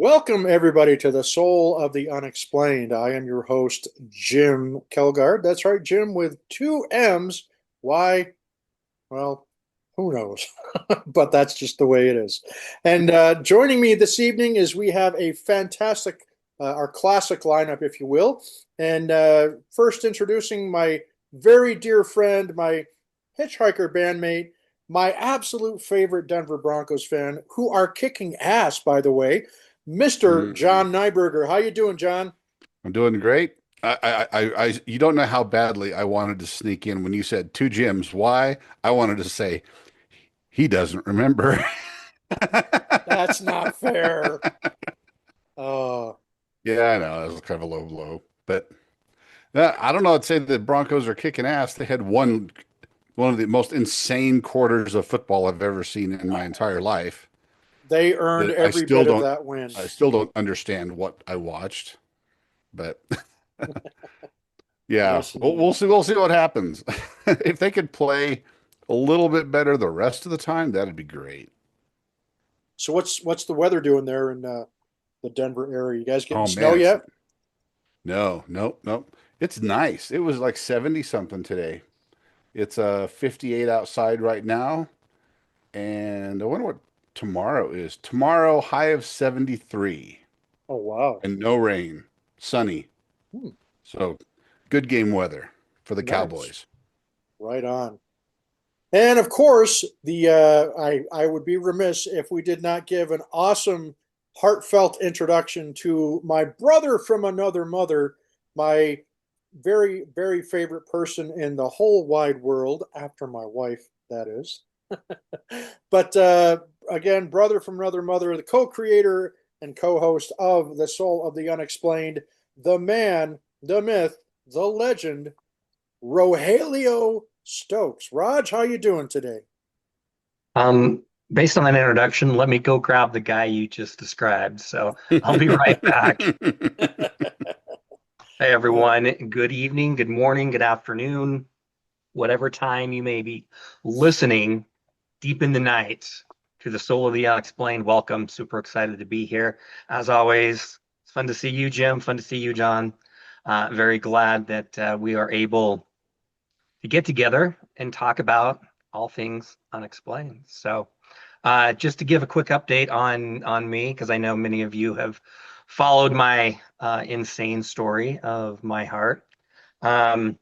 Welcome, everybody, to the Soul of the Unexplained. I am your host, Jim Kelgard. That's right, Jim, with two M's. Why? Well, who knows? But that's just the way it is. And joining me this evening is we have a fantastic, our classic lineup, if you will. And first, introducing my very dear friend, my hitchhiker bandmate, my absolute favorite Denver Broncos fan, who are kicking ass, by the way, Mr. Mm, John Nyberger. How you doing, John? I'm doing great. You don't know how badly I wanted to sneak in when you said two gyms. Why? I wanted to say he doesn't remember. That's not fair. Oh, Yeah, I know that was kind of a low blow, but I don't know. I'd say the Broncos are kicking ass. They had one of the most insane quarters of football I've ever seen in my entire life. they earned That every bit of that win. I still don't understand what I watched, but yeah, Yes, we'll, indeed. we'll see what happens. If they could play a little bit better the rest of the time, that'd be great. So what's the weather doing there in the Denver area? You guys getting Oh snow man, yet? no, no, no. It's nice. It was like 70 something today. It's 58 outside right now, and I wonder what tomorrow is. Tomorrow, high of 73 Oh wow. and no rain, sunny. Hmm, So good game weather for the nice. Cowboys. Right on. And of course, the I would be remiss if we did not give an awesome, heartfelt introduction to my brother from another mother, my very favorite person in the whole wide world, after my wife, that is. But again, brother from another mother, the co-creator and co-host of The Soul of the Unexplained, the man, the myth, the legend, Rogelio Stokes. Raj, how you doing today? Based on that introduction, let me go grab the guy you just described. So I'll be right back. Hey, Uh, everyone. Good evening, good morning, good afternoon, whatever time you may be listening deep in the night to the Soul of the Unexplained. Welcome. Super excited to be here. As always, it's fun to see you, Jim. Fun to see you, John. Very glad that we are able to get together and talk about all things unexplained. So, just to give a quick update on me, because I know many of you have followed my insane story of my heart. Um,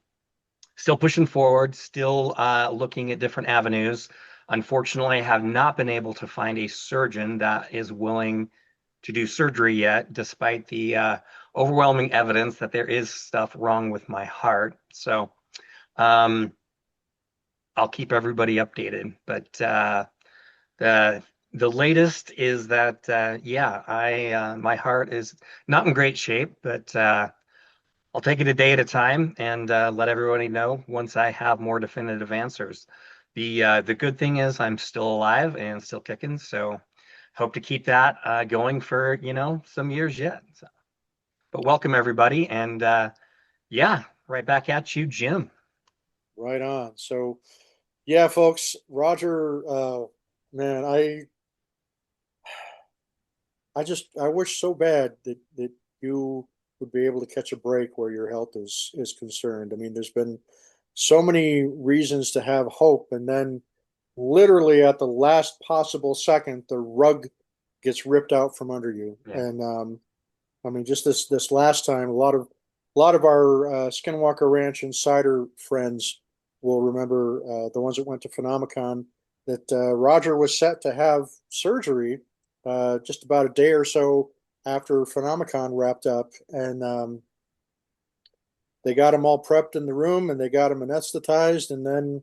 Still pushing forward, still looking at different avenues. Unfortunately, I have not been able to find a surgeon that is willing to do surgery yet, despite the overwhelming evidence that there is stuff wrong with my heart. So, um, I'll keep everybody updated. But the the latest is that yeah, I my heart is not in great shape, but I'll take it a day at a time and let everybody know once I have more definitive answers. The good thing is I'm still alive and still kicking, so hope to keep that going for some years yet. So, but welcome everybody, and yeah, right back at you, Jim. right on. So, yeah, folks, Roger, man, I wish so bad that you would be able to catch a break where your health is concerned. I mean, there's been so many reasons to have hope, and then literally at the last possible second, the rug gets ripped out from under you. Yeah. And I mean, just this last time, a lot of our Skinwalker Ranch insider friends will remember the ones that went to Phenomicon that Roger was set to have surgery just about a day or so after Phenomicon wrapped up, and they got him all prepped in the room and they got him anesthetized, and then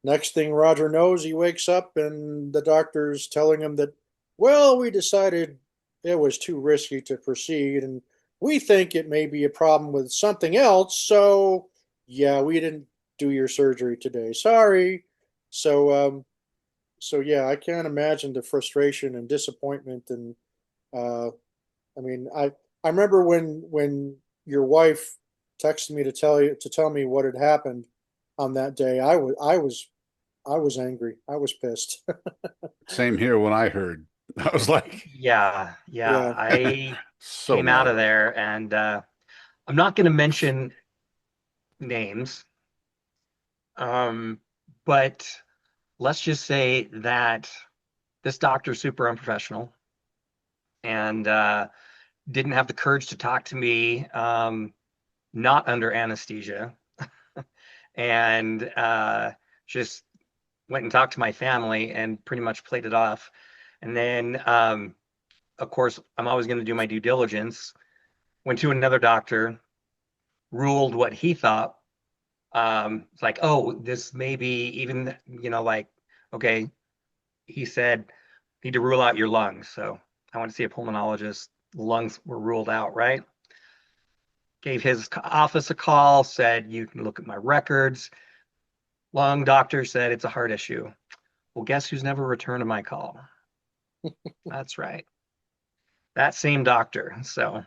next thing Roger knows, he wakes up and the doctor's telling him that, well, we decided it was too risky to proceed, and we think it may be a problem with something else. So, yeah, we didn't do your surgery today. Sorry. So, so yeah, I can't imagine the frustration and disappointment. And uh, I mean, I remember when your wife texted me to tell me what had happened on that day. I was angry. I was pissed. Same here when I heard. I was like, Yeah, Yeah. I so came out mad. of there, and I'm not going to mention names, um, but let's just say that this doctor's super unprofessional and didn't have the courage to talk to me, not under anesthesia, and just went and talked to my family and pretty much played it off. And then, of course, I'm always going to do my due diligence. Went to another doctor, ruled what he thought. It's like, oh, this may be even, like, okay, he said, need to rule out your lungs. So I went to see a pulmonologist. Lungs were ruled out, right? Gave his office a call, said, you can look at my records. Lung doctor said it's a heart issue. Well, guess who's never returned my call? That's right. That same doctor. So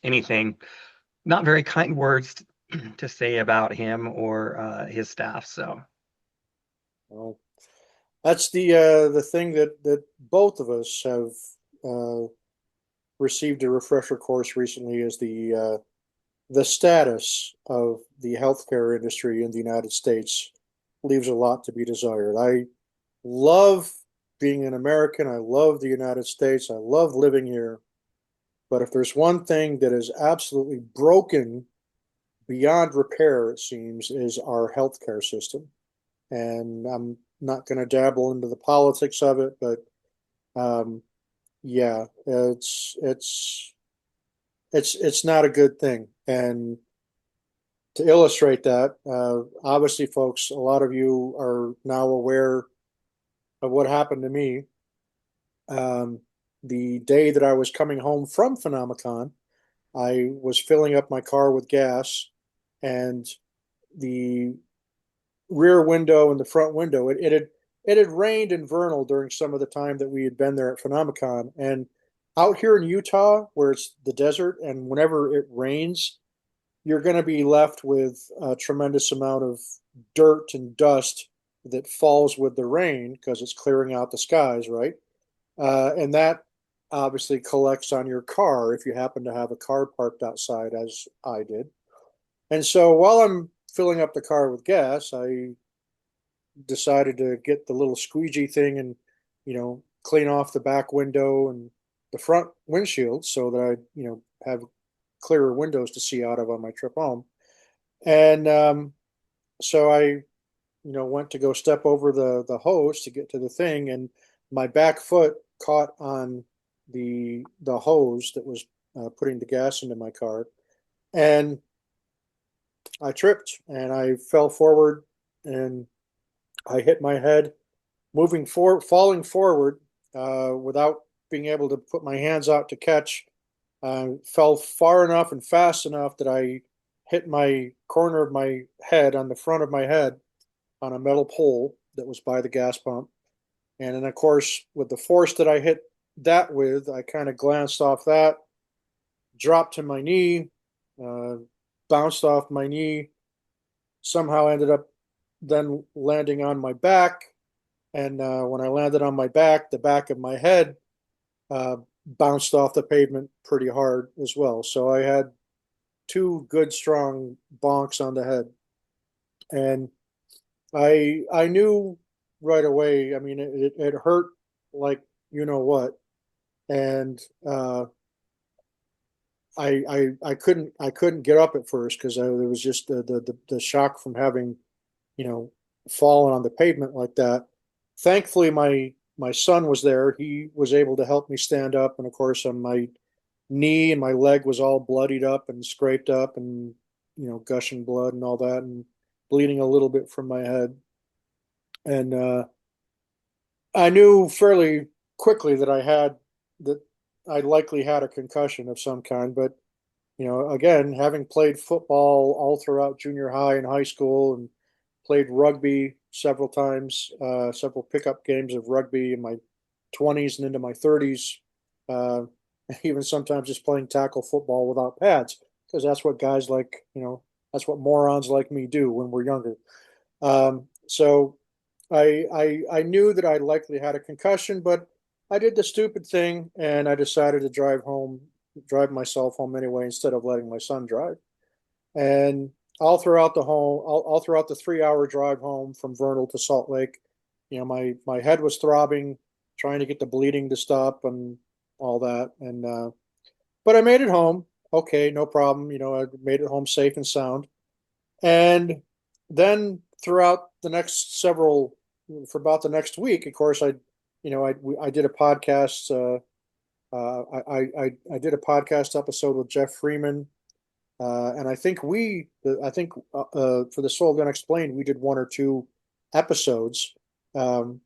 anything, not very kind words to say about him or his staff. So Well, that's the thing that both of us have uh, received a refresher course recently is the status of the healthcare industry in the United States leaves a lot to be desired. I love being an American. I love the United States. I love living here. But if there's one thing that is absolutely broken beyond repair, it seems, is our healthcare system. And I'm not going to dabble into the politics of it, but um, yeah, it's not a good thing. And to illustrate that, obviously, folks, a lot of you are now aware of what happened to me. Um, the day that I was coming home from Phenomicon, I was filling up my car with gas, and the rear window and the front window, it had rained in Vernal during some of the time that we had been there at Phenomicon, and out here in Utah, where it's the desert, and whenever it rains, you're going to be left with a tremendous amount of dirt and dust that falls with the rain because it's clearing out the skies, right? And that obviously collects on your car if you happen to have a car parked outside, as I did. And so while I'm filling up the car with gas, I decided to get the little squeegee thing and, clean off the back window and the front windshield so that I have clearer windows to see out of on my trip home. And so I, went to go step over the hose to get to the thing, and my back foot caught on the hose that was putting the gas into my car, and I tripped and I fell forward and I hit my head, falling forward without being able to put my hands out to catch. Fell far enough and fast enough that I hit my corner of my head on the front of my head on a metal pole that was by the gas pump. And then, of course, with the force that I hit that with, I kind of glanced off that, dropped to my knee, uh, bounced off my knee, somehow ended up then landing on my back. And when I landed on my back, the back of my head uh, bounced off the pavement pretty hard as well. So I had two good strong bonks on the head, and I knew right away. I mean, it hurt like you know what, and I couldn't get up at first because there was just the shock from having you know fallen on the pavement like that. Thankfully, my son was there. He was able to help me stand up, and of course, on my knee and my leg was all bloodied up and scraped up and gushing blood and all that and bleeding a little bit from my head. And I knew fairly quickly that I likely had a concussion of some kind. But again, having played football all throughout junior high and high school, and played rugby several times, several pickup games of rugby in my 20s and into my 30s. Uh, Even sometimes just playing tackle football without pads, because that's what guys like, that's what morons like me do when we're younger. So I knew that I likely had a concussion, but I did the stupid thing and I decided to drive myself home anyway instead of letting my son drive. And all throughout the 3 hour drive home from Vernal to Salt Lake, my head was throbbing, trying to get the bleeding to stop and all that. And but I made it home. Okay, no problem. I made it home safe and sound. And then throughout the next for about the next week, of course, I did a podcast. I did a podcast episode with Jeff Freeman, and I think for the Soul Unexplained, we did one or two episodes um,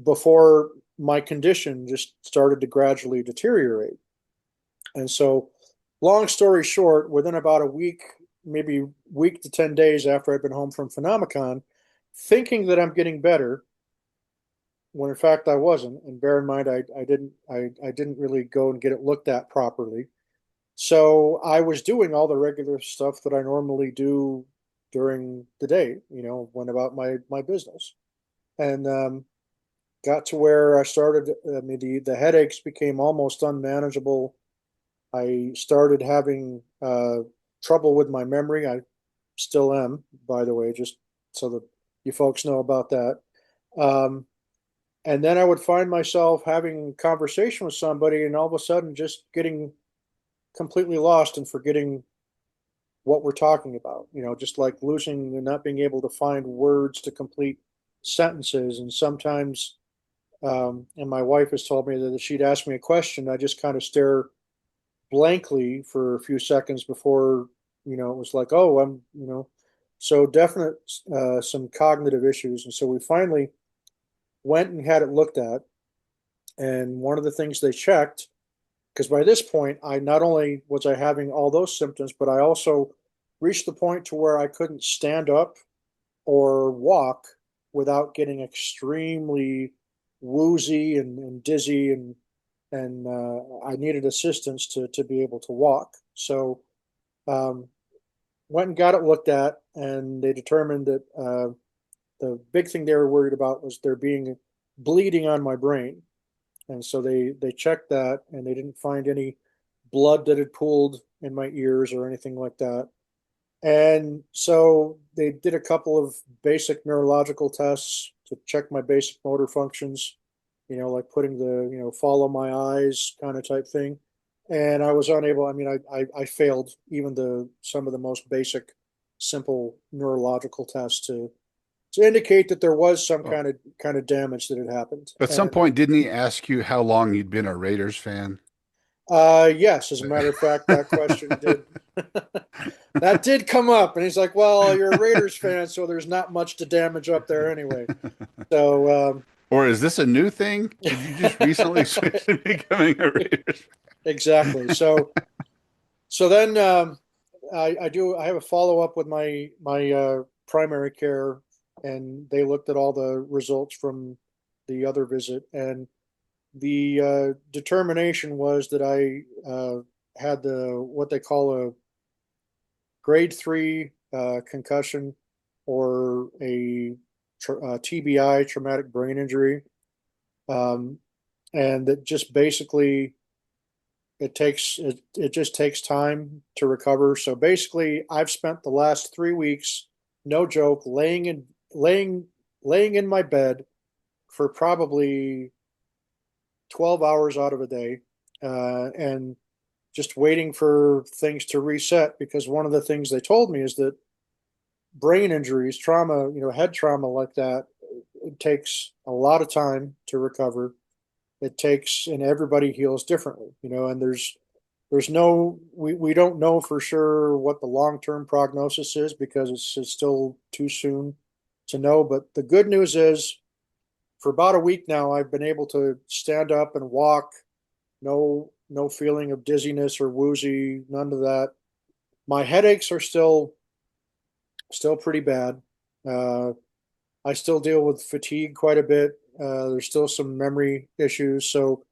before my condition just started to gradually deteriorate. And so, long story short, within about a week, maybe week to 10 days after I'd been home from Phenomicon, thinking that I'm getting better, when in fact I wasn't. And bear in mind, I didn't really go and get it looked at properly. So I was doing all the regular stuff that I normally do during the day, went about my business. And got to where I started, I mean, the headaches became almost unmanageable. I started having trouble with my memory. I still am, by the way, just so that you folks know about that. Um, and then I would find myself having a conversation with somebody and all of a sudden just getting completely lost and forgetting what we're talking about, just like losing and not being able to find words to complete sentences. And sometimes, and my wife has told me that if she'd ask me a question, I just kind of stare blankly for a few seconds before, it was like, oh, so definite, some cognitive issues. And so we finally went and had it looked at. And one of the things they checked, because by this point, I not only was I having all those symptoms, but I also reached the point to where I couldn't stand up or walk without getting extremely woozy and dizzy, and I needed assistance to be able to walk. So um, went and got it looked at, and they determined that the big thing they were worried about was there being bleeding on my brain. And so they checked that, and they didn't find any blood that had pooled in my ears or anything like that. And so they did a couple of basic neurological tests to check my basic motor functions, like putting the, follow my eyes kind of type thing. And I was unable, I mean, I failed even some of the most basic, simple neurological tests to indicate that there was some Oh, kind of damage that had happened. at some And point, didn't he ask you how long you'd been a Raiders fan? yes, as a matter of fact, that question did that did come up, and he's like, "Well, you're a Raiders fan, so there's not much to damage up there anyway." So Or is this a new thing? Did you just recently switch to becoming a Raiders exactly. So then I have a follow up with my primary care, and they looked at all the results from the other visit, and the determination was that I had what they call a grade 3 concussion, or a TBI, traumatic brain injury, um, and that just basically it just takes time to recover. So basically, I've spent the last 3 weeks, no joke, laying laying in my bed for probably 12 hours out of a day, and just waiting for things to reset. Because one of the things they told me is that brain injuries, trauma, head trauma like that, it takes a lot of time to recover. It takes, and everybody heals differently, and there's no, we don't know for sure what the long-term prognosis is because it's still too soon to know. But the good news is, for about a week now, I've been able to stand up and walk. No feeling of dizziness or woozy, none of that. My headaches are still pretty bad. Uh, I still deal with fatigue quite a bit. There's still some memory issues. So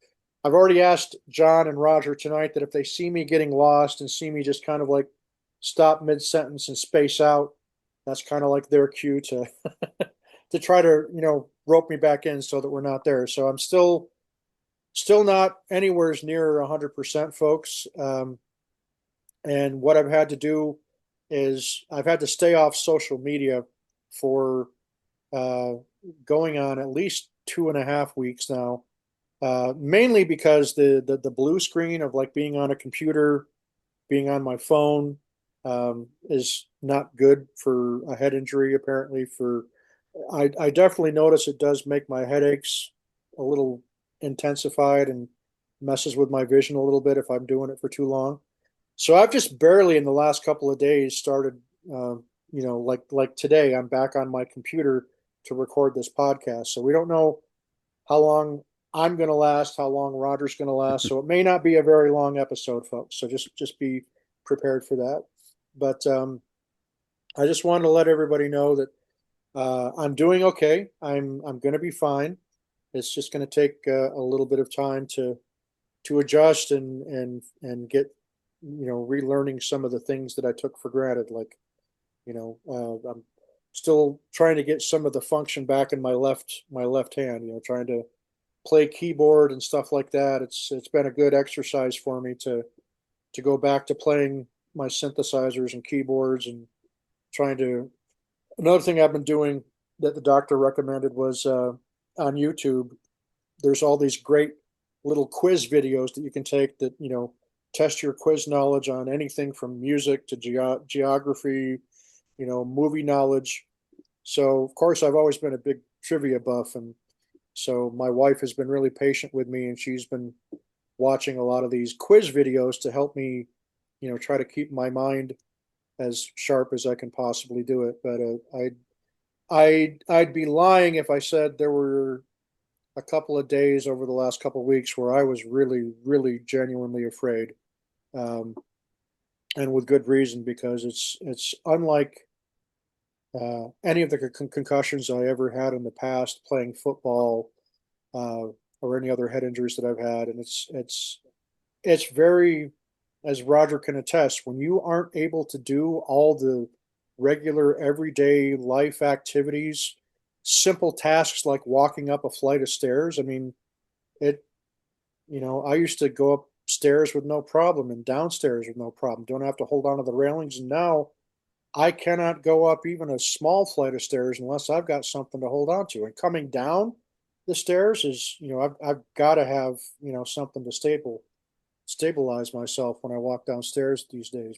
I've already asked John and Roger tonight that if they see me getting lost and see me just kind of like stop mid sentence and space out, that's kind of like their cue to to try to rope me back in so that we're not there. So I'm still Still not anywhere near 100%, folks. And what I've had to do is I've had to stay off social media for uh, going on at least 2.5 weeks now. Mainly because the blue screen of like being on a computer, being on my phone, is not good for a head injury. Apparently, I definitely notice it does make my headaches a little intensified and messes with my vision a little bit if I'm doing it for too long. So I've just barely in the last couple of days started, like today, I'm back on my computer to record this podcast. So we don't know how long I'm going to last, how long Roger's going to last. So it may not be a very long episode, folks. So just be prepared for that. But I just wanted to let everybody know that I'm doing okay. I'm going to be fine. It's just going to take a little bit of time to adjust and get relearning some of the things that I took for granted. Like I'm still trying to get some of the function back in my left hand. Trying to play keyboard and stuff like that. It's been a good exercise for me to go back to playing my synthesizers and keyboards and trying to. Another thing I've been doing that the doctor recommended was on YouTube. There's all these great little quiz videos that you can take that test your quiz knowledge on anything from music to geography, movie knowledge. So of course I've always been a big trivia buff, and so my wife has been really patient with me, and she's been watching a lot of these quiz videos to help me, try to keep my mind as sharp as I can possibly do it. But I'd be lying if I said there were a couple of days over the last couple of weeks where I was really, really genuinely afraid, um, and with good reason, because it's unlike any of the concussions I ever had in the past playing football, uh, or any other head injuries that I've had, and it's very, as Roger can attest, when you aren't able to do all the regular everyday life activities, simple tasks like walking up a flight of stairs. I mean, it. I used to go upstairs with no problem and downstairs with no problem. Don't have to hold on to the railings, and now I cannot go up even a small flight of stairs unless I've got something to hold on to. And coming down the stairs is, I've got to have, something to stabilize myself when I walk downstairs these days.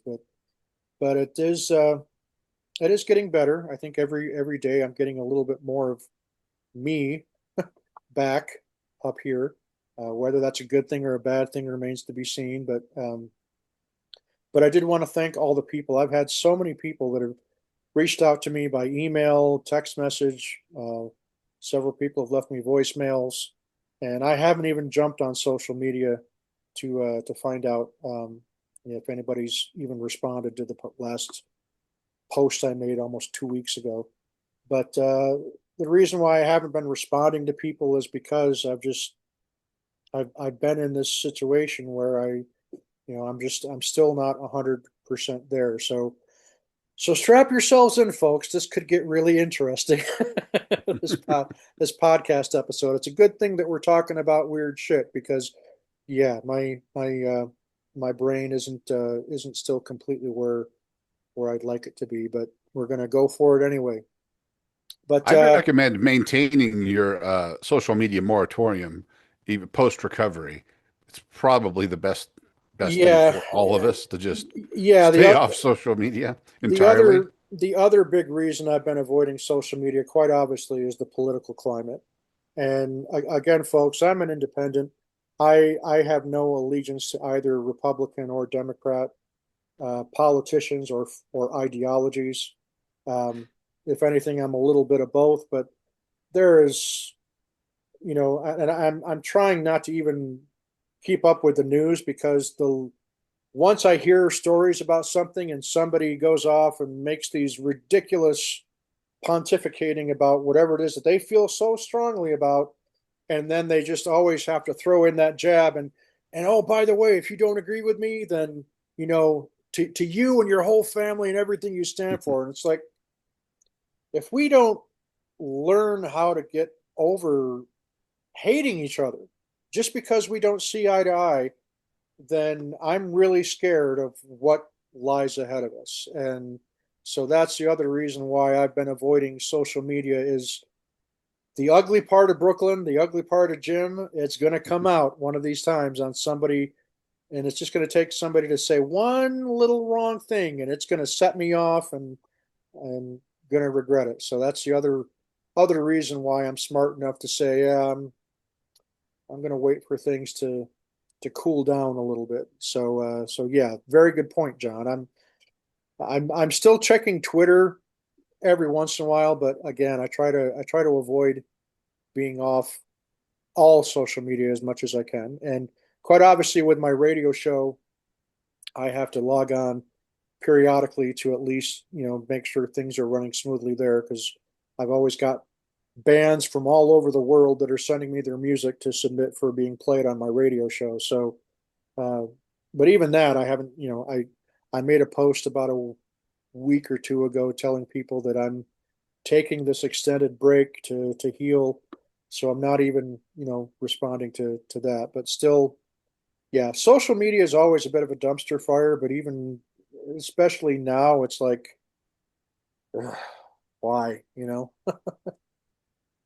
But it is getting better. I think every day I'm getting a little bit more of me back up here. Whether that's a good thing or a bad thing remains to be seen. But I did want to thank all the people. I've had so many people that have reached out to me by email, text message. Several people have left me voicemails, and I haven't even jumped on social media to find out if anybody's even responded to the last post I made almost 2 weeks ago. But the reason why I haven't been responding to people is because I've been in this situation where I'm still not 100% there. So strap yourselves in, folks. This could get really interesting. this this podcast episode. It's a good thing that we're talking about weird shit because, yeah, my brain isn't still completely where I'd like it to be, but we're gonna go for it anyway. But I'd recommend maintaining your social media moratorium even post recovery. It's probably the best thing yeah, for all of us to just yeah. stay off social media The entirely. other big reason I've been avoiding social media, quite obviously, is the political climate. And again, folks, I'm an independent. I have no allegiance to either Republican or Democrat politicians or ideologies. Um, if anything, I'm a little bit of both. But there is, and I'm trying not to even keep up with the news because the once I hear stories about something and somebody goes off and makes these ridiculous pontificating about whatever it is that they feel so strongly about, and then they just always have to throw in that jab and oh, by the way, if you don't agree with me, then to you and your whole family and everything you stand for. And it's like, if we don't learn how to get over hating each other, just because we don't see eye to eye, then I'm really scared of what lies ahead of us. And so that's the other reason why I've been avoiding social media is the ugly part of Brooklyn, the ugly part of Jimm. It's going to come out one of these times on somebody, and it's just going to take somebody to say one little wrong thing, and it's going to set me off, and I'm going to regret it. So that's the other reason why I'm smart enough to say, yeah, I'm going to wait for things to cool down a little bit. So yeah, very good point, John. I'm still checking Twitter every once in a while, but again, I try to avoid being off all social media as much as I can. And quite obviously, with my radio show, I have to log on periodically to at least make sure things are running smoothly there because I've always got bands from all over the world that are sending me their music to submit for being played on my radio show. So, uh, but even that, I haven't. I made a post about a week or two ago telling people that I'm taking this extended break to heal. So I'm not even responding to that. But still, yeah, social media is always a bit of a dumpster fire. But even especially now, it's like, ugh, why?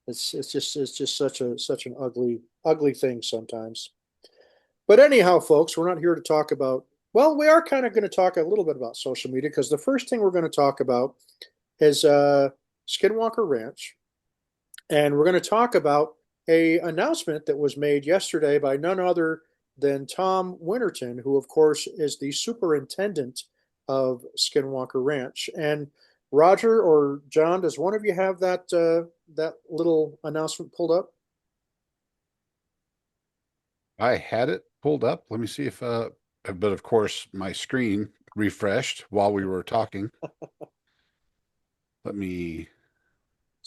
It's just such an ugly thing sometimes. But anyhow, folks, we're not here to talk about. Well, we are kind of going to talk a little bit about social media because the first thing we're going to talk about is Skinwalker Ranch, and we're going to talk about a announcement that was made yesterday by none other than Tom Winterton, who of course is the superintendent of Skinwalker Ranch. And Roger or John, does one of you have that little announcement pulled up? I had it pulled up. Let me see if, but of course, my screen refreshed while we were talking. Let me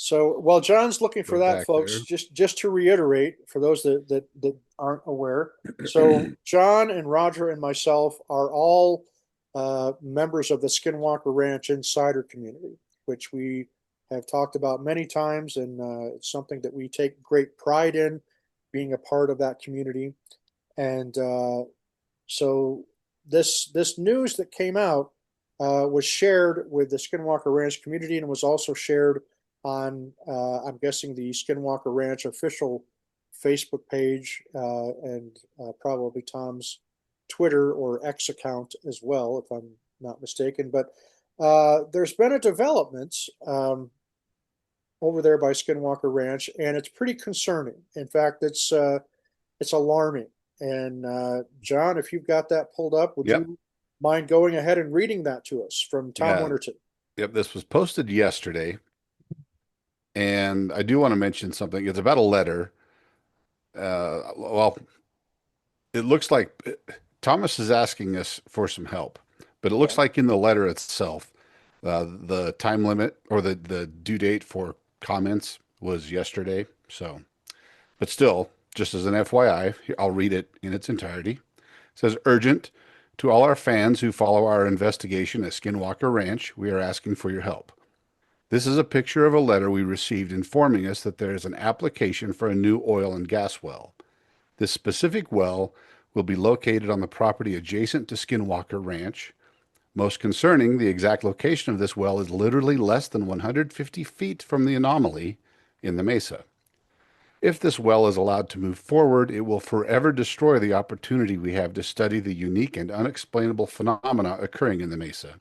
So while John's looking for go that, back folks, there. just to reiterate for those that aren't aware, so John and Roger and myself are all members of the Skinwalker Ranch insider community, which we have talked about many times, and it's something that we take great pride in being a part of that community. And so this news that came out was shared with the Skinwalker Ranch community and was also shared on I'm guessing the Skinwalker Ranch official Facebook page and probably Tom's Twitter or X account as well, if I'm not mistaken. But there's been a development over there by Skinwalker Ranch, and it's pretty concerning. In fact, it's alarming. And John, if you've got that pulled up, would Yep. you mind going ahead and reading that to us from Tom Yeah. Winterton? Yep. This was posted yesterday. And I do want to mention something. It's about a letter. Well, it looks like Thomas is asking us for some help, but it looks Okay. like in the letter itself, the time limit or the due date for comments was yesterday. So, but still, just as an FYI, I'll read it in its entirety. It says, urgent to all our fans who follow our investigation at Skinwalker Ranch, we are asking for your help. This is a picture of a letter we received informing us that there is an application for a new oil and gas well. This specific well will be located on the property adjacent to Skinwalker Ranch. Most concerning, the exact location of this well is literally less than 150 feet from the anomaly in the Mesa. If this well is allowed to move forward, it will forever destroy the opportunity we have to study the unique and unexplainable phenomena occurring in the Mesa.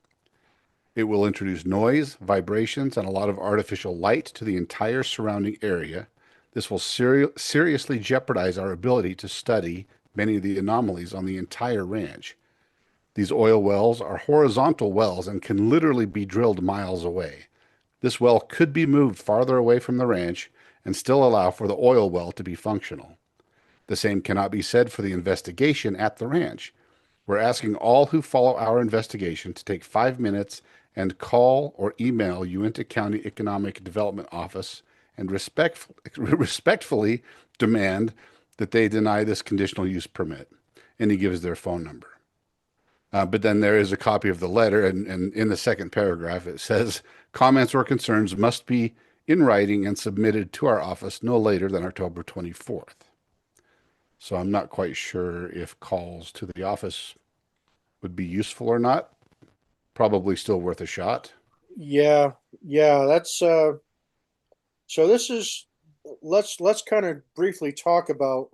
It will introduce noise, vibrations, and a lot of artificial light to the entire surrounding area. This will seriously jeopardize our ability to study many of the anomalies on the entire ranch. These oil wells are horizontal wells and can literally be drilled miles away. This well could be moved farther away from the ranch and still allow for the oil well to be functional. The same cannot be said for the investigation at the ranch. We're asking all who follow our investigation to take 5 minutes and call or email Uintah County Economic Development Office and respectfully demand that they deny this conditional use permit. And he gives their phone number. But then there is a copy of the letter, and in the second paragraph, it says comments or concerns must be in writing and submitted to our office no later than October 24th. So I'm not quite sure if calls to the office would be useful or not. Probably still worth a shot. Yeah, yeah, that's so this is let's kind of briefly talk about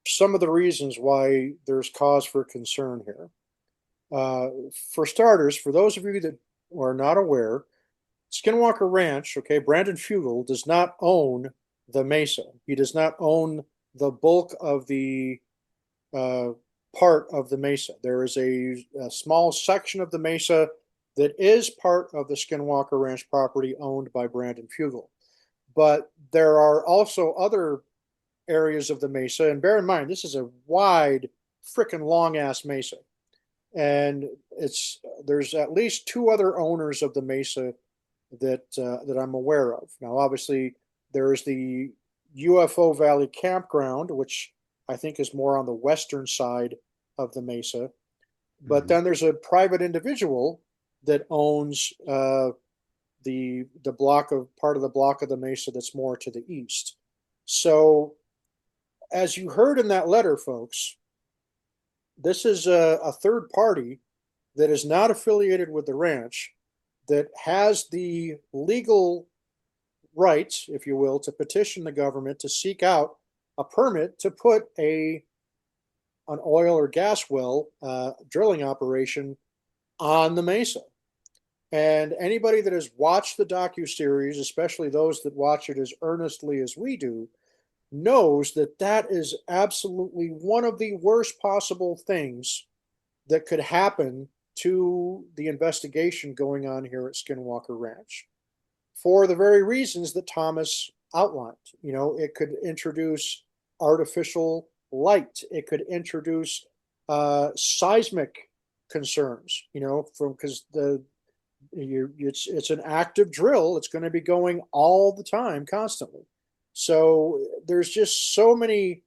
some of the reasons why there's cause for concern here. Uh, for starters, for those of you that are not aware, Skinwalker Ranch, okay, Brandon Fugel does not own the Mesa. He does not own the bulk of the uh, part of the Mesa. There is a small section of the Mesa that is part of the Skinwalker Ranch property owned by Brandon Fugel. But there are also other areas of the Mesa, and bear in mind, this is a wide, freaking long ass Mesa. And it's there's at least two other owners of the Mesa that I'm aware of. Now, obviously, there is the UFO Valley Campground, which I think is more on the western side of the Mesa. But Mhm. then there's a private individual that owns the block of part of the block of the Mesa that's more to the east. So, as you heard in that letter, folks, this is a third party that is not affiliated with the ranch that has the legal rights, if you will, to petition the government to seek out a permit to put a an oil or gas well drilling operation on the mesa. And anybody that has watched the docu series, especially those that watch it as earnestly as we do, knows that that is absolutely one of the worst possible things that could happen to the investigation going on here at Skinwalker Ranch for the very reasons that Thomas outlined. You know, it could introduce artificial light, it could introduce seismic concerns, you know, from because it's an active drill. It's going to be going all the time, constantly. So there's just so many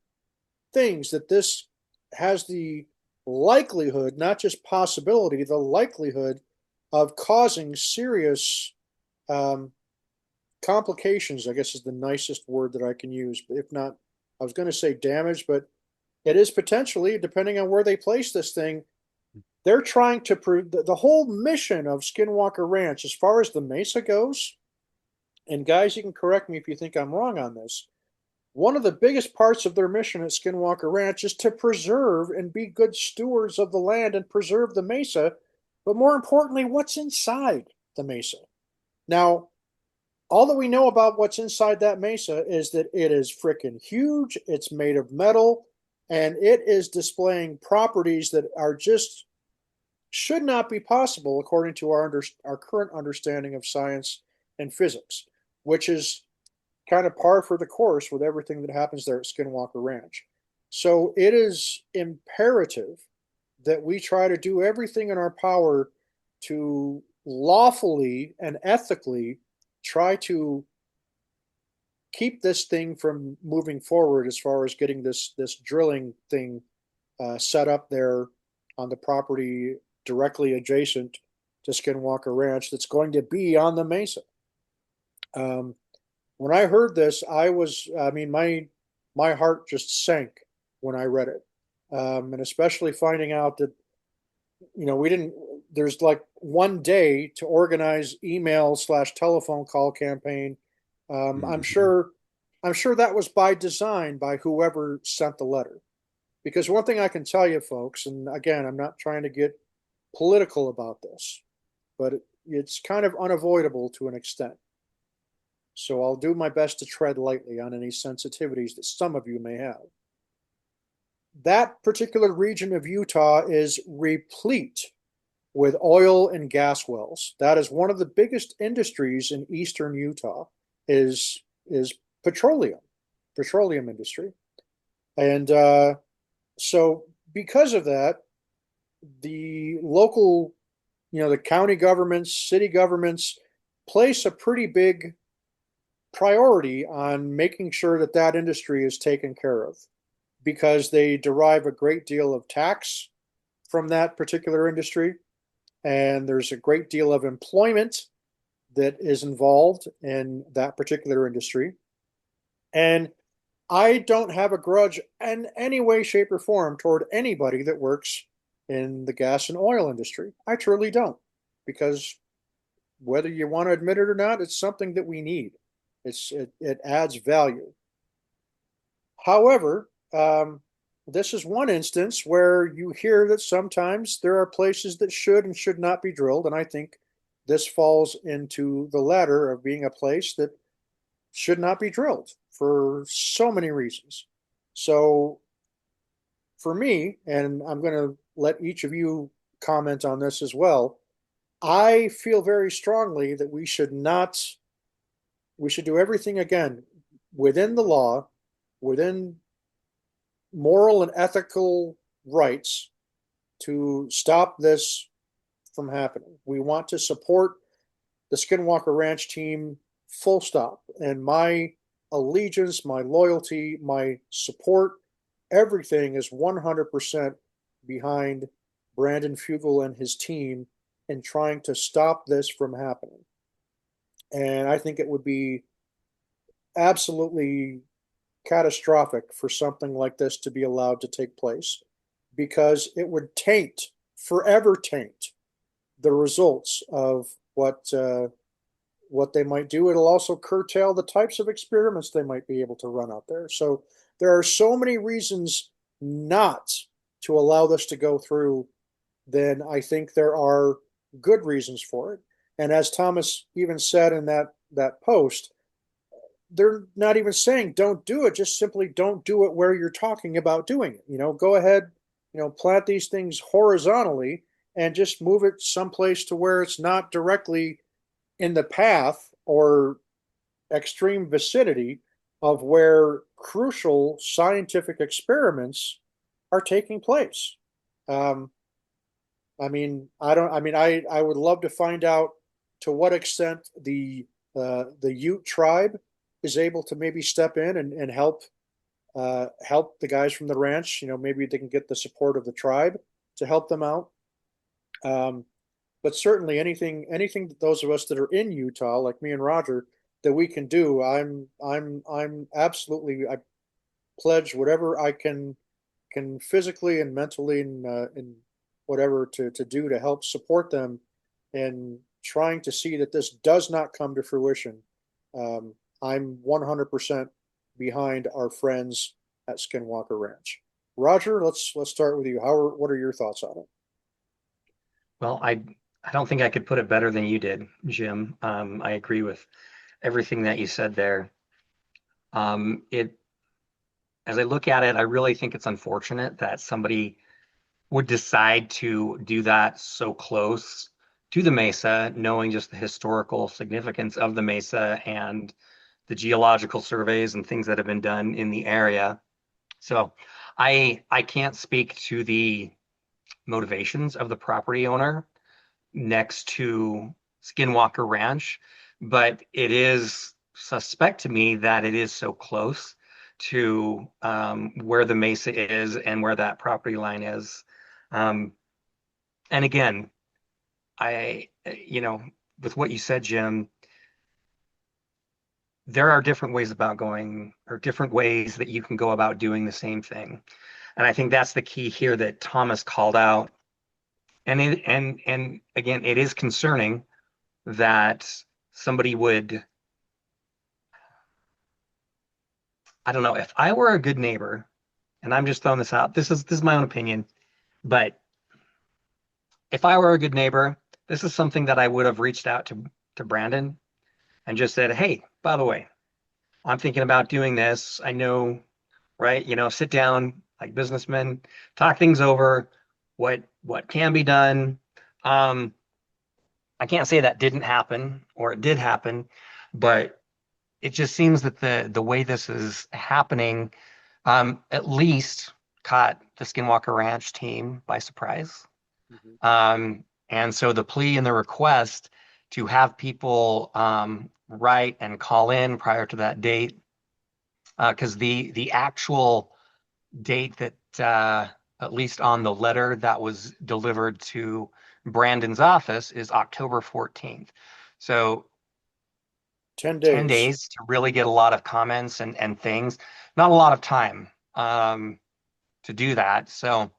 things that this has the likelihood, not just possibility, the likelihood of causing serious um, complications, I guess is the nicest word that I can use. If not, I was going to say damage, but it is potentially, depending on where they place this thing, they're trying to prove the whole mission of Skinwalker Ranch, as far as the Mesa goes. And guys, you can correct me if you think I'm wrong on this. One of the biggest parts of their mission at Skinwalker Ranch is to preserve and be good stewards of the land and preserve the mesa, but more importantly, what's inside the mesa. Now, all that we know about what's inside that mesa is that it is freaking huge, it's made of metal, and it is displaying properties that are just should not be possible according to our current understanding of science and physics, which is kind of par for the course with everything that happens there at Skinwalker Ranch. So it is imperative that we try to do everything in our power to lawfully and ethically try to keep this thing from moving forward as far as getting this drilling thing set up there on the property directly adjacent to Skinwalker Ranch that's going to be on the mesa. Um, when I heard this, I mean, my heart just sank when I read it, and especially finding out that we didn't. There's like one day to organize email slash telephone call campaign. Um, I'm Mhm. sure, I'm sure that was by design by whoever sent the letter. Because one thing I can tell you, folks, and again, I'm not trying to get political about this, but it's kind of unavoidable to an extent. So I'll do my best to tread lightly on any sensitivities that some of you may have. That particular region of Utah is replete with oil and gas wells. That is one of the biggest industries in eastern Utah is petroleum, petroleum industry. And so because of that, the local, the county governments, city governments place a pretty big priority on making sure that that industry is taken care of because they derive a great deal of tax from that particular industry. And there's a great deal of employment that is involved in that particular industry. And I don't have a grudge in any way, shape, or form toward anybody that works in the gas and oil industry. I truly don't, because whether you want to admit it or not, it's something that we need. It adds value. However, this is one instance where you hear that sometimes there are places that should and should not be drilled, and I think this falls into the latter of being a place that should not be drilled for so many reasons. So for me, and I'm going to let each of you comment on this as well, I feel very strongly that we should do everything again within the law, within moral and ethical rights to stop this from happening. We want to support the Skinwalker Ranch team full stop. And my allegiance, my loyalty, my support, everything is 100% behind Brandon Fugel and his team in trying to stop this from happening. And I think it would be absolutely catastrophic for something like this to be allowed to take place, because it would forever taint the results of what they might do. It'll also curtail the types of experiments they might be able to run out there. So there are so many reasons not to allow this to go through. Then I think there are good reasons for it. And as Thomas even said in that post, they're not even saying don't do it, just simply don't do it where you're talking about doing it. Go ahead, plant these things horizontally and just move it someplace to where it's not directly in the path or extreme vicinity of where crucial scientific experiments are taking place. I would love to find out to what extent the Ute tribe is able to maybe step in and help the guys from the ranch. Maybe they can get the support of the tribe to help them out. But certainly anything that those of us that are in Utah, like me and Roger, that we can do, I'm absolutely, I pledge whatever I can physically and mentally and whatever to do to help support them in trying to see that this does not come to fruition. I'm 100% behind our friends at Skinwalker Ranch. Roger, let's start with you. What are your thoughts on it? Well, I don't think I could put it better than you did, Jim. I agree with everything that you said there. It As I look at it, I really think it's unfortunate that somebody would decide to do that so close to the Mesa, knowing just the historical significance of the Mesa and the geological surveys and things that have been done in the area. So I can't speak to the motivations of the property owner next to Skinwalker Ranch, but it is suspect to me that it is so close to where the Mesa is and where that property line is. Um, and again, with what you said, Jim, there are different ways about going, or different ways that you can go about doing the same thing. And I think that's the key here that Thomas called out. And again, it is concerning that somebody would, I don't know, if I were a good neighbor, and I'm just throwing this out, this is my own opinion, but if I were a good neighbor, this is something that I would have reached out to Brandon and just said, hey, by the way, I'm thinking about doing this. I know, right? Sit down like businessmen, talk things over, what can be done. I can't say that didn't happen or it did happen, but it just seems that the way this is happening, at least caught the Skinwalker Ranch team by surprise. Mhm. And so the plea and the request to have people write and call in prior to that date, because the actual date that at least on the letter that was delivered to Brandon's office is October 14th. So 10 10 days. days to really get a lot of comments and things. Not a lot of time to do that. So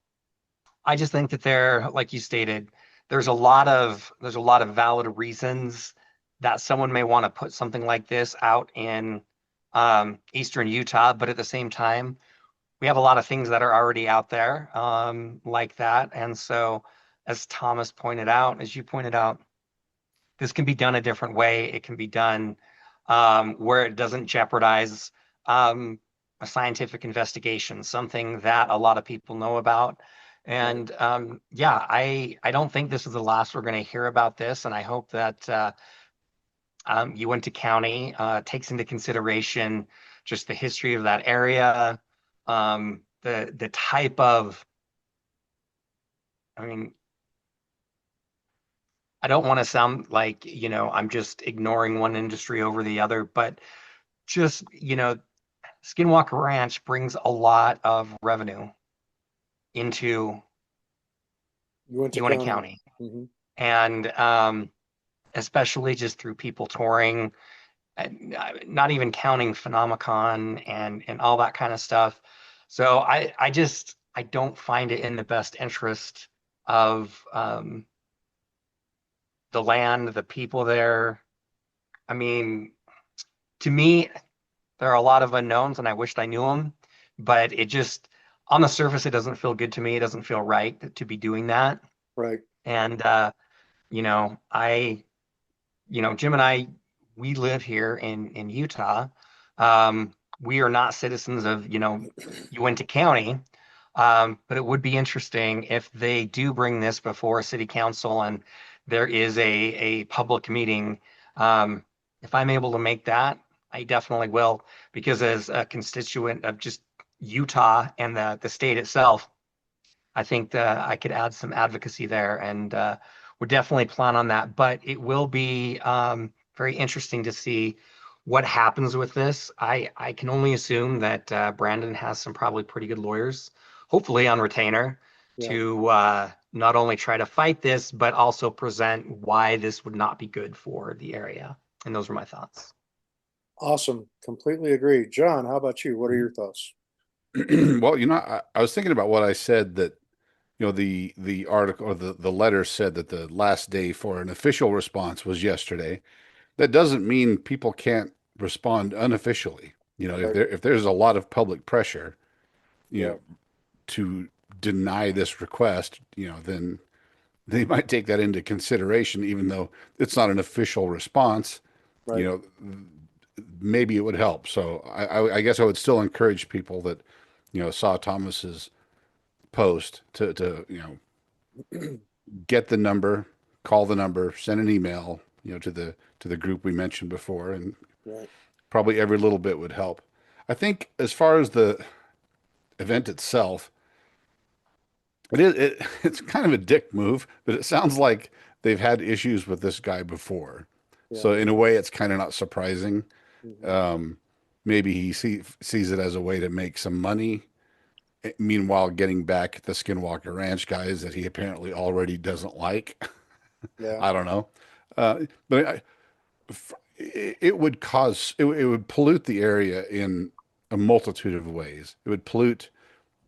I just think that there, like you stated, there's a lot of valid reasons that someone may want to put something like this out in eastern Utah, but at the same time, we have a lot of things that are already out there like that. And so, as Thomas pointed out, as you pointed out, this can be done a different way. It can be done where it doesn't jeopardize um, a scientific investigation, something that a lot of people know about. Right. And yeah, I don't think this is the last we're going to hear about this. And I hope that Uintah County takes into consideration just the history of that area, the type of, I mean, I don't want to sound like, I'm just ignoring one industry over the other, but just, Skinwalker Ranch brings a lot of revenue into Uintah Uintah County. County. Hmm. And especially just through people touring, not even counting Phenomicon and all that kind of stuff. So I don't find it in the best interest of the land, the people there. I mean, to me, there are a lot of unknowns, and I wished I knew them, but it just, on the surface, it doesn't feel good to me. It doesn't feel right to be doing that. Right. And, you know, I, Jimm and I, we live here in Utah. We are not citizens of, Uintah County. But it would be interesting if they do bring this before city council and there is a public meeting. Um, if I'm able to make that, I definitely will, because as a constituent of just Utah and the state itself, I think that I could add some advocacy there, and would definitely plan on that. But it will be very interesting to see what happens with this. I can only assume that Brandon has some probably pretty good lawyers, hopefully on retainer, Yeah. to not only try to fight this, but also present why this would not be good for the area. And those are my thoughts. Awesome. Completely agree. John, how about you? What are your thoughts? Well, I was thinking about what I said that, the article or the letter said that the last day for an official response was yesterday. That doesn't mean people can't respond unofficially. Right. If there's a lot of public pressure, you Yeah. know, to deny this request, then they might take that into consideration, even though it's not an official response. You Right. know, maybe it would help. So I guess I would still encourage people that, saw Thomas's post to get the number, call the number, send an email, to the group we mentioned before, and Right. probably every little bit would help. I think as far as the event itself, it's kind of a dick move, but it sounds like they've had issues with this guy before. Yeah. So in a way, it's kind of not surprising. Hmm. Um, Maybe he sees it as a way to make some money. Meanwhile, getting back at the Skinwalker Ranch guys that he apparently already doesn't like. Yeah. I don't know. But it would it would pollute the area in a multitude of ways. It would pollute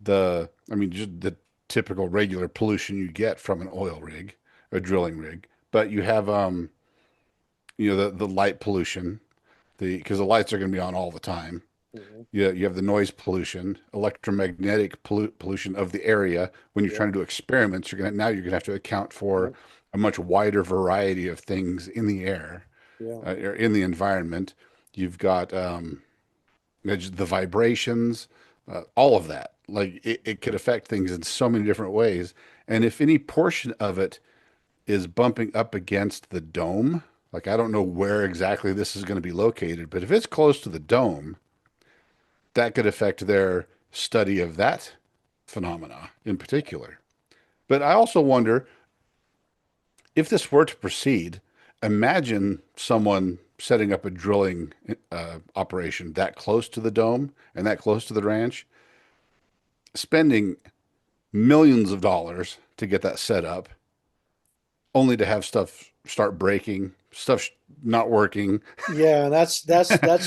I mean, just the typical regular pollution you get from an oil rig, a Hmm. drilling rig. But you have, the light pollution, because the lights are going to be on all the time. Hmm. You have the noise pollution, electromagnetic pollution of the area. When you're Yeah. trying to do experiments, you're gonna have to account for Yep. a much wider variety of things in the air, Yeah. or in the environment. You've got the vibrations, all of that. Like it could affect things in so many different ways. And if any portion of it is bumping up against the dome, like I don't know where exactly this is going to be located, but if it's close to the dome, that could affect their study of that phenomena in particular. But I also wonder if this were to proceed, imagine someone setting up a drilling operation that close to the dome and that close to the ranch, spending millions of dollars to get that set up, only to have stuff start breaking, stuff not working, Yeah, and that's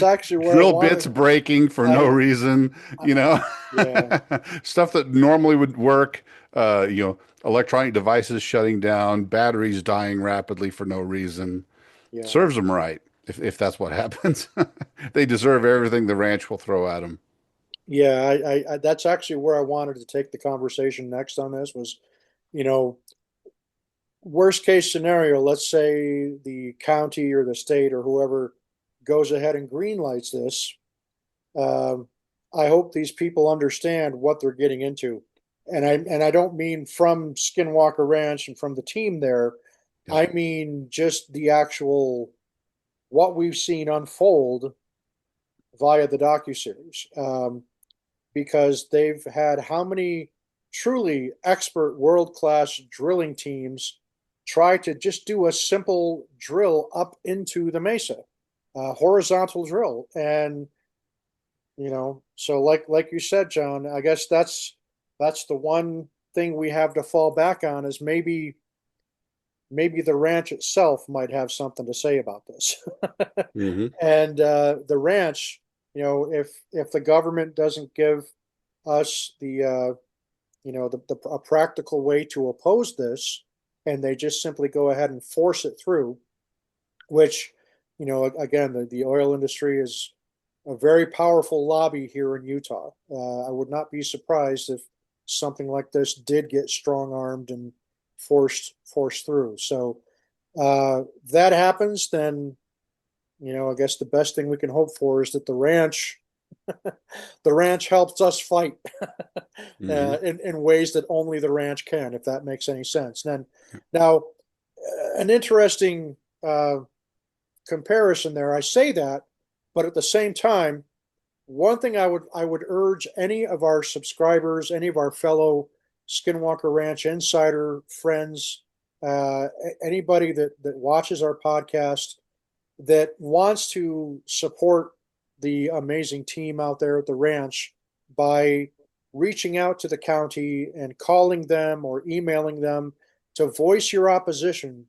actually where I drill bits wanted. breaking for no I, reason, I yeah, stuff that normally would work, electronic devices shutting down, batteries dying rapidly for no reason. yeah, Serves them right if that's what happens. They deserve everything the ranch will throw at them. yeah. That's actually where I wanted to take the conversation next on this was, you know, worst case scenario. Let's say the county or the state or whoever goes ahead and green lights this. Um, I hope these people understand what they're getting into, and I don't mean from Skinwalker Ranch and from the team there. Yep. I mean just the actual what we've seen unfold via the docuseries, because they've had how many truly expert world class drilling teams try to just do a simple drill up into the mesa, horizontal drill, and so like you said, John, I guess that's the one thing we have to fall back on is maybe the ranch itself might have something to say about this. Hmm. And the ranch, if the government doesn't give us a practical way to oppose this, and they just simply go ahead and force it through, which, again, the oil industry is a very powerful lobby here in Utah. I would not be surprised if something like this did get strong armed and forced through. So that happens, then I guess the best thing we can hope for is that the ranch helps us fight Hmm. in ways that only the ranch can, if that makes any sense. Then now, an interesting comparison there. I say that, but at the same time, one thing I would urge any of our subscribers, any of our fellow Skinwalker Ranch insider friends, anybody that watches our podcast that wants to support the amazing team out there at the ranch by reaching out to the county and calling them or emailing them to voice your opposition,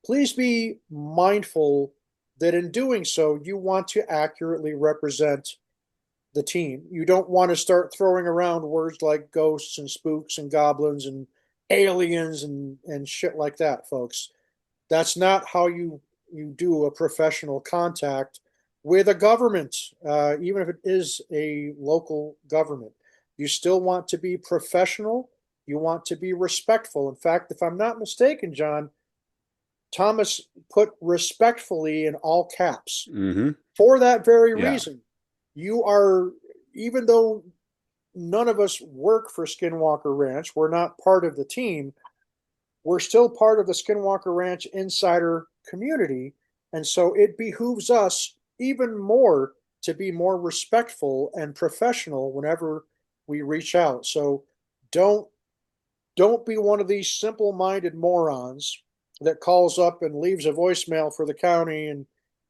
please be mindful that in doing so, you want to accurately represent the team. You don't want to start throwing around words like ghosts and spooks and goblins and aliens and shit like that, folks. That's not how you do a professional contact with a government, even if it is a local government. You still want to be professional. You want to be respectful. In fact, if I'm not mistaken, John, Thomas put respectfully in all caps. Hmm. For that very Yeah. reason, you are, even though none of us work for Skinwalker Ranch, we're not part of the team, we're still part of the Skinwalker Ranch insider community. And so it behooves us even more to be more respectful and professional whenever we reach out. So don't don't be one of these simple-minded morons that calls up and leaves a voicemail for the county and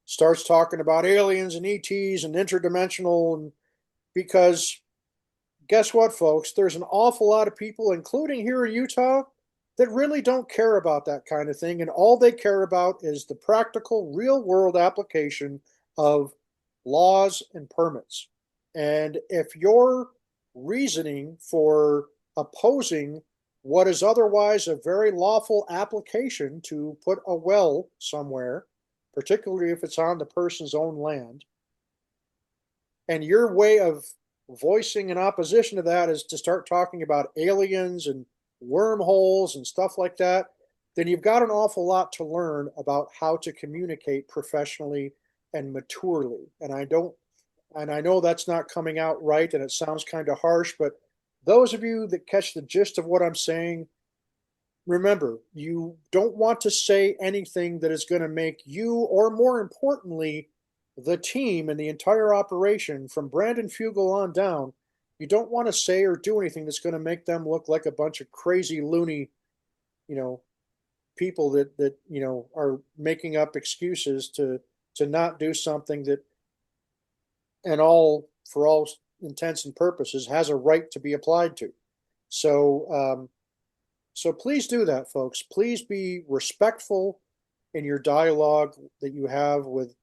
starts talking about aliens and ETs and interdimensional, and because guess what, folks? There's an awful lot of people, including here in Utah, that really don't care about that kind of thing. And all they care about is the practical, real world application of laws and permits. And if your reasoning for opposing what is otherwise a very lawful application to put a well somewhere, particularly if it's on the person's own land, and your way of voicing an opposition to that is to start talking about aliens and wormholes and stuff like that, then you've got an awful lot to learn about how to communicate professionally and maturely. And I know that's not coming out right and it sounds kind of harsh, but those of you that catch the gist of what I'm saying, remember, you don't want to say anything that is going to make you, or more importantly, the team and the entire operation from Brandon Fugel on down, you don't want to say or do anything that's going to make them look like a bunch of crazy, loony, you know, people that are making up excuses to not do something that, and all for all intents and purposes, has a right to be applied to. So So please do that, folks. Please be respectful in your dialogue that you have with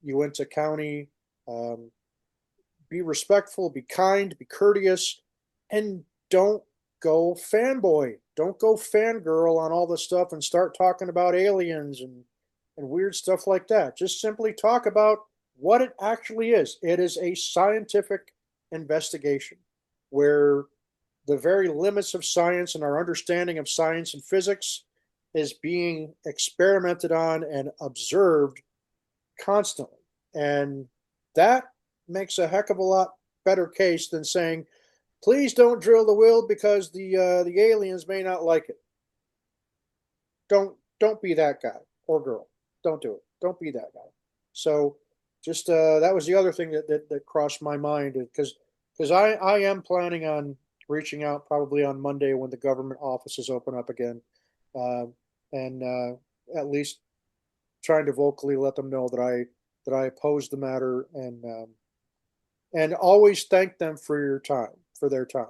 Uintah County. Um, be respectful, be kind, be courteous, and don't go fanboy. Don't go fangirl on all this stuff and start talking about aliens and weird stuff like that. Just simply talk about what it actually is. It is a scientific investigation where the very limits of science and our understanding of science and physics is being experimented on and observed constantly. And that makes a heck of a lot better case than saying, please don't drill the well because the aliens may not like it. Don't be that guy or girl. Don't do it. Don't be that guy. So just that was the other thing that crossed my mind because I am planning on reaching out probably on Monday when the government offices open up again, uh, and at least trying to vocally let them know that I oppose the matter and always thank them for your time for their time.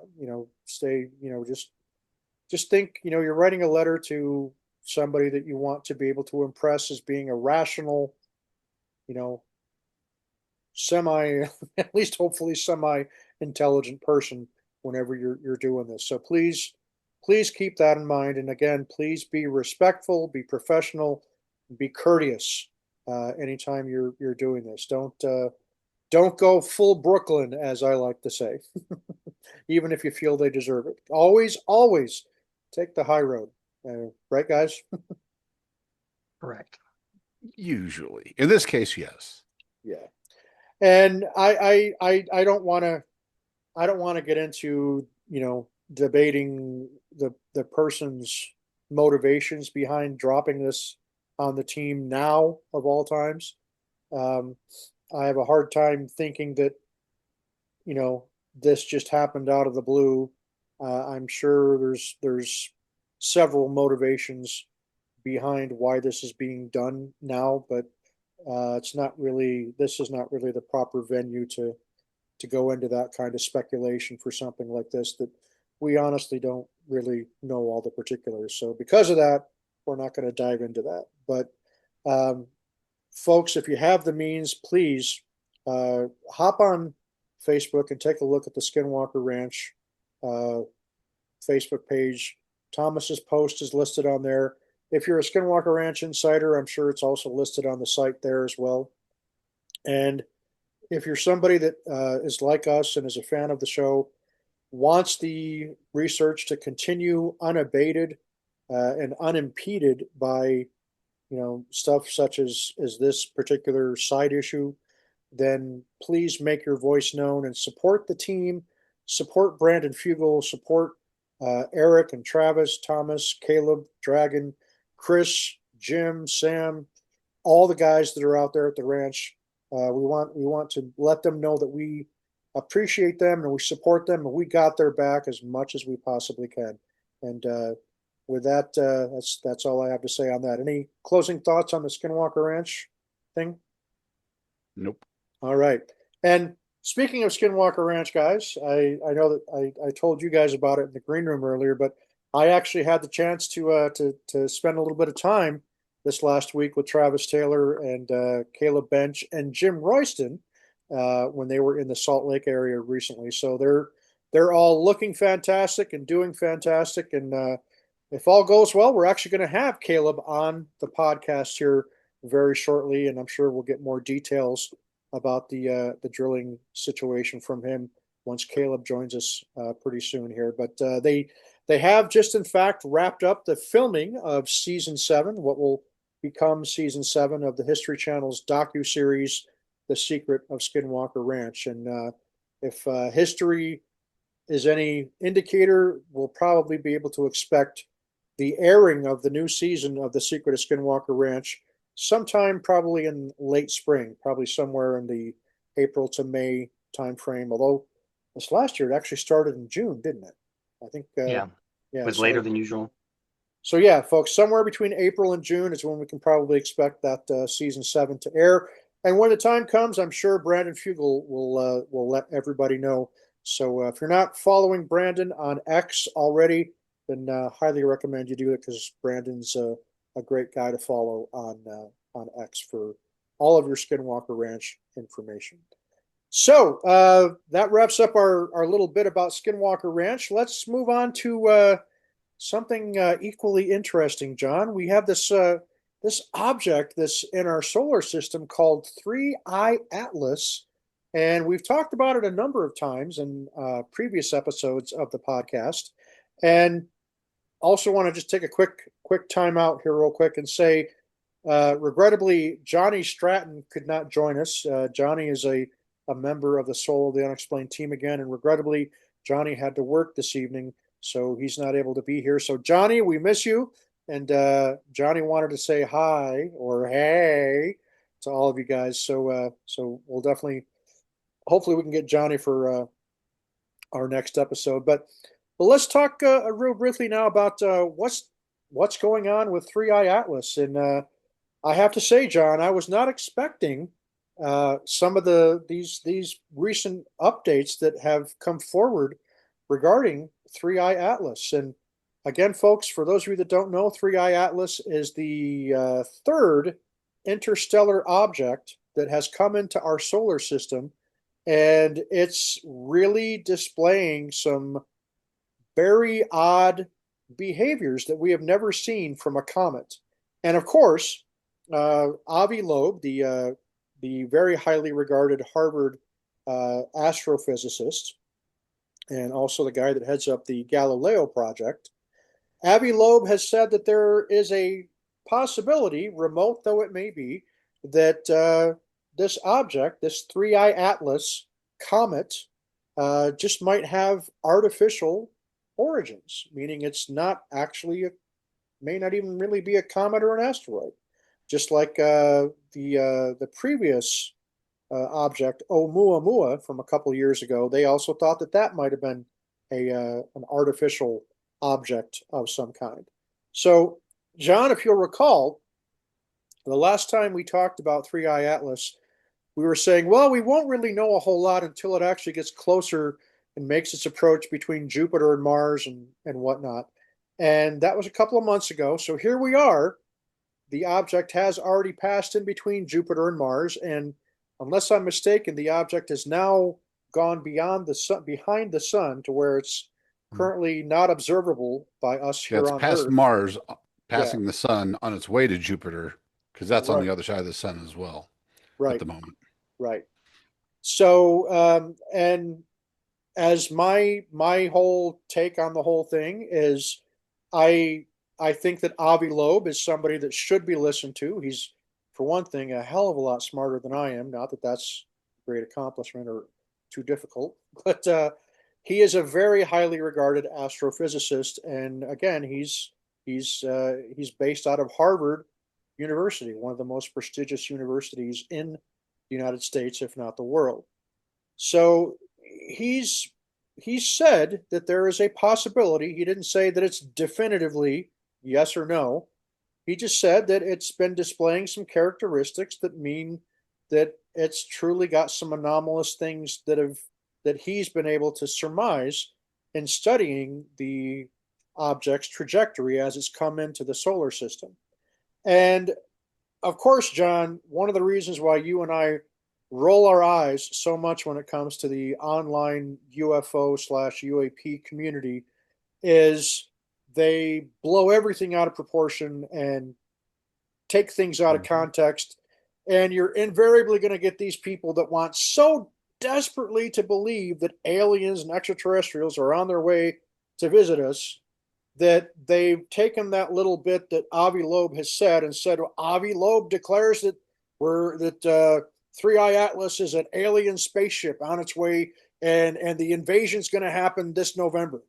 Stay. Just think. You're writing a letter to somebody that you want to be able to impress as being a rational, you know, semi, at least hopefully semi intelligent person whenever you're doing this. So please keep that in mind. And again, please be respectful, be professional, be courteous anytime you're doing this. Don't go full Brooklyn, as I like to say, even if you feel they deserve it. Always take the high road. Right, guys? Correct. Usually. In this case, yes. Yeah. And I don't want to get into debating the person's motivations behind dropping this on the team now of all times. Um, I have a hard time thinking that this just happened out of the blue. I'm sure there's several motivations behind why this is being done now, but it's not really. This is not really the proper venue to go into that kind of speculation for something like this that we honestly don't really know all the particulars. So because of that, we're not going to dive into that. But um, folks, if you have the means, please hop on Facebook and take a look at the Skinwalker Ranch uh, Facebook page. Thomas's post is listed on there. If you're a Skinwalker Ranch insider, I'm sure it's also listed on the site there as well. And if you're somebody that is like us and is a fan of the show, wants the research to continue unabated and unimpeded by stuff such as this particular side issue, then please make your voice known and support the team, support Brandon Fugel, support Eric and Travis, Thomas, Caleb, Dragon, Chris, Jimm, Sam, all the guys that are out there at the ranch. We want to let them know that we appreciate them and we support them and we got their back as much as we possibly can. And with that, that's all I have to say on that. Any closing thoughts on the Skinwalker Ranch thing? Nope. All right. And speaking of Skinwalker Ranch, guys, I know that I told you guys about it in the green room earlier, but I actually had the chance to spend a little bit of time this last week with Travis Taylor and Caleb Bench and Jim Royston when they were in the Salt Lake area recently. So they're all looking fantastic and doing fantastic. And if all goes well, we're actually going to have Caleb on the podcast here very shortly, and I'm sure we'll get more details about the drilling situation from him once Caleb joins us pretty soon here. But they have just in fact wrapped up the filming of season 7, what will become season 7 of the History Channel's docu-series, The Secret of Skinwalker Ranch. And if history is any indicator, we'll probably be able to expect the airing of the new season of The Secret of Skinwalker Ranch sometime probably in late spring, probably somewhere in the April to May timeframe. Although this last year it actually started in June, didn't it? I think. Yeah, Yeah. it was later than usual. So yeah, folks, somewhere between April and June is when we can probably expect that season 7 to air. And when the time comes, I'm sure Brandon Fugel will let everybody know. So if you're not following Brandon on X already, then highly recommend you do it because Brandon's a great guy to follow on X for all of your Skinwalker Ranch information. So that wraps up our little bit about Skinwalker Ranch. Let's move on to something equally interesting, John. We have this object that's in our solar system called 3I Atlas, and we've talked about it a number of times in previous episodes of the podcast. And also want to just take a quick time out here real quick and say, regrettably, Johnny Stratton could not join us. Johnny is a member of the Soul of the Unexplained team again, and regrettably, Johnny had to work this evening, so he's not able to be here. So, Johnny, we miss you. And Johnny wanted to say hi or hey to all of you guys. So we'll definitely, hopefully, we can get Johnny for our next episode. But let's talk real briefly now about what's going on with 3I Atlas. And I have to say, John, I was not expecting some of these recent updates that have come forward regarding 3I Atlas. And again, folks, for those of you that don't know, 3I Atlas is the third interstellar object that has come into our solar system, and it's really displaying some very odd behaviors that we have never seen from a comet. And of course, Avi Loeb, the very highly regarded Harvard astrophysicist, and also the guy that heads up the Galileo project, Avi Loeb has said that there is a possibility, remote though it may be, that this object, this 3I Atlas comet, just might have artificial origins, meaning it's not actually may not even really be a comet or an asteroid, just like the previous object Oumuamua from a couple of years ago. They also thought that that might have been an artificial object of some kind. So, John, if you'll recall, the last time we talked about 3I Atlas, we were saying, well, we won't really know a whole lot until it actually gets closer and makes its approach between Jupiter and Mars and whatnot. And that was a couple of months ago. So here we are. The object has already passed in between Jupiter and Mars. And unless I'm mistaken, the object has now gone beyond the sun, behind the sun, to where it's currently not observable by us Yeah, here it's on past Earth. Mars, Yeah, passing the sun on its way to Jupiter, because that's on right, the other side of the sun as well at right, the moment. right. So, and as my whole take on the whole thing is, I I think that Avi Loeb is somebody that should be listened to. He's, for one thing, a hell of a lot smarter than I am. Not that that's a great accomplishment or too difficult, but he is a very highly regarded astrophysicist, and again, he's based out of Harvard University, one of the most prestigious universities in the United States, if not the world. So he's he said that there is a possibility. He didn't say that it's definitively yes or no. He just said that it's been displaying some characteristics that mean that it's truly got some anomalous things that he's been able to surmise in studying the object's trajectory as it's come into the solar system. And of course, John, one of the reasons why you and I roll our eyes so much when it comes to the online UFO slash UAP community is they blow everything out of proportion and take things out of Mhm. context. And you're invariably going to get these people that want so desperately to believe that aliens and extraterrestrials are on their way to visit us that they've taken that little bit that Avi Loeb has said and said, well, Avi Loeb declares that we're that 3I Atlas is an alien spaceship on its way, and the invasion is going to happen this November.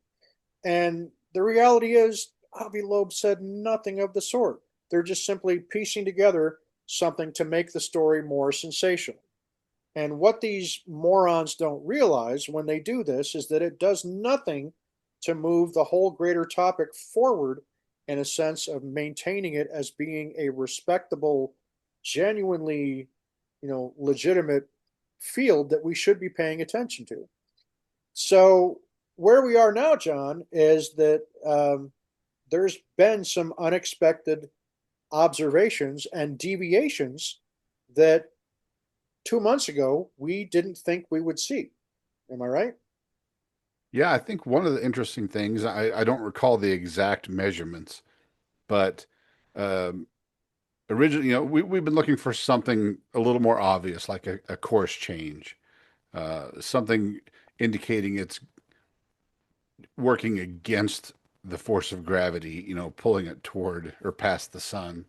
And the reality is, Avi Loeb said nothing of the sort. They're just simply piecing together something to make the story more sensational. And what these morons don't realize when they do this is that it does nothing to move the whole greater topic forward in a sense of maintaining it as being a respectable, genuinely, legitimate field that we should be paying attention to. So where we are now, John, is that there's been some unexpected observations and deviations that 2 months ago we didn't think we would see. Am I right? Yeah, I think one of the interesting things, I don't recall the exact measurements, but um, originally, we've been looking for something a little more obvious, like a course change, something indicating it's working against the force of gravity, pulling it toward or past the sun.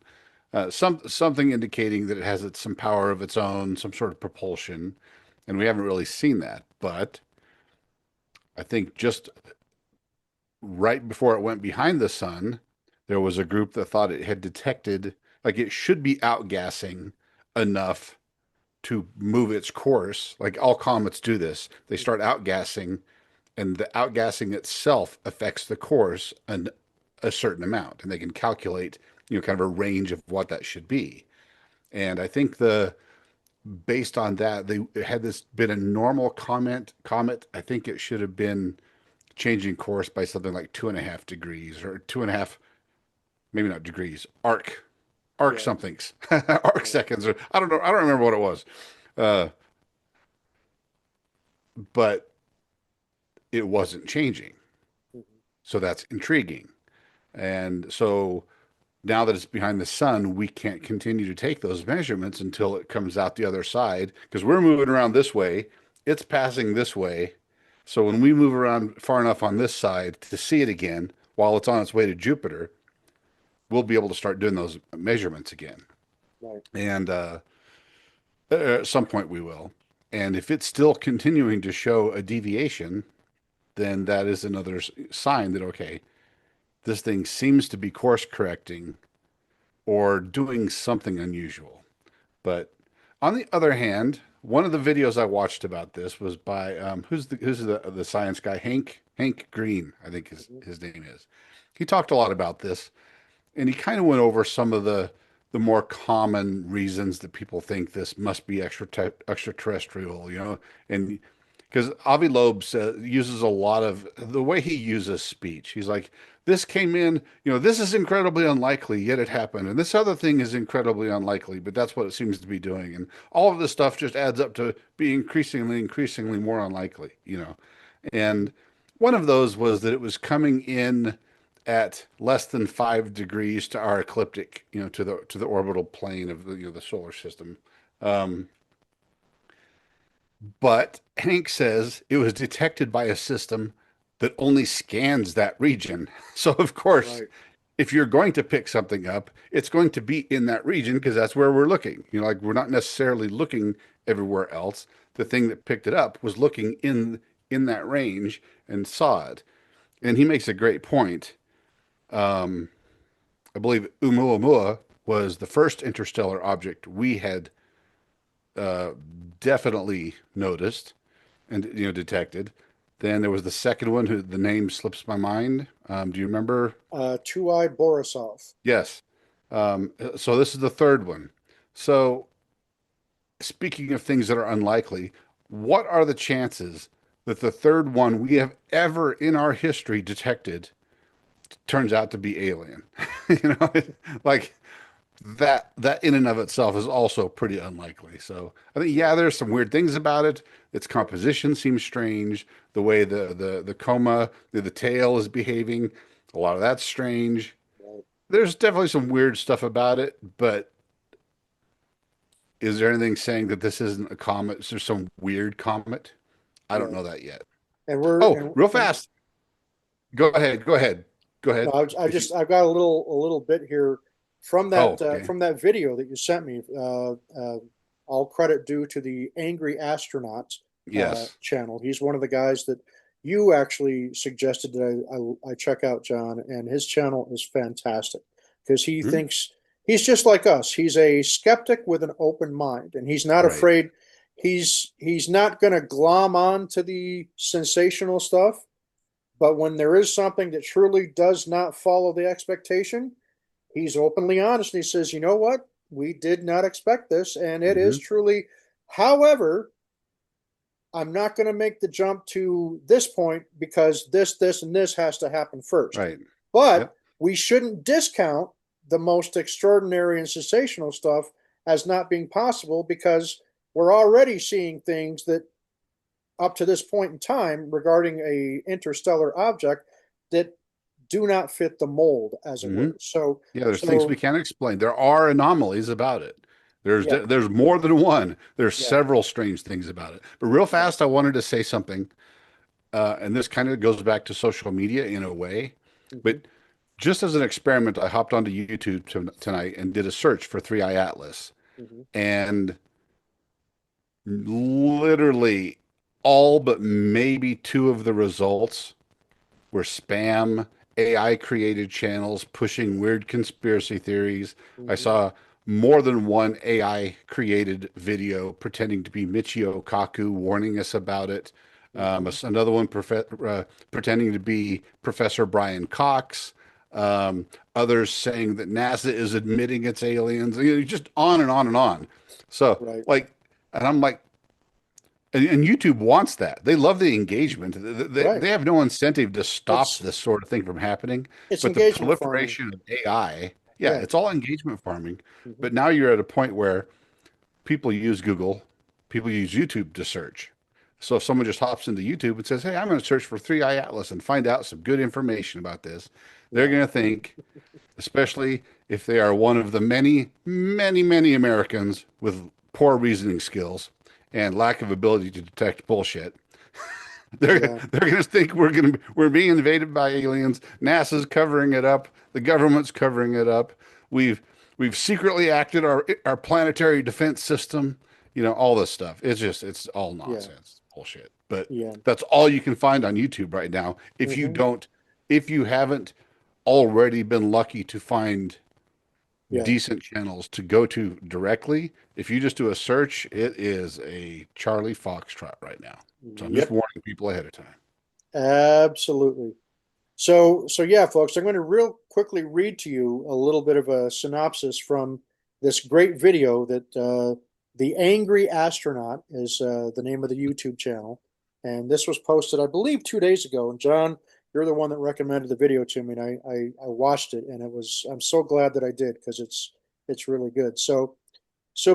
Something indicating that it has some power of its own, some sort of propulsion, and we haven't really seen that. But I think just right before it went behind the sun, there was a group that thought it had detected, like it should be outgassing enough to move its course. Like all comets do this. They start outgassing, and the outgassing itself affects the course a certain amount, and they can calculate, kind of a range of what that should be. And I think based on that, they had this been a normal comet, I think it should have been changing course by something like 2.5 degrees or 2.5, maybe not degrees, arc Yeah. somethings, arc Right. seconds, or I don't know, I don't remember what it was, uh, but it wasn't changing, Mhm. so that's intriguing. And so now that it's behind the sun, we can't continue to take those measurements until it comes out the other side because we're moving around this way, it's passing this way. So when we move around far enough on this side to see it again while it's on its way to Jupiter, we'll be able to start doing those measurements again. Right. And at some point we will. And if it's still continuing to show a deviation, then that is another sign that, okay, this thing seems to be course correcting or doing something unusual. But on the other hand, one of the videos I watched about this was by who's the science guy, Hank Green, I think Mhm. his name is. He talked a lot about this, and he kind of went over some of the more common reasons that people think this must be extraterrestrial, and because Avi Loeb uses a lot of the way he uses speech. He's like, this came in, this is incredibly unlikely, yet it happened. And this other thing is incredibly unlikely, but that's what it seems to be doing. And all of this stuff just adds up to be increasingly more unlikely. And one of those was that it was coming in at less than 5 degrees to our ecliptic, to the orbital plane of the solar system. Um, but Hank says it was detected by a system that only scans that region. So, of course, Right. if you're going to pick something up, it's going to be in that region because that's where we're looking. Like we're not necessarily looking everywhere else. The thing that picked it up was looking in that range and saw it. And he makes a great point. Um, I believe Oumuamua was the first interstellar object we had uh, definitely noticed and detected. Then there was the second one who the name slips my mind. Do you remember? Two-Eye Borisov. Yes. So this is the third one. So speaking of things that are unlikely, what are the chances that the third one we have ever in our history detected turns out to be alien? you know, like that in and of itself is also pretty unlikely. So I think yeah, there's some weird things about it. Its composition seems strange. The way the coma, the tail is behaving, a lot of that's strange. Right. There's definitely some weird stuff about it, but is there anything saying that this isn't a comet? Is there some weird comet? I don't Yeah. know that yet. And we're Oh, real and fast. Go ahead. Go ahead. Go no, ahead. If you. I've got a little bit here Oh, okay. from that video that you sent me. All credit due to the Angry Astronaut Yes. channel. He's one of the guys that you actually suggested that I check out, John, and his channel is fantastic because he Hmm? thinks he's just like us. He's a skeptic with an open mind, and he's not Right. afraid. He's not going to glom on to the sensational stuff, but when there is something that truly does not follow the expectation, he's openly honest and he says, you know what? We did not expect this, and it Hmm. is truly. However, I'm not going to make the jump to this point because this, and this has to happen first. Right. But Yep. we shouldn't discount the most extraordinary and sensational stuff as not being possible because we're already seeing things that up to this point in time regarding a interstellar object that do not fit the mold, as it Hmm. were. So, Yeah, there's things we so can't explain. There are anomalies about it. yeah, There's more than one. There's yeah, several strange things about it. But real yeah, fast, I wanted to say something, and this kind of goes back to social media in a way. mm-hmm, But just as an experiment, I hopped onto YouTube tonight and did a search for Three Eye Atlas, mm-hmm, and literally all but maybe two of the results were spam, AI created channels pushing weird conspiracy theories. I mm-hmm, saw more than one AI created video pretending to be Michio Kaku warning us about it. mm-hmm. Another one pretending to be Professor Brian Cox. Others saying that NASA is admitting it's aliens. You know, just on and on and on. So, Right, like, and I'm like, and YouTube wants that. They love the engagement. right. They have no incentive to stop It's this sort of thing from happening. it's But the engagement farming. proliferation of AI, yeah, Yeah. it's all engagement farming. Mm-hmm. But now you're at a point where people use Google, people use YouTube to search. So if someone just hops into YouTube and says, "Hey, I'm going to search for Three Eye Atlas and find out some good information about this," they're Yeah. going to think, especially if they are one of the many, many, many Americans with poor reasoning skills and lack of ability to detect bullshit. Yeah. They're going to think we're being invaded by aliens. NASA's covering it up. The government's covering it up. We've we've secretly acted our planetary defense system. You know, all this stuff. It's all Yeah. nonsense, bullshit. But Yeah. that's all you can find on YouTube right now. Mm-hmm. If you haven't already been lucky to find Yeah. decent channels to go to directly, if you just do a search, it is a Charlie Foxtrot right now. So I'm just Yep. warning people ahead of time. Absolutely. So yeah, folks, I'm going to real quickly read to you a little bit of a synopsis from this great video that the Angry Astronaut is the name of the YouTube channel, and this was posted, I believe, 2 days ago. And John, you're the one that recommended the video to me, and I watched it, and I'm so glad that I did because it's really good. So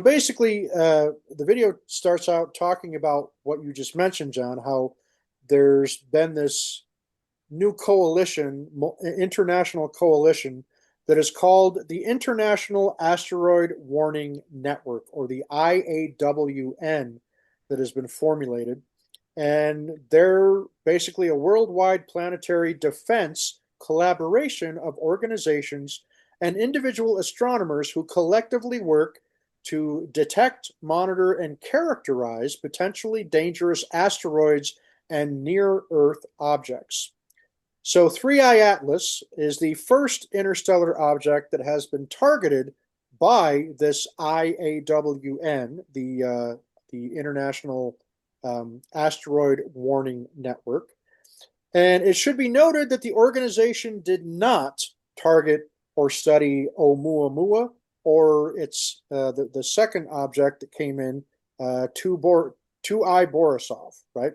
basically, the video starts out talking about what you just mentioned, John, how there's been this new coalition, international coalition, that is called the International Asteroid Warning Network, or the IAWN, that has been formulated. And they're basically a worldwide planetary defense collaboration of organizations and individual astronomers who collectively work to detect, monitor, and characterize potentially dangerous asteroids and near Earth objects. So, Three Eye Atlas is the first interstellar object that has been targeted by this IAWN, the International Asteroid Warning Network. And it should be noted that the organization did not target or study Oumuamua or its the second object that came in, two I Borisov, right?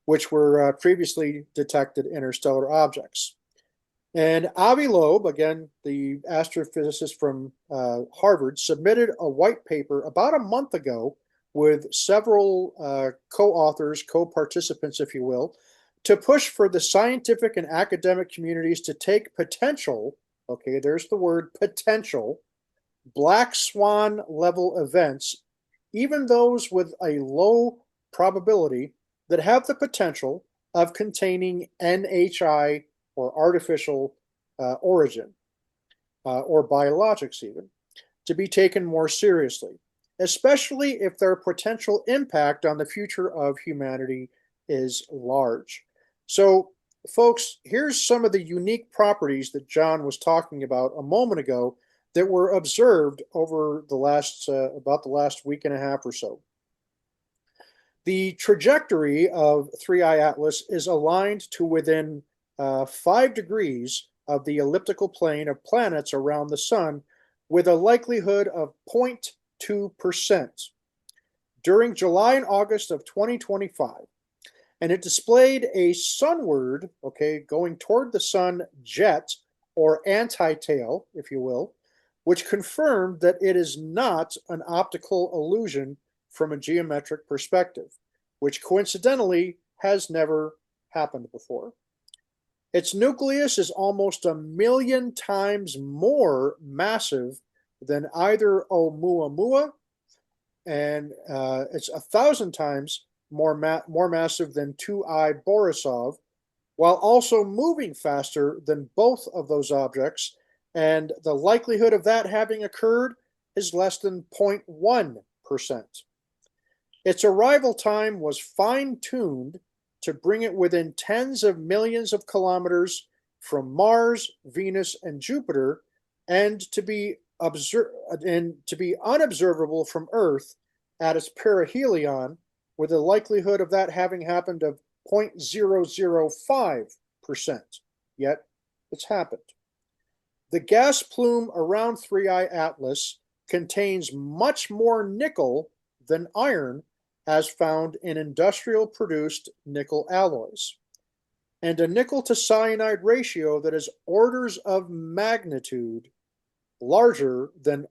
Which were previously detected interstellar objects. And Avi Loeb, again, the astrophysicist from Harvard, submitted a white paper about a month ago with several co-authors, co-participants, if you will, to push for the scientific and academic communities to take potential, okay, there's the word potential, black swan level events, even those with a low probability, that have the potential of containing NHI or artificial origin or biologics, even, to be taken more seriously, especially if their potential impact on the future of humanity is large. So, folks, here's some of the unique properties that John was talking about a moment ago that were observed over the last about the last week and a half or so. The trajectory of Three Eye Atlas is aligned to within 5 degrees of the elliptical plane of planets around the sun, with a likelihood of 0.2%. during July and August of 2025. And it displayed a sunward, okay, going toward the sun jet or anti-tail, if you will, which confirmed that it is not an optical illusion from a geometric perspective, which coincidentally has never happened before. Its nucleus is almost 1,000,000 times more massive than either Oumuamua, and it's 1,000 times more massive than 2I Borisov, while also moving faster than both of those objects, and the likelihood of that having occurred is less than 0.1%. Its arrival time was fine-tuned to bring it within tens of millions of kilometers from Mars, Venus, and Jupiter, and to be unobservable from Earth at its perihelion, with a likelihood of that having happened of 0.005%. Yet it's happened. The gas plume around 3I Atlas contains much more nickel than iron, as found in industrial produced nickel alloys, and a nickel to cyanide ratio that is orders of magnitude larger than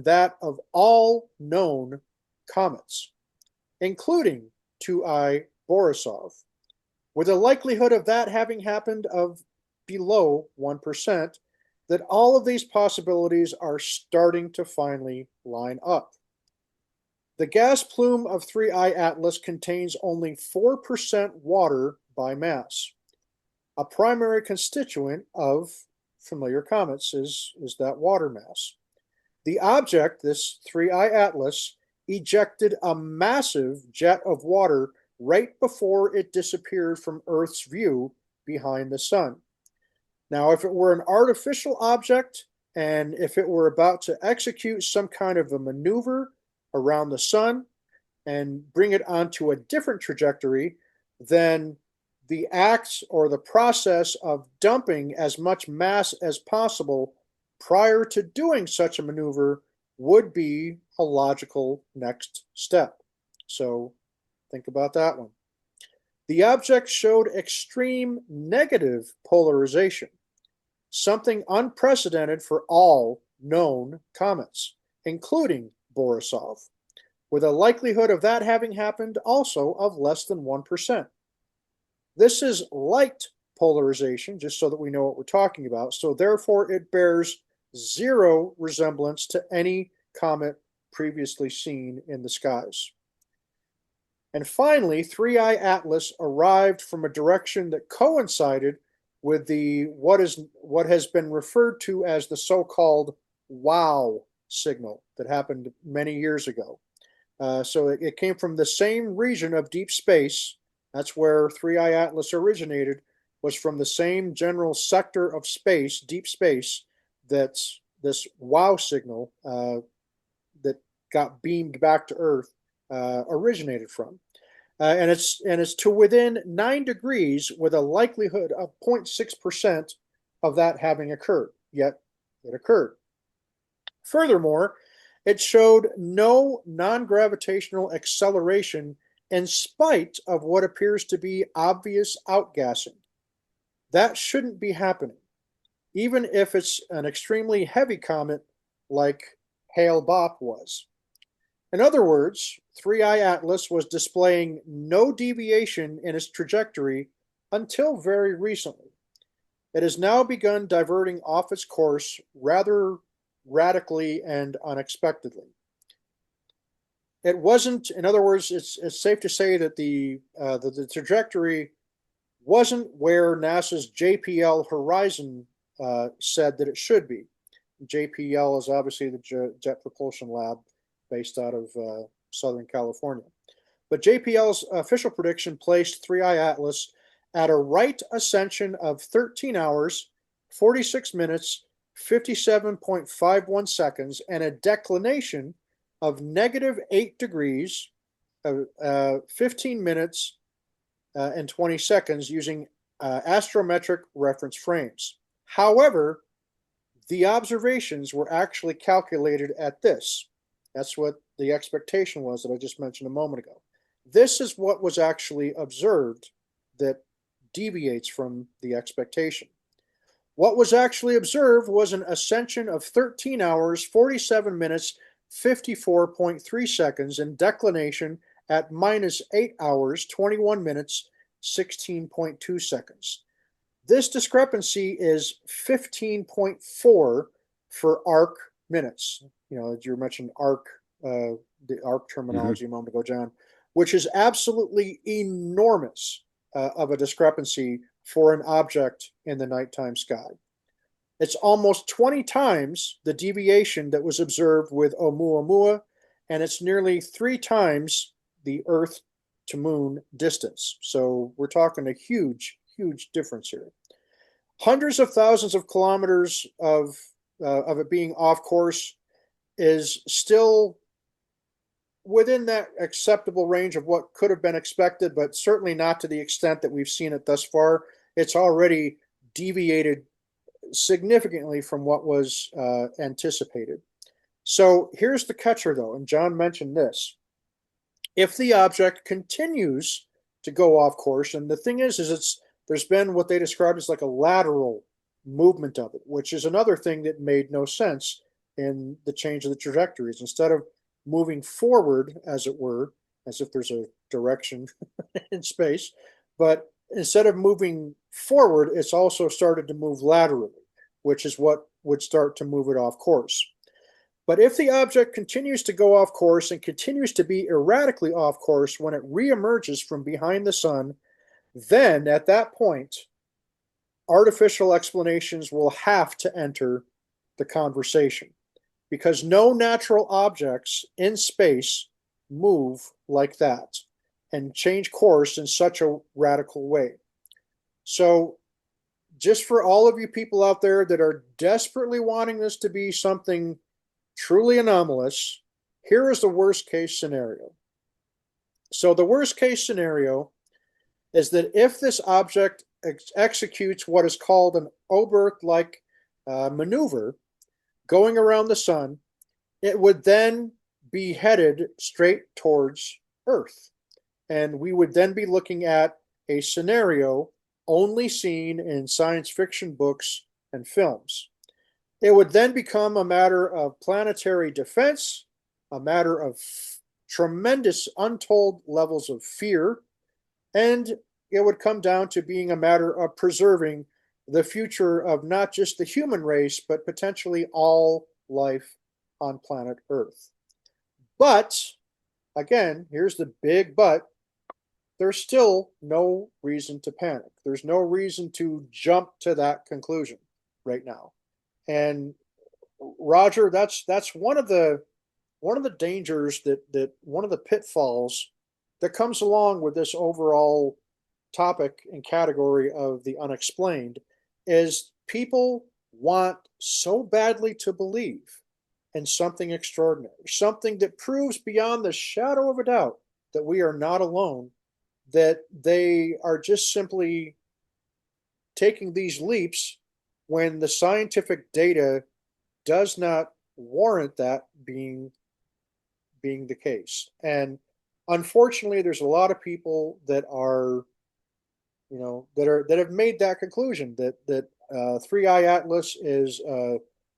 that of all known comets, including 2I Borisov, with a likelihood of that having happened of below 1%, that all of these possibilities are starting to finally line up. The gas plume of 3I Atlas contains only 4% water by mass. A primary constituent of familiar comets is that water mass. The object, this 3I Atlas, ejected a massive jet of water right before it disappeared from Earth's view behind the sun. Now, if it were an artificial object, and if it were about to execute some kind of a maneuver around the sun and bring it onto a different trajectory, then the act or the process of dumping as much mass as possible prior to doing such a maneuver would be a logical next step. So think about that one. The object showed extreme negative polarization, something unprecedented for all known comets, including Borisov, with a likelihood of that having happened also of less than 1%. This is light polarization, just so that we know what we're talking about, so therefore it bears zero resemblance to any comet previously seen in the skies. And finally, 3I Atlas arrived from a direction that coincided with what has been referred to as the so-called wow signal that happened many years ago. So it came from the same region of deep space. That's where 3I Atlas originated, was from the same general sector of space, deep space, that this wow signal that got beamed back to Earth originated from. And it's to within 9 degrees, with a likelihood of 0.6% of that having occurred. Yet it occurred. Furthermore, it showed no non-gravitational acceleration in spite of what appears to be obvious outgassing. That shouldn't be happening, even if it's an extremely heavy comet like Hale-Bopp was. In other words, 3I Atlas was displaying no deviation in its trajectory until very recently. It has now begun diverting off its course rather radically and unexpectedly. It wasn't, in other words, it's safe to say that the trajectory wasn't where NASA's JPL Horizon said that it should be. JPL is obviously the Jet Propulsion Lab based out of Southern California. But JPL's official prediction placed 3I Atlas at a right ascension of 13 hours, 46 minutes, 57.51 seconds, and a declination of -8 degrees, 15 minutes, and 20 seconds using astrometric reference frames. However, the observations were actually calculated at this. That's what the expectation was that I just mentioned a moment ago. This is what was actually observed that deviates from the expectation. What was actually observed was an ascension of 13 hours, 47 minutes, 54.3 seconds, and declination at minus 8 hours, 21 minutes, 16.2 seconds. This discrepancy is 15.4 for arc minutes. You know, as you mentioned, arc, the arc terminology a moment ago, John, which is absolutely enormous of a discrepancy for an object in the nighttime sky. It's almost 20 times the deviation that was observed with Oumuamua, and it's nearly 3 times the Earth to moon distance. So we're talking a huge, huge difference here. Hundreds of thousands of kilometers of it being off course is still within that acceptable range of what could have been expected, but certainly not to the extent that we've seen it thus far. It's already deviated significantly from what was anticipated. So here's the catcher, though, and John mentioned this. If the object continues to go off course, and the thing is there's been what they described as like a lateral movement of it, which is another thing that made no sense in the change of the trajectories. Instead of moving forward, as it were, as if there's a direction in space, but instead of moving forward, it's also started to move laterally, which is what would start to move it off course. But if the object continues to go off course and continues to be erratically off course when it reemerges from behind the sun, then at that point, artificial explanations will have to enter the conversation, because no natural objects in space move like that and change course in such a radical way. So just for all of you people out there that are desperately wanting this to be something truly anomalous, here is the worst case scenario. So the worst case scenario is that if this object executes what is called an Oberth-like maneuver going around the sun, it would then be headed straight towards Earth. And we would then be looking at a scenario only seen in science fiction books and films. It would then become a matter of planetary defense, a matter of tremendous untold levels of fear, and it would come down to being a matter of preserving the future of not just the human race, but potentially all life on planet Earth. But, again, here's the big but, there's still no reason to panic. There's no reason to jump to that conclusion right now. And Roger, that's one of the dangers that one of the pitfalls that comes along with this overall topic and category of the unexplained is people want so badly to believe in something extraordinary, something that proves beyond the shadow of a doubt that we are not alone, that they are just simply taking these leaps when the scientific data does not warrant that being the case. And unfortunately, there's a lot of people that are, that have made that conclusion that Three Eye Atlas is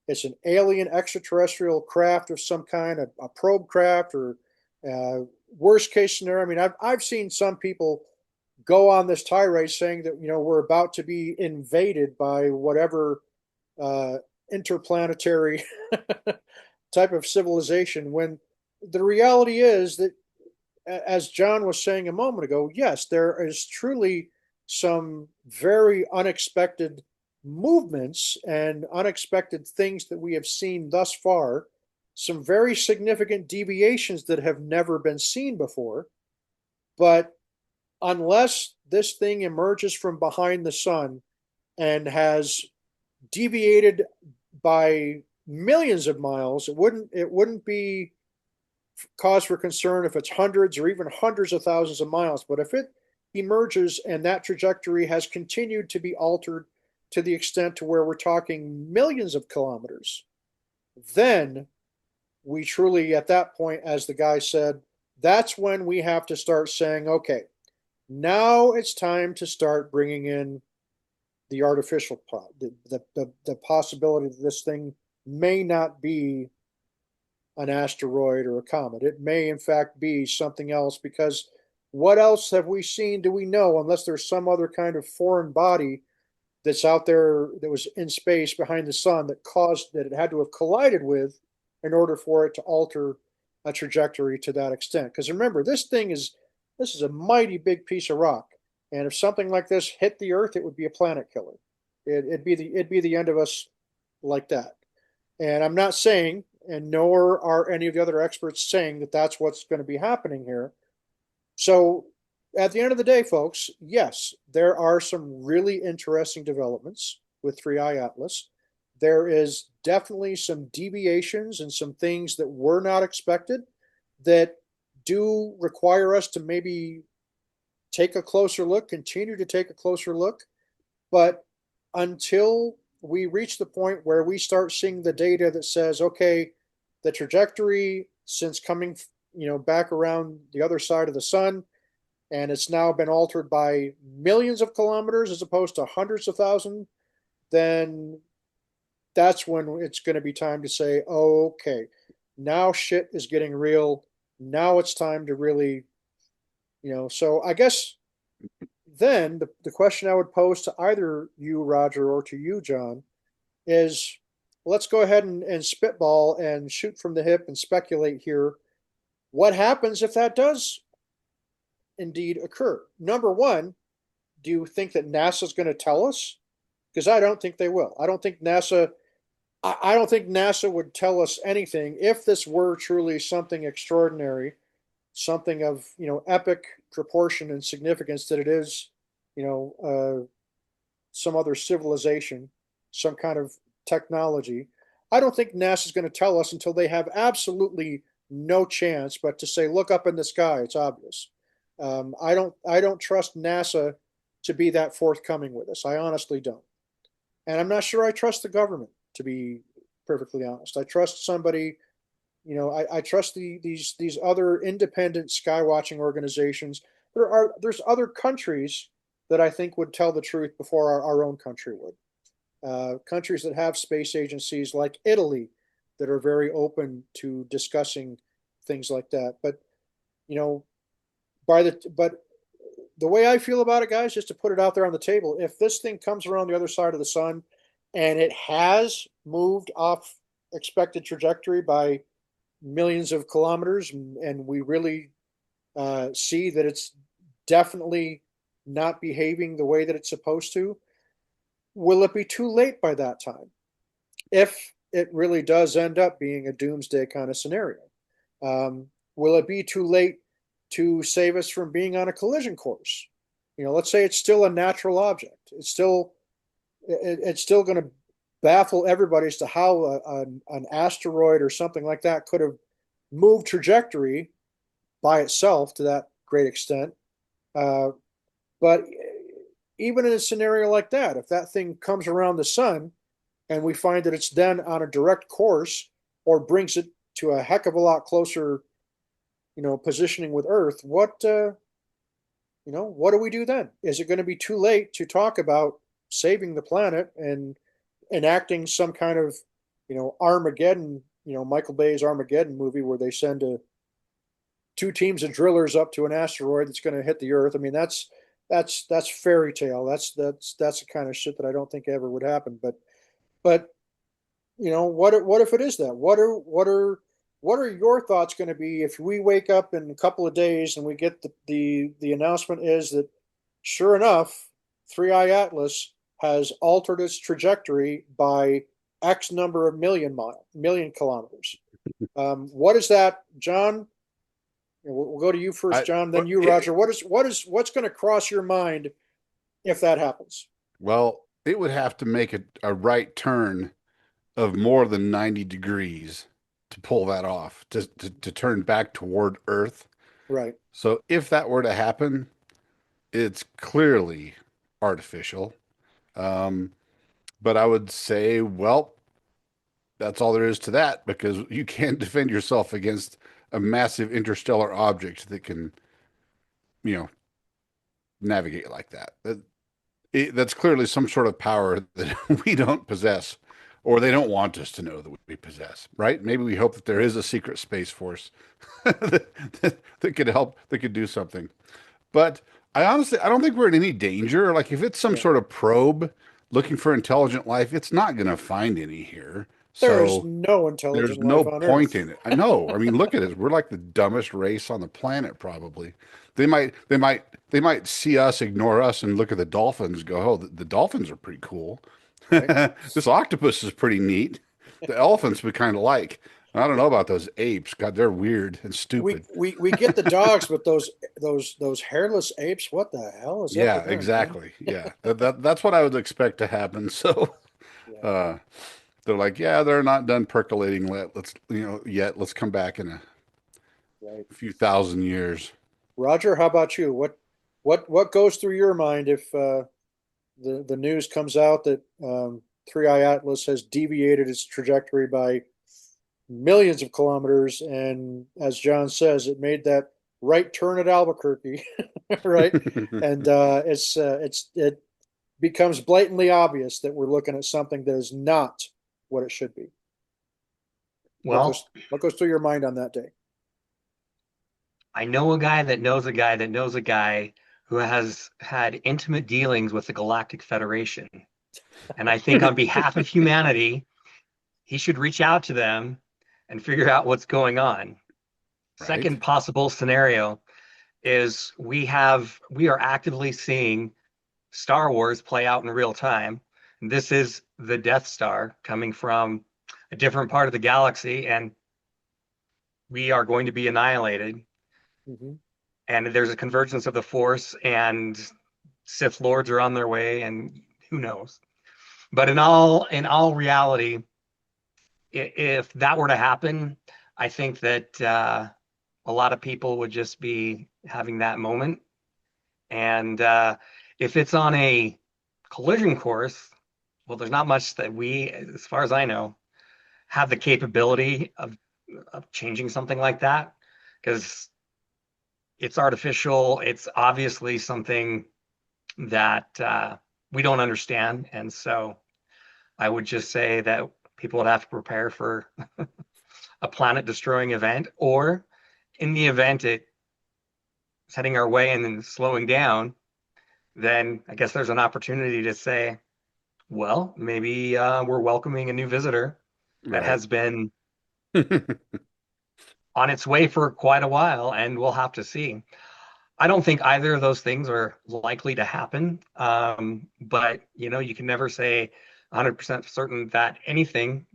it's an alien extraterrestrial craft of some kind, a probe craft, or worst case scenario. I mean, I've seen some people go on this tirade saying that we're about to be invaded by whatever interplanetary type of civilization, when the reality is that, as John was saying a moment ago, yes, there is truly some very unexpected movements and unexpected things that we have seen thus far, some very significant deviations that have never been seen before. But unless this thing emerges from behind the sun and has deviated by millions of miles, it wouldn't be cause for concern if it's hundreds or even hundreds of thousands of miles. But if it emerges and that trajectory has continued to be altered to the extent to where we're talking millions of kilometers, then we truly, at that point, as the guy said, that's when we have to start saying, okay, now it's time to start bringing in the artificial the possibility that this thing may not be an asteroid or a comet. It may, in fact, be something else because what else have we seen? Do we know, unless there's some other kind of foreign body that's out there that was in space behind the sun that caused that it had to have collided with in order for it to alter a trajectory to that extent? Because remember, this is a mighty big piece of rock, and if something like this hit the Earth, it would be a planet killer. It'd be the end of us like that. And I'm not saying, and nor are any of the other experts saying that that's what's going to be happening here. So at the end of the day, folks, yes, there are some really interesting developments with Three Eye Atlas. There is definitely some deviations and some things that were not expected that do require us to maybe take a closer look, continue to take a closer look. But until we reach the point where we start seeing the data that says, okay, the trajectory since coming, back around the other side of the sun, and it's now been altered by millions of kilometers as opposed to hundreds of thousands, then that's when it's going to be time to say, oh, okay, now shit is getting real. Now it's time to really, so I guess then the question I would pose to either you, Roger, or to you, John, is let's go ahead and spitball and shoot from the hip and speculate here. What happens if that does indeed occur? Number one, do you think that NASA's going to tell us? Because I don't think they will. I don't think NASA. I don't think NASA would tell us anything if this were truly something extraordinary, something of epic proportion and significance that it is, you know, some other civilization, some kind of technology. I don't think NASA is going to tell us until they have absolutely no chance but to say, look up in the sky. It's obvious. I don't trust NASA to be that forthcoming with us. I honestly don't. And I'm not sure I trust the government, to be perfectly honest. I trust somebody, I trust these other independent sky watching organizations. There's other countries that I think would tell the truth before our own country would. Countries that have space agencies like Italy that are very open to discussing things like that. But you know, but the way I feel about it, guys, just to put it out there on the table, if this thing comes around the other side of the sun and it has moved off expected trajectory by millions of kilometers, and we really see that it's definitely not behaving the way that it's supposed to, will it be too late by that time? If it really does end up being a doomsday kind of scenario, will it be too late to save us from being on a collision course? Let's say it's still a natural object. It's still going to baffle everybody as to how an asteroid or something like that could have moved trajectory by itself to that great extent. But even in a scenario like that, if that thing comes around the sun and we find that it's then on a direct course or brings it to a heck of a lot closer, positioning with Earth, what do we do then? Is it going to be too late to talk about saving the planet and enacting some kind of, Armageddon, Michael Bay's Armageddon movie where they send two teams of drillers up to an asteroid that's going to hit the Earth? I mean, that's fairy tale. That's the kind of shit that I don't think ever would happen. But what if it is that? What are your thoughts going to be if we wake up in a couple of days and we get the announcement is that sure enough, Three Eye Atlas has altered its trajectory by X number of million kilometers. What is that, John? We'll go to you first, John, then you, Roger. What's going to cross your mind if that happens? Well, it would have to make a right turn of more than 90 degrees to pull that off, to turn back toward Earth. Right. So if that were to happen, it's clearly artificial. But I would say, well, that's all there is to that because you can't defend yourself against a massive interstellar object that can, you know, navigate like that. That's clearly some sort of power that we don't possess, or they don't want us to know that we possess, right? Maybe we hope that there is a secret space force that could help, that could do something. But I don't think we're in any danger. Like if it's some Yeah. sort of probe looking for intelligent life, it's not going to find any here. There is So no there's intelligent no life on point Earth. in it. I know. I mean, look at it. We're like the dumbest race on the planet, probably. They might see us, ignore us, and look at the dolphins. And go, oh, the dolphins are pretty cool. Right? This octopus is pretty neat. The elephants we kind of like. I don't know about those apes. God, they're weird and We stupid. we get the dogs, but those hairless apes. What the hell is up Yeah, with them, man? exactly. Yeah, that's what I would expect to happen. So, Yeah. uh, they're like, yeah, they're not done percolating. Let's, yet. Let's come back in a Right. few thousand years. Roger, how about you? What goes through your mind if the news comes out that Three Eye Atlas has deviated its trajectory by millions of kilometers, and as John says, it made that right turn at Albuquerque, right? And it becomes blatantly obvious that we're looking at something that is not what it should be. Well, What goes through your mind on that day? I know a guy that knows a guy that knows a guy who has had intimate dealings with the Galactic Federation. And I think on behalf of humanity, he should reach out to them and figure out what's going on. Right? Second possible scenario is we are actively seeing Star Wars play out in real time. This is the Death Star coming from a different part of the galaxy, and we are going to be annihilated. Mhm. And there's a convergence of the Force, and Sith Lords are on their way, and who knows? But in all reality, if that were to happen, I think that a lot of people would just be having that moment. And if it's on a collision course, well, there's not much that we, as far as I know, have the capability of changing something like that because it's artificial. It's obviously something that we don't understand. And so I would just say that people would have to prepare for a planet destroying event, or in the event it's heading our way and then slowing down, then I guess there's an opportunity to say, well, maybe we're welcoming a new visitor that Right. has been on its way for quite a while, and we'll have to see. I don't think either of those things are likely to happen, but you can never say 100% certain that anything.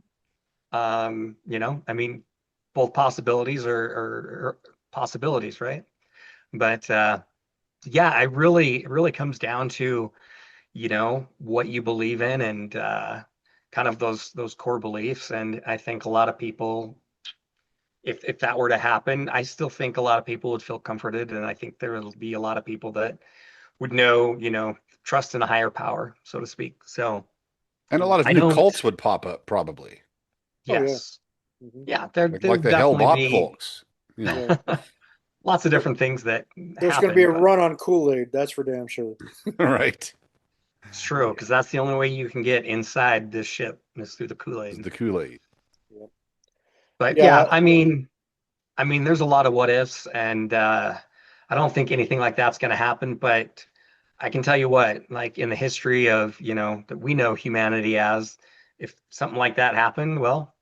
I mean, both possibilities are possibilities, right? But yeah, it really comes down to what you believe in and kind of those core beliefs. And I think a lot of people, if that were to happen, I still think a lot of people would feel comforted, and I think there will be a lot of people that would know, trust in a higher power, so to speak. So And a lot of I new don't. cults would pop up, probably, Oh yeah. Yes, Mhm. yeah, there like would the Hell definitely Bop be folks. You know, Right. lots of There, different things that there's going to be happen, a but run on Kool-Aid, that's for damn sure. right? it's true because that's the only way you can get inside this ship is through the It's Kool-Aid. the Kool-Aid. Yeah. But yeah, Yeah. I mean, there's a lot of what ifs, and I don't think anything like that's going to happen. But I can tell you what, like in the history of that we know humanity as, if something like that happened, well,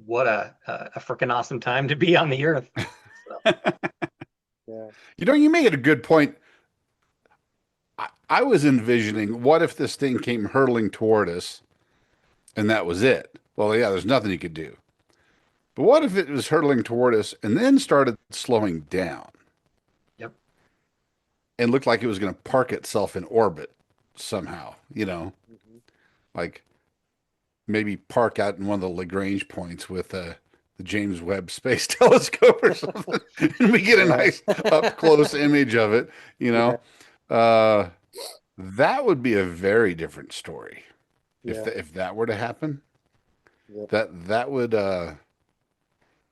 what a freaking awesome time to be on the earth. So, Yeah. You made a good point. I was envisioning, what if this thing came hurtling toward us and that was it? Well, yeah, there's nothing you could do. But what if it was hurtling toward us and then started slowing down yep, and looked like it was going to park itself in orbit somehow, Mhm. like maybe park out in one of the Lagrange points with the James Webb Space Telescope or something, and we get a Yeah. nice up close image of it, you Yeah. know. Uh, that would be a very different story Yeah. if that were to happen. Yep.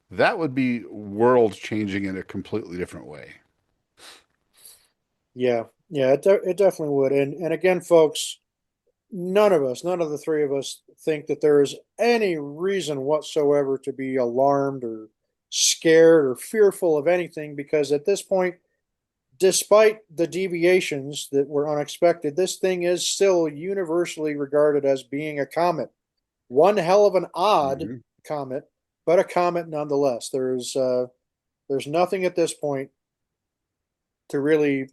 That would be world changing in a completely different way. Yeah, yeah, it definitely would. And again, folks, none of us, none of the three of us think that there is any reason whatsoever to be alarmed or scared or fearful of anything because at this point, despite the deviations that were unexpected, this thing is still universally regarded as being a comet. One hell of an odd Hmm. comet, but a comet nonetheless. There's nothing at this point to really,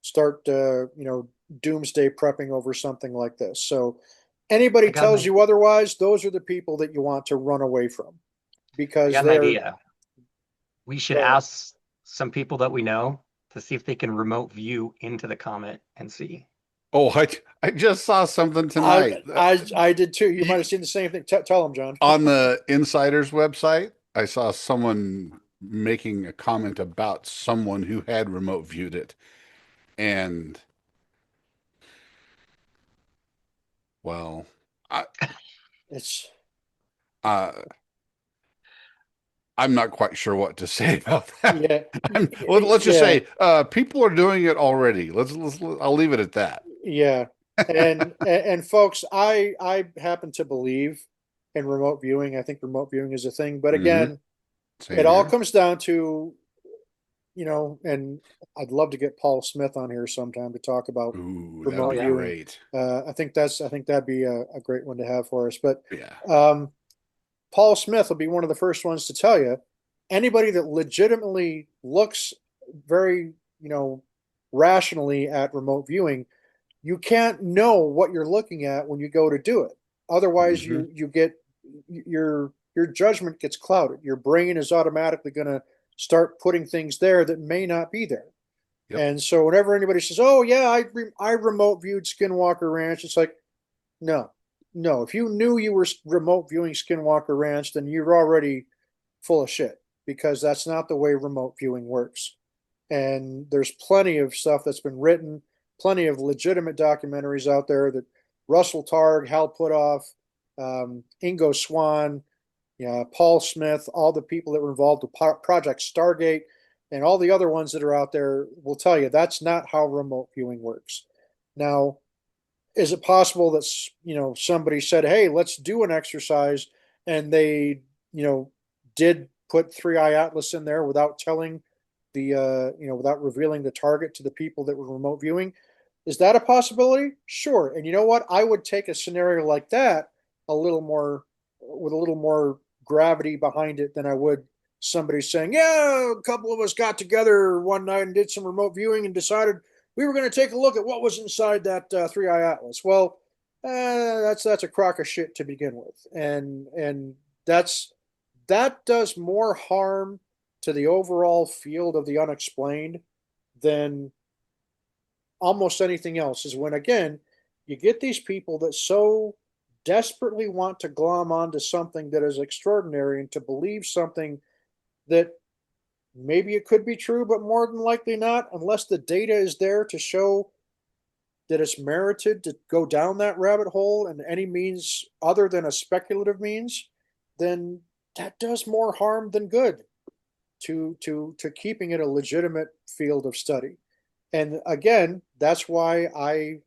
start, doomsday prepping over something like this. So I anybody got an tells idea. you otherwise, those are the people that you want to run away from I because got an they're, idea. We should go ahead. ask some people that we know to see if they can remote view into the comet and see. Oh, I just saw something I, tonight. I did too. You might have Y- seen the same thing. Tell them, John. on the Insider's website, I saw someone making a comment about someone who had remote viewed it. And well, I, It's uh, I'm not quite sure what to say about that. yeah, Let's just yeah, say people are doing it already. I'll leave it at that. yeah. And folks, I happen to believe in remote viewing. I think remote viewing is a thing, but Hmm. again, it Same all here. comes down to, and I'd love to get Paul Smith on here sometime to talk about Ooh, that'd Oh remote be yeah. viewing. great. I think that'd be a great one to have for us. But Yeah. um, Paul Smith will be one of the first ones to tell you anybody that legitimately looks very, rationally at remote viewing, you can't know what you're looking at when you go to do it. Otherwise, Hmm. you get your judgment gets clouded. Your brain is automatically going to start putting things there that may not be there. Yep. And so whenever anybody says, "Oh yeah, I remote viewed Skinwalker Ranch," it's like, no, no. If you knew you were remote viewing Skinwalker Ranch, then you're already full of shit because that's not the way remote viewing works. And there's plenty of stuff that's been written, plenty of legitimate documentaries out there that Russell Targ, Hal Puthoff, Ingo Swann, yeah, Paul Smith, all the people that were involved with Project Stargate, and all the other ones that are out there will tell you that's not how remote viewing works. Now, is it possible that somebody said, "Hey, let's do an exercise," and they did put Three Eye Atlas in there without telling without revealing the target to the people that were remote viewing? Is that a possibility? Sure. And you know what? I would take a scenario like that a little more with a little more gravity behind it than I would somebody saying, "Yeah, a couple of us got together one night and did some remote viewing and decided we were going to take a look at what was inside that Three Eye Atlas." Well, that's a crock of shit to begin with, and that's that does more harm to the overall field of the unexplained than almost anything else. Is when again you get these people that so desperately want to glom onto something that is extraordinary and to believe something that maybe it could be true, but more than likely not, unless the data is there to show that it's merited to go down that rabbit hole in any means other than a speculative means, then that does more harm than good to keeping it a legitimate field of study. And again, that's why I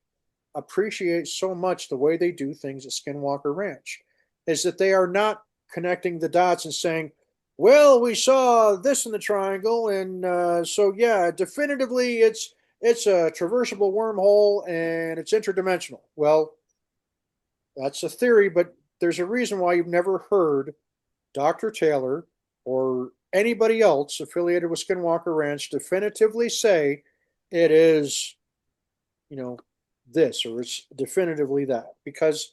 appreciate so much the way they do things at Skinwalker Ranch, is that they are not connecting the dots and saying, "Well, we saw this in the triangle, and so yeah, definitively it's a traversable wormhole and it's interdimensional." Well, that's a theory, but there's a reason why you've never heard Dr. Taylor or anybody else affiliated with Skinwalker Ranch definitively say it is, you know, this or it's definitively that. Because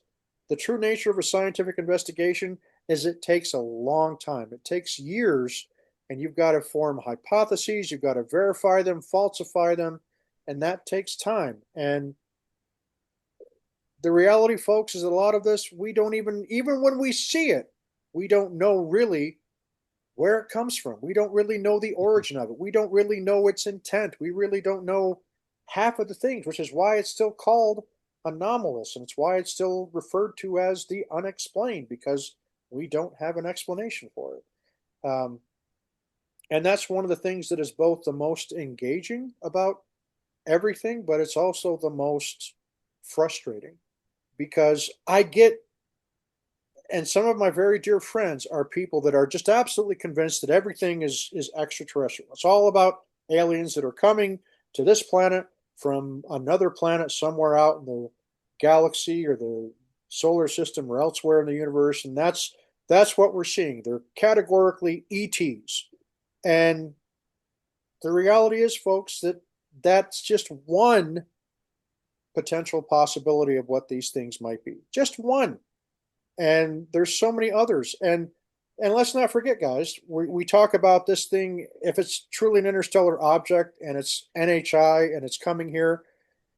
the true nature of a scientific investigation is it takes a long time. It takes years, and you've got to form hypotheses, you've got to verify them, falsify them, and that takes time. And the reality, folks, is a lot of this we don't even when we see it, we don't know really where it comes from. We don't really know the origin of it. We don't really know its intent. We really don't know half of the things, which is why it's still called anomalous, and it's why it's still referred to as the unexplained, because we don't have an explanation for it. And that's one of the things that is both the most engaging about everything, but it's also the most frustrating because I get, and some of my very dear friends are people that are just absolutely convinced that everything is extraterrestrial. It's all about aliens that are coming to this planet from another planet somewhere out in the galaxy or the solar system or elsewhere in the universe, and that's what we're seeing. They're categorically ETs. And the reality is, folks, that that's just one potential possibility of what these things might be. Just one. And there's so many others. And let's not forget, guys, we talk about this thing, if it's truly an interstellar object and it's NHI and it's coming here,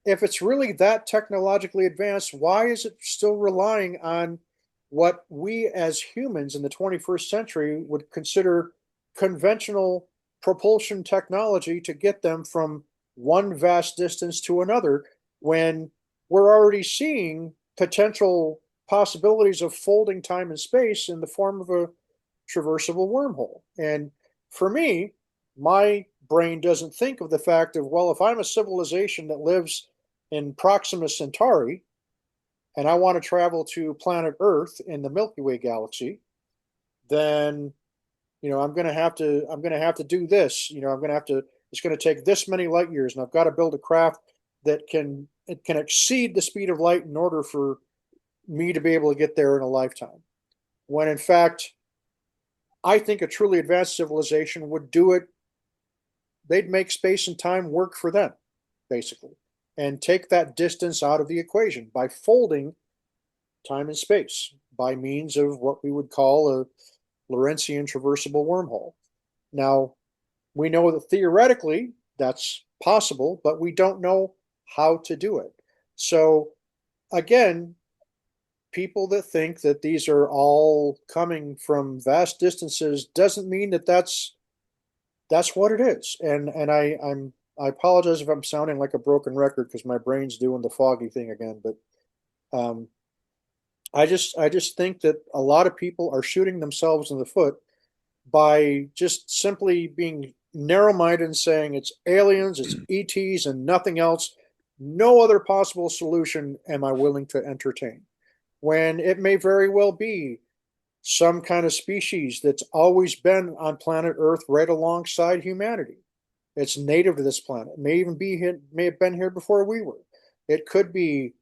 if it's really that technologically advanced, why is it still relying on what we as humans in the 21st century would consider conventional propulsion technology to get them from one vast distance to another when we're already seeing potential possibilities of folding time and space in the form of a traversable wormhole? And for me, my brain doesn't think of the fact of, well, if I'm a civilization that lives in Proxima Centauri and I want to travel to planet Earth in the Milky Way galaxy, then I'm going to have to do this. I'm going to have to. It's going to take this many light years, and I've got to build a craft that can exceed the speed of light in order for me to be able to get there in a lifetime. When in fact, I think a truly advanced civilization would do it. They'd make space and time work for them, basically, and take that distance out of the equation by folding time and space by means of what we would call a Lorentzian traversable wormhole. Now, we know that theoretically that's possible, but we don't know how to do it. So, again, people that think that these are all coming from vast distances doesn't mean that that's what it is. And I apologize if I'm sounding like a broken record because my brain's doing the foggy thing again, but um, I just think that a lot of people are shooting themselves in the foot by just simply being narrow-minded and saying it's aliens, it's ETs, and nothing else. No other possible solution am I willing to entertain. When it may very well be some kind of species that's always been on planet Earth right alongside humanity. It's native to this planet. It may even be here, may have been here before we were. It could be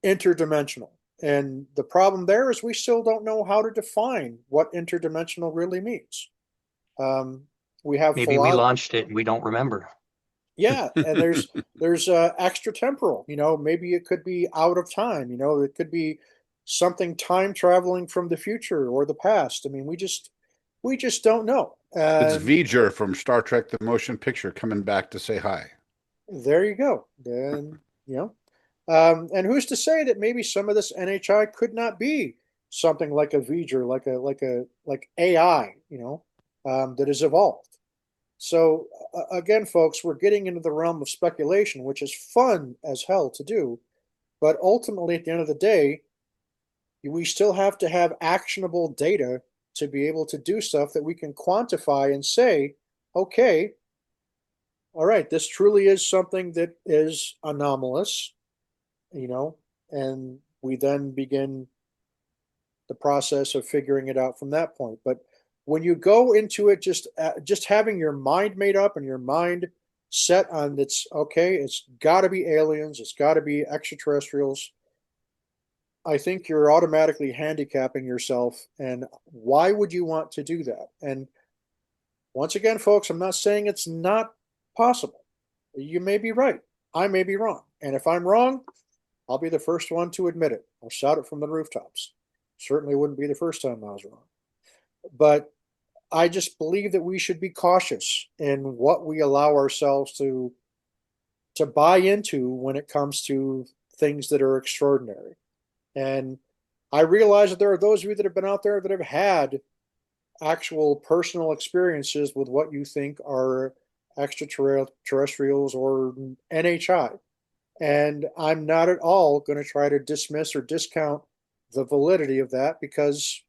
interdimensional. And the problem there is we still don't know how to define what interdimensional really means. Um, we have Maybe we philosophy. launched it and we don't remember. Yeah, and there's extra temporal. Maybe it could be out of time. It could be something time traveling from the future or the past. I mean, we just don't know. It's And V'ger from Star Trek: The Motion Picture coming back to say hi. there you go. Then and who's to say that maybe some of this NHI could not be something like a V'ger, like AI, that has evolved. So again, folks, we're getting into the realm of speculation, which is fun as hell to do. But ultimately, at the end of the day, we still have to have actionable data to be able to do stuff that we can quantify and say, okay, all right, this truly is something that is anomalous, you know, and we then begin the process of figuring it out from that point. But when you go into it, just having your mind made up and your mind set on it's okay, it's got to be aliens, it's got to be extraterrestrials. I think you're automatically handicapping yourself. And why would you want to do that? And once again, folks, I'm not saying it's not possible. You may be right. I may be wrong. And if I'm wrong, I'll be the first one to admit it. I'll shout it from the rooftops. Certainly wouldn't be the first time I was wrong. But I just believe that we should be cautious in what we allow ourselves to buy into when it comes to things that are extraordinary. And I realize that there are those of you that have been out there that have had actual personal experiences with what you think are extraterrestrials or NHI. And I'm not at all going to try to dismiss or discount the validity of that because,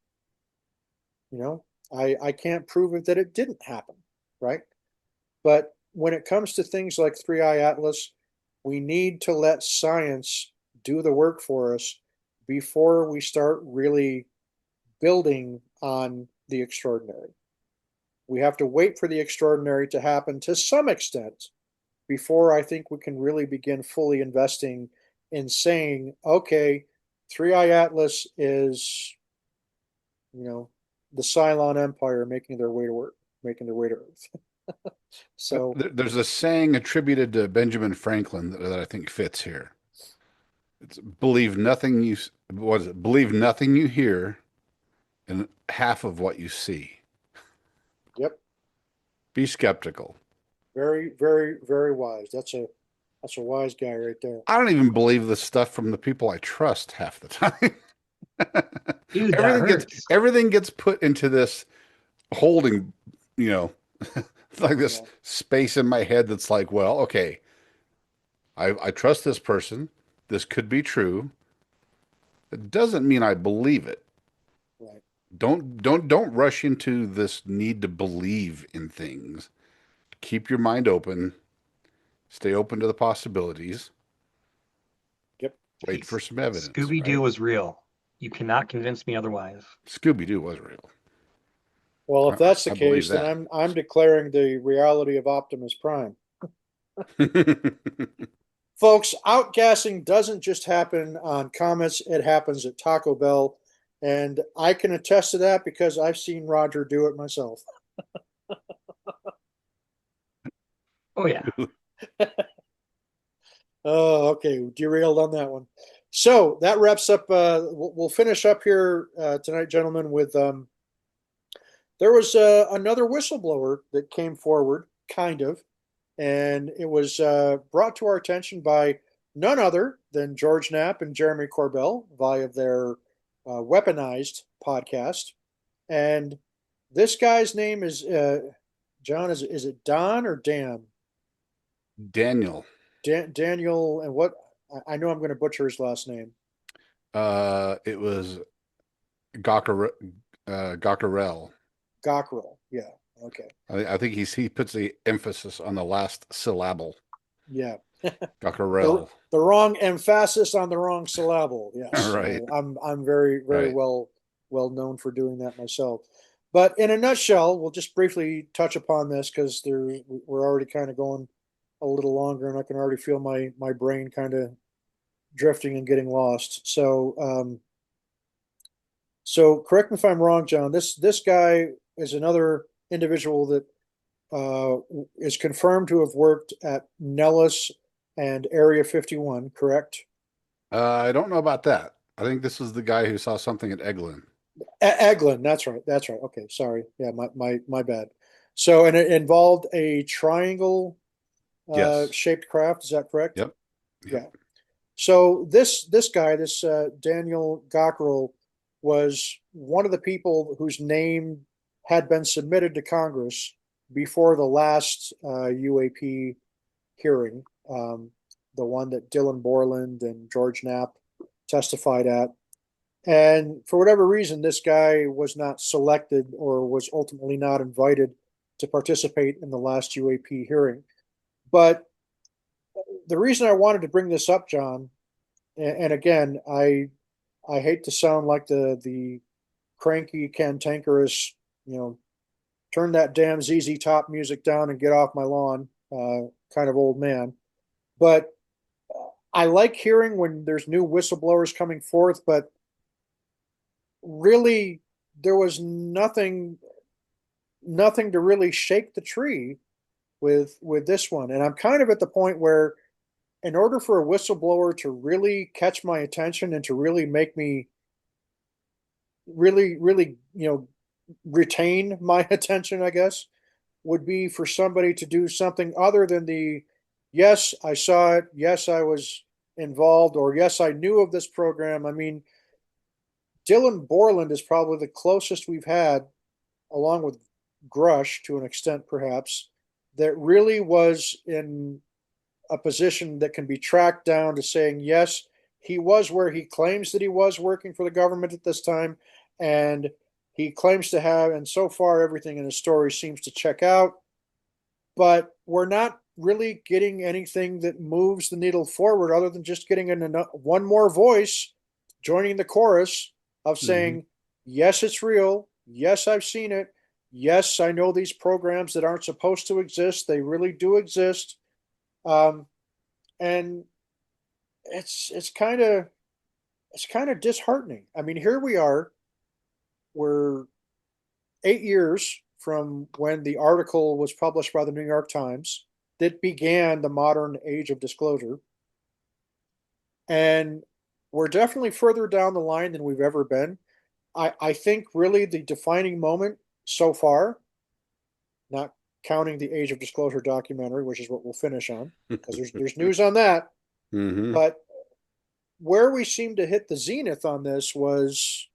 I can't prove it that it didn't happen, right? But when it comes to things like Three Eye Atlas, we need to let science do the work for us before we start really building on the extraordinary. We have to wait for the extraordinary to happen to some extent before I think we can really begin fully investing in saying, okay, Three Eye Atlas is, you know, the Cylon Empire making their way to work, making their way to Earth. So, There's a saying attributed to Benjamin Franklin that I think fits here. It's believe nothing you what is it? Believe nothing you hear and half of what you see. yep, Be skeptical. very, very, very wise. That's a wise guy right there. I don't even believe the stuff from the people I trust half the time. Dude, that everything gets hurts. everything gets put into this holding, you know, like this Yeah, space in my head that's like, well, okay, I trust this person. This could be true. It doesn't mean I believe it. right. Don't rush into this need to believe in things. Keep your mind open. Stay open to the possibilities. Yep. Wait Hey, for some evidence, Scooby-Doo right? was real. You cannot convince me otherwise. Scooby-Doo was real. Well, if that's the I believe case, then that. I'm declaring the reality of Optimus Prime. Folks, outgassing doesn't just happen on comets, it happens at Taco Bell. And I can attest to that because I've seen Roger do it myself. Oh yeah. Oh, okay. Derailed on that one. So that wraps up. We'll finish up here tonight, gentlemen, with there was another whistleblower that came forward, kind of, and it was brought to our attention by none other than George Knapp and Jeremy Corbell via their weaponized podcast. And this guy's name is John. Is it Don or Dan? Daniel. Daniel, and what? I know I'm going to butcher his last name. It was Gawker, Gawkerel. Gockrell. Yeah. Okay. I think he puts the emphasis on the last syllable. Yeah. the Gawkerel. the wrong emphasis on the wrong syllable. Yes, Right. I'm very very Right. well known for doing that myself. But in a nutshell, we'll just briefly touch upon this because we're already kind of going a little longer, and I can already feel my brain kind of drifting and getting lost. So correct me if I'm wrong, John. This guy is another individual that uh, is confirmed to have worked at Nellis and Area 51, correct? I don't know about that. I think this is the guy who saw something at Eglin. Eglin, that's right. That's right. Okay, sorry. Yeah, my bad. So, and it involved a triangle Yes. shaped craft. Is that correct? Yep. Yep. Yeah. So this guy, this Daniel Gockrell, was one of the people whose name had been submitted to Congress before the last UAP hearing, the one that Dylan Borland and George Knapp testified at. And for whatever reason, this guy was not selected or was ultimately not invited to participate in the last UAP hearing. But the reason I wanted to bring this up, John, and again, I hate to sound like the cranky, cantankerous, turn that damn ZZ Top music down and get off my lawn, kind of old man. But I like hearing when there's new whistleblowers coming forth, but really there was nothing to really shake the tree with this one. And I'm kind of at the point where in order for a whistleblower to really catch my attention and to really make me really, retain my attention, I guess, would be for somebody to do something other than the yes, I saw it, yes, I was involved, or yes, I knew of this program. I mean, Dylan Borland is probably the closest we've had, along with Grush to an extent, perhaps, that really was in a position that can be tracked down to saying, yes, he was where he claims that he was working for the government at this time, and he claims to have, and so far everything in his story seems to check out, but we're not really getting anything that moves the needle forward other than just getting one more voice joining the chorus of Hmm. saying, yes, it's real. Yes, I've seen it. Yes, I know these programs that aren't supposed to exist. They really do exist. Um, and it's kind of disheartening. I mean, here we are. We're 8 years from when the article was published by the New York Times that began the modern age of disclosure. And we're definitely further down the line than we've ever been. I think really the defining moment so far, not counting the age of disclosure documentary, which is what we'll finish on, because there's news on that. Hmm. But where we seem to hit the zenith on this was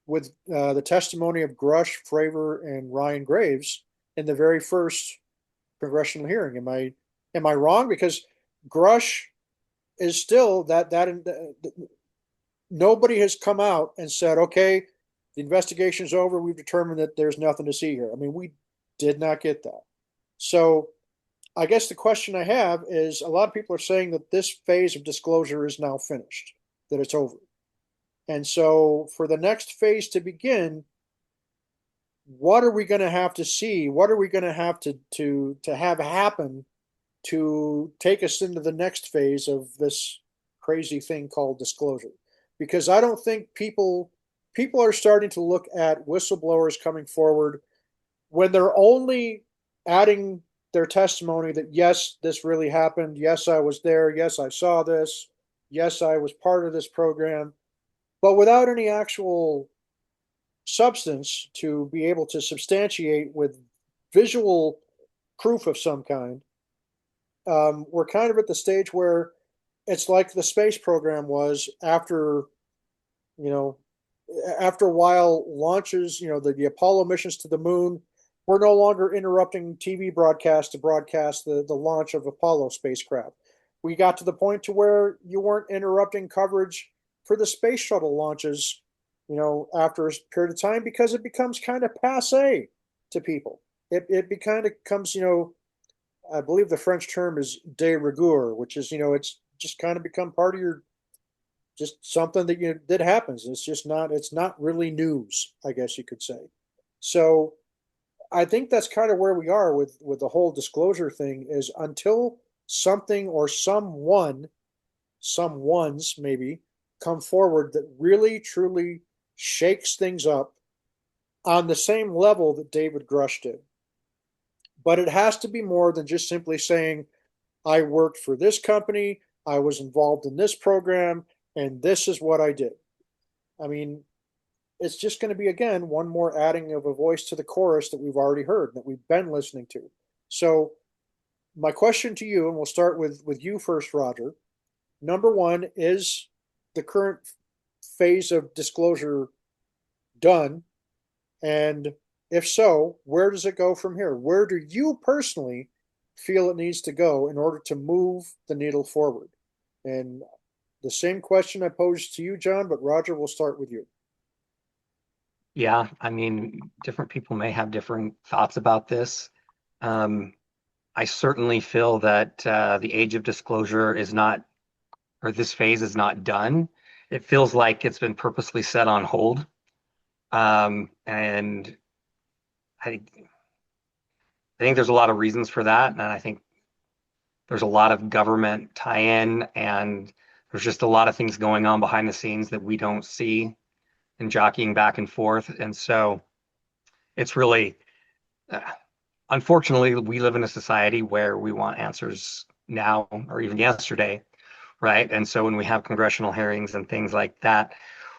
with the testimony of Grush, Fravor, and Ryan Graves in the very first congressional hearing. Am I wrong? Because Grush is still nobody has come out and said, okay, the investigation's over. We've determined that there's nothing to see here. I mean, we did not get that. So I guess the question I have is a lot of people are saying that this phase of disclosure is now finished, that it's over. And so for the next phase to begin, what are we going to have to see? What are we going to have to have happen to take us into the next phase of this crazy thing called disclosure? Because I don't think people are starting to look at whistleblowers coming forward when they're only adding their testimony that yes, this really happened. Yes, I was there. Yes, I saw this. Yes, I was part of this program, but without any actual substance to be able to substantiate with visual proof of some kind. We're kind of at the stage where it's like the space program was after, you know, after a while launches, the Apollo missions to the moon were no longer interrupting TV broadcasts to broadcast the launch of Apollo spacecraft. We got to the point to where you weren't interrupting coverage for the space shuttle launches, after a period of time because it becomes kind of passe to people. It kind of comes, I believe the French term is de rigueur, which is, it's just kind of become part of your just something that that happens. It's not really news, I guess you could say. So I think that's kind of where we are with the whole disclosure thing is until something or someone's maybe come forward that really truly shakes things up on the same level that David Grush did. But it has to be more than just simply saying, I worked for this company, I was involved in this program, and this is what I did. I mean, it's just going to be, again, one more adding of a voice to the chorus that we've already heard, that we've been listening to. So, my question to you, and we'll start with you first, Roger. Number one, is the current phase of disclosure done? And if so, where does it go from here? Where do you personally feel it needs to go in order to move the needle forward? And the same question I posed to you, John, but Roger, we'll start with you. Yeah, I mean, different people may have different thoughts about this. Um, I certainly feel that the age of disclosure is not, or this phase is not done. It feels like it's been purposely set on hold. And I think there's a lot of reasons for that. And I think there's a lot of government tie-in, and there's just a lot of things going on behind the scenes that we don't see and jockeying back and forth. And so it's really, uh, unfortunately, we live in a society where we want answers now or even yesterday, right? And so when we have congressional hearings and things like that,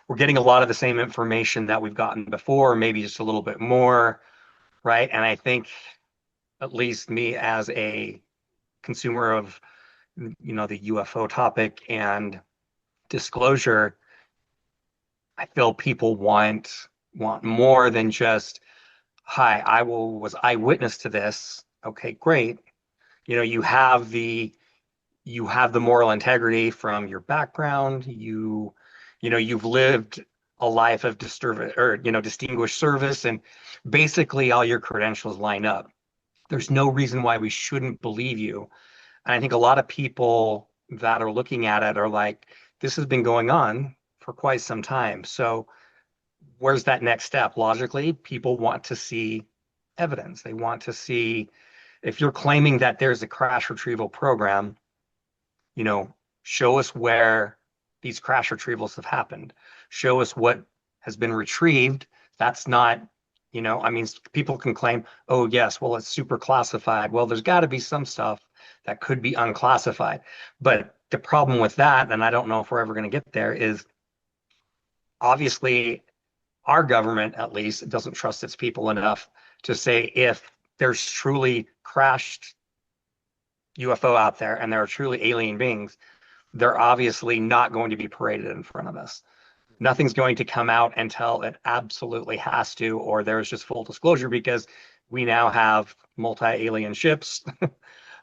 we're getting a lot of the same information that we've gotten before, maybe just a little bit more, right? And I think, at least me as a consumer of, the UFO topic and disclosure, I feel people want more than just, hi, was eyewitness to this. Okay, great. You have the you have the moral integrity from your background, you've lived a life of distinguished service, and basically all your credentials line up. There's no reason why we shouldn't believe you. And I think a lot of people that are looking at it are like, this has been going on for quite some time. So where's that next step? Logically, people want to see evidence. They want to see, if you're claiming that there's a crash retrieval program, you know, show us where these crash retrievals have happened. Show us what has been retrieved. That's not, I mean, people can claim, oh, yes, well, it's super classified. Well, there's got to be some stuff that could be unclassified. But the problem with that, and I don't know if we're ever going to get there, is obviously our government, at least, doesn't trust its people enough to say if there's truly crashed UFO out there and there are truly alien beings, they're obviously not going to be paraded in front of us. Nothing's going to come out until it absolutely has to, or there's just full disclosure, because we now have multi-alien ships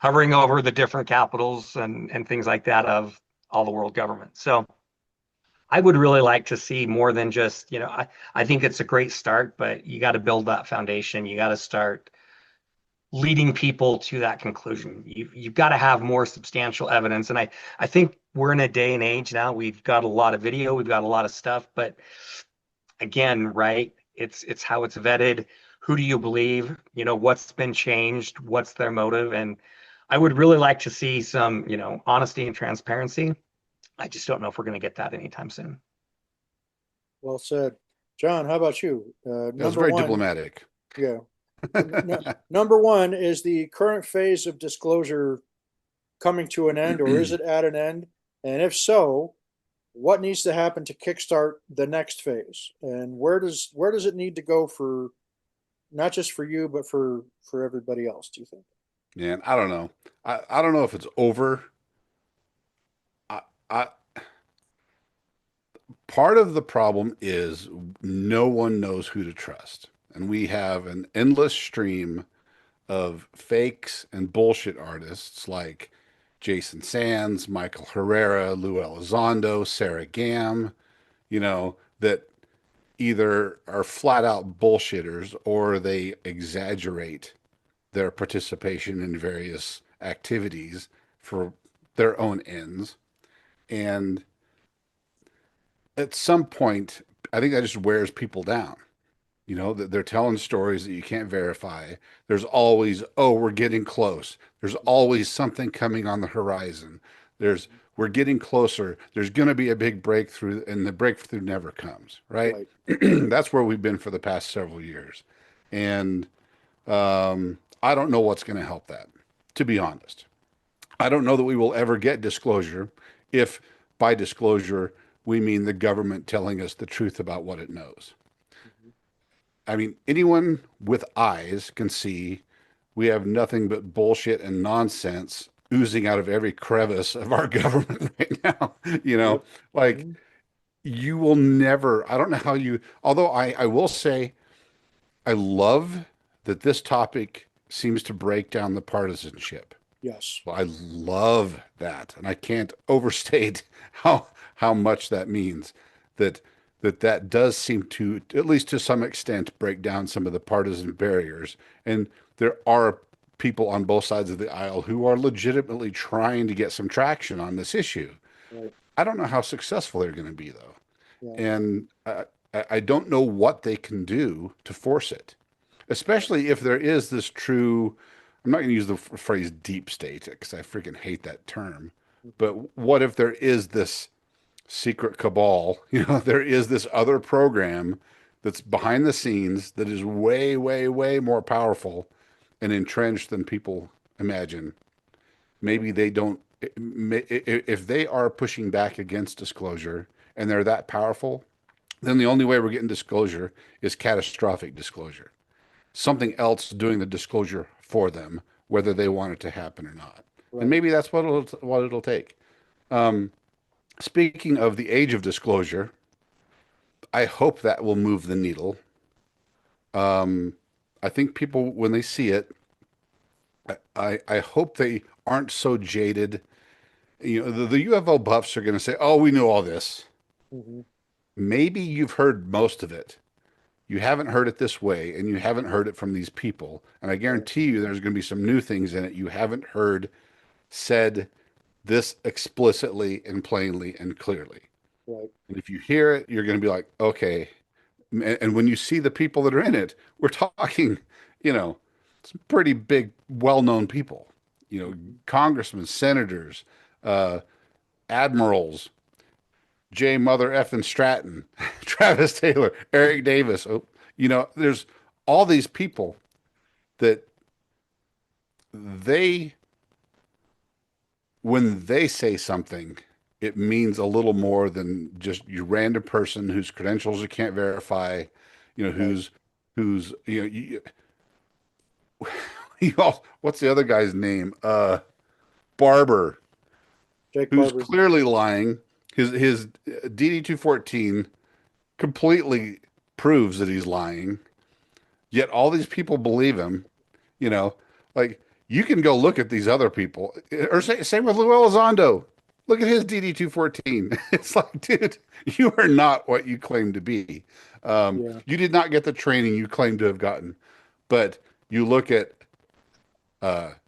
hovering over the different capitals and things like that of all the world government. So I would really like to see more than just, I think it's a great start, but you got to build that foundation. You got to start leading people to that conclusion. You've got to have more substantial evidence. And I think we're in a day and age now. We've got a lot of video, we've got a lot of stuff, but again, right? It's how it's vetted. Who do you believe? What's been changed? What's their motive? And I would really like to see some, honesty and transparency. I just don't know if we're going to get that anytime soon. Well said. John, how about you? That was Number very one, diplomatic. yeah. Number one, is the current phase of disclosure coming to an end, or is it at an end? And if so, what needs to happen to kickstart the next phase? And where does it need to go for not just for you, but for everybody else? Do you think? And I don't know. I don't know if it's over. I, I Part of the problem is no one knows who to trust. And we have an endless stream of fakes and bullshit artists like Jason Sands, Michael Herrera, Lou Elizondo, Sarah Gam, that either are flat out bullshitters or they exaggerate their participation in various activities for their own ends. And at some point, I think that just wears people down. That they're telling stories that you can't verify. There's always, oh, we're getting close. There's always something coming on the horizon. We're getting closer. There's going to be a big breakthrough, and the breakthrough never comes, right? Right. That's where we've been for the past several years. And I don't know what's going to help that, to be honest. I don't know that we will ever get disclosure if by disclosure we mean the government telling us the truth about what it knows. Mhm. I mean, anyone with eyes can see we have nothing but bullshit and nonsense oozing out of every crevice of our government right now. Yep. Like Mhm. you will never, I don't know how you, although I will say, I love that this topic seems to break down the partisanship. Yes. Well, I love that, and I can't overstate how much that means. That that does seem to, at least to some extent, break down some of the partisan barriers. And there are people on both sides of the aisle who are legitimately trying to get some traction on this issue. Right. I don't know how successful they're going to be, though, Yeah. and I don't know what they can do to force it, especially if there is this true. I'm not going to use the phrase deep state because I freaking hate that term. Mhm. But what if there is this secret cabal? There is this other program that's behind the scenes that is way, way, way more powerful and entrenched than people imagine. Right. Maybe they don't, if they are pushing back against disclosure and they're that powerful, then the only way we're getting disclosure is catastrophic disclosure. Something else doing the disclosure for them, whether they want it to happen or not. And Right. maybe that's what it'll take. Speaking of the age of disclosure, I hope that will move the needle. I think people, when they see it, I hope they aren't so jaded the UFO buffs are going to say, "Oh, we knew all this." Hmm. Maybe you've heard most of it. You haven't heard it this way, and you haven't heard it from these people. And I Right. guarantee you, there's going to be some new things in it you haven't heard said this explicitly and plainly and clearly. Right. And if you hear it, you're going to be like, okay. And when you see the people that are in it, we're talking, you know, some pretty big, well-known people, Hmm. congressmen, senators, uh, admirals, J. Mother effing Stratton, Travis Taylor, Eric Davis. Oh, there's all these people that they, when they say something, it means a little more than just your random person whose credentials you can't verify, Right. who's, what's the other guy's name? Barber, Jake who's Barber. clearly lying. His DD-214 completely proves that he's lying. Yet all these people believe him. You know, like you can go look at these other people, or same with Lou Elizondo. Look at his DD-214. It's like, dude, you are not what you claim to be. Yeah. You did not get the training you claim to have gotten. But you look at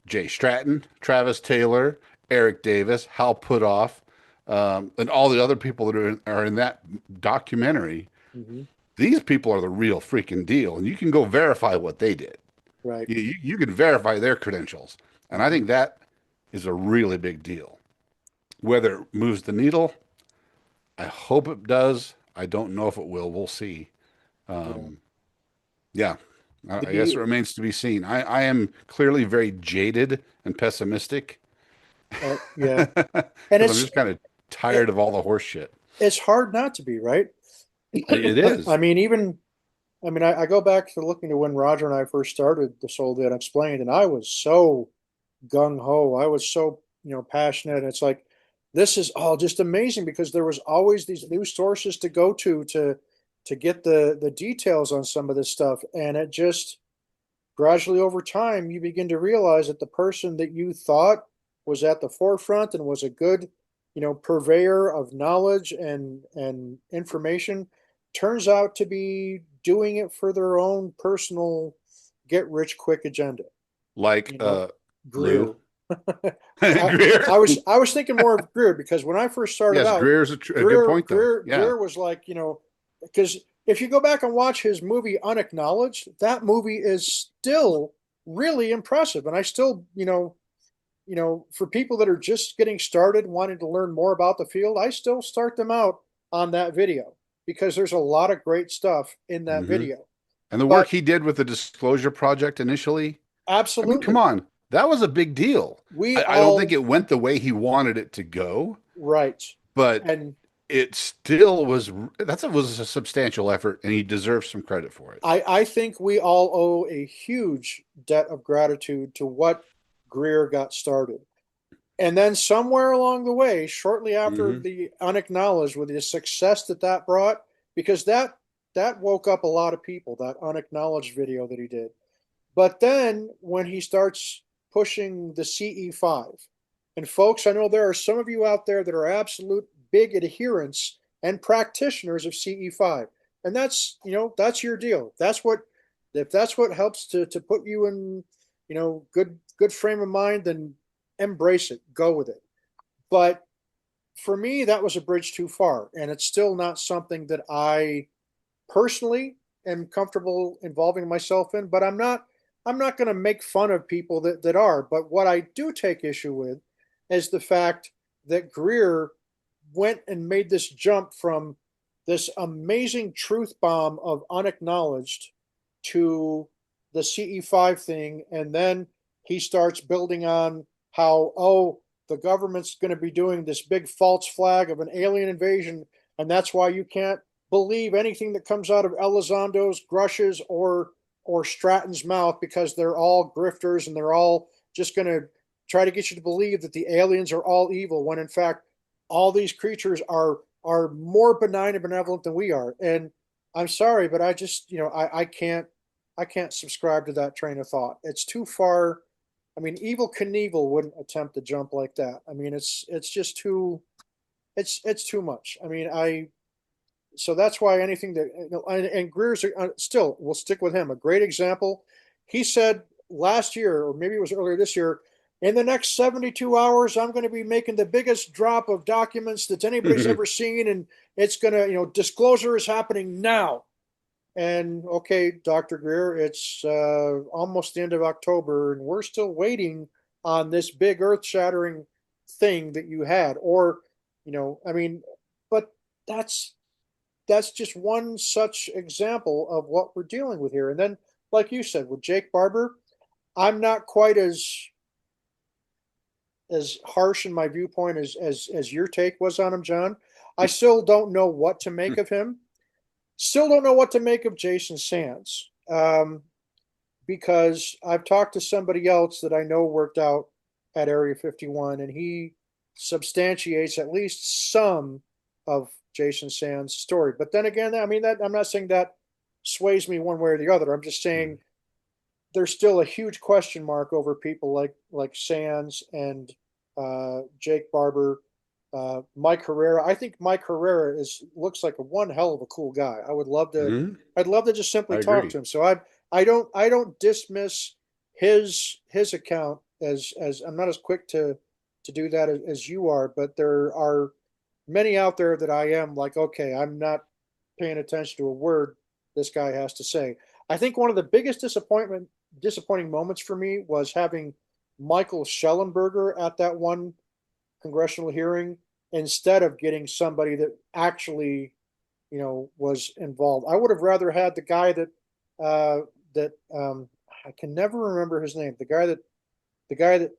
Jay Stratton, Travis Taylor, Eric Davis, Hal Puthoff, and all the other people that are in that documentary. Hmm. These people are the real freaking deal, and you can go verify what they did. Right. You can verify their credentials, and I Hmm. think that is a really big deal. Whether it moves the needle, I hope it does. I don't know if it will. We'll see. Yeah. Um, yeah, I guess it The remains to be seen. I am clearly very jaded and pessimistic Yeah, and because I'm just kind of tired it, of all the horse shit. it's hard not to be, right? It I is. mean, I go back to looking to when Roger and I first started the Soul Dead Unexplained, and I was so gung ho. I was so, passionate. It's like this is all just amazing because there was always these new sources to go to get the details on some of this stuff, and it just gradually over time you begin to realize that the person that you thought was at the forefront and was a good, purveyor of knowledge and information turns out to be doing it for their own personal get rich quick agenda. Like you know Lou Greer. I, Greer. I was thinking more of Greer because when I first started Yes, out, Greer's a good Greer point though. Greer Yeah. Greer was like, because if you go back and watch his movie Unacknowledged, that movie is still really impressive. And I still, for people that are just getting started, wanting to learn more about the field, I still start them out on that video because there's a lot of great stuff in that hmm video. And the work But he did with the Disclosure Project initially, I mean, come absolutely, on, that was a big deal. we I don't think all it went the way he wanted it to go, right. but And it still was a substantial effort, and he deserves some credit for it. I think we all owe a huge debt of gratitude to what Greer got started. And then somewhere along the way, shortly after hmm the Unacknowledged, with the success that brought, because that woke up a lot of people, that Unacknowledged video that he did. But then when he starts pushing the CE5, and folks, I know there are some of you out there that are absolute big adherents and practitioners of CE5, and that's your deal. That's what if that's what helps to put you in good frame of mind, then embrace it, go with it. But for me, that was a bridge too far, and it's still not something that I personally am comfortable involving myself in. But I'm not going to make fun of people that are. But what I do take issue with is the fact that Greer went and made this jump from this amazing truth bomb of Unacknowledged to the CE5 thing, and then he starts building on how, oh, the government's going to be doing this big false flag of an alien invasion, and that's why you can't believe anything that comes out of Elizondo's, Grush's, or Stratton's mouth because they're all grifters and they're all just going to try to get you to believe that the aliens are all evil when in fact all these creatures are more benign and benevolent than we are. And I'm sorry, but I just I can't subscribe to that train of thought. It's too far I mean, Evil Knievel wouldn't attempt to jump like that. I mean, it's just too it's too much. I mean, so that's why anything that and Greer's still, we'll stick with him. A great example. He said last year, or maybe it was earlier this year, in the next 72 hours, I'm going to be making the biggest drop of documents that anybody's ever seen, and it's going to, disclosure is happening now. And okay, Dr. Greer, it's almost the end of October, and we're still waiting on this big earth-shattering thing that you had. Or, I mean, but that's that's just one such example of what we're dealing with here. And then, like you said, with Jake Barber, I'm not quite as harsh in my viewpoint as your take was on him, John. I still don't know what to make of him. Still don't know what to make of Jason Sands, because I've talked to somebody else that I know worked out at Area 51, and he substantiates at least some of Jason Sands' story. But then again, I mean, that I'm not saying that sways me one way or the other. I'm just saying there's still a huge question mark over people like Sands and Jake Barber, Mike Herrera. I think Mike Herrera looks like a one hell of a cool guy. Mhm. I'd love to just simply I talk agree. to him. So I don't dismiss his account as I'm not as quick to do that as you are, but there are many out there that I am like, okay, I'm not paying attention to a word this guy has to say. I think one of the biggest disappointing moments for me was having Michael Schellenberger at that one congressional hearing instead of getting somebody that actually, was involved. I would have rather had the guy uh, that I can never remember his name. The guy that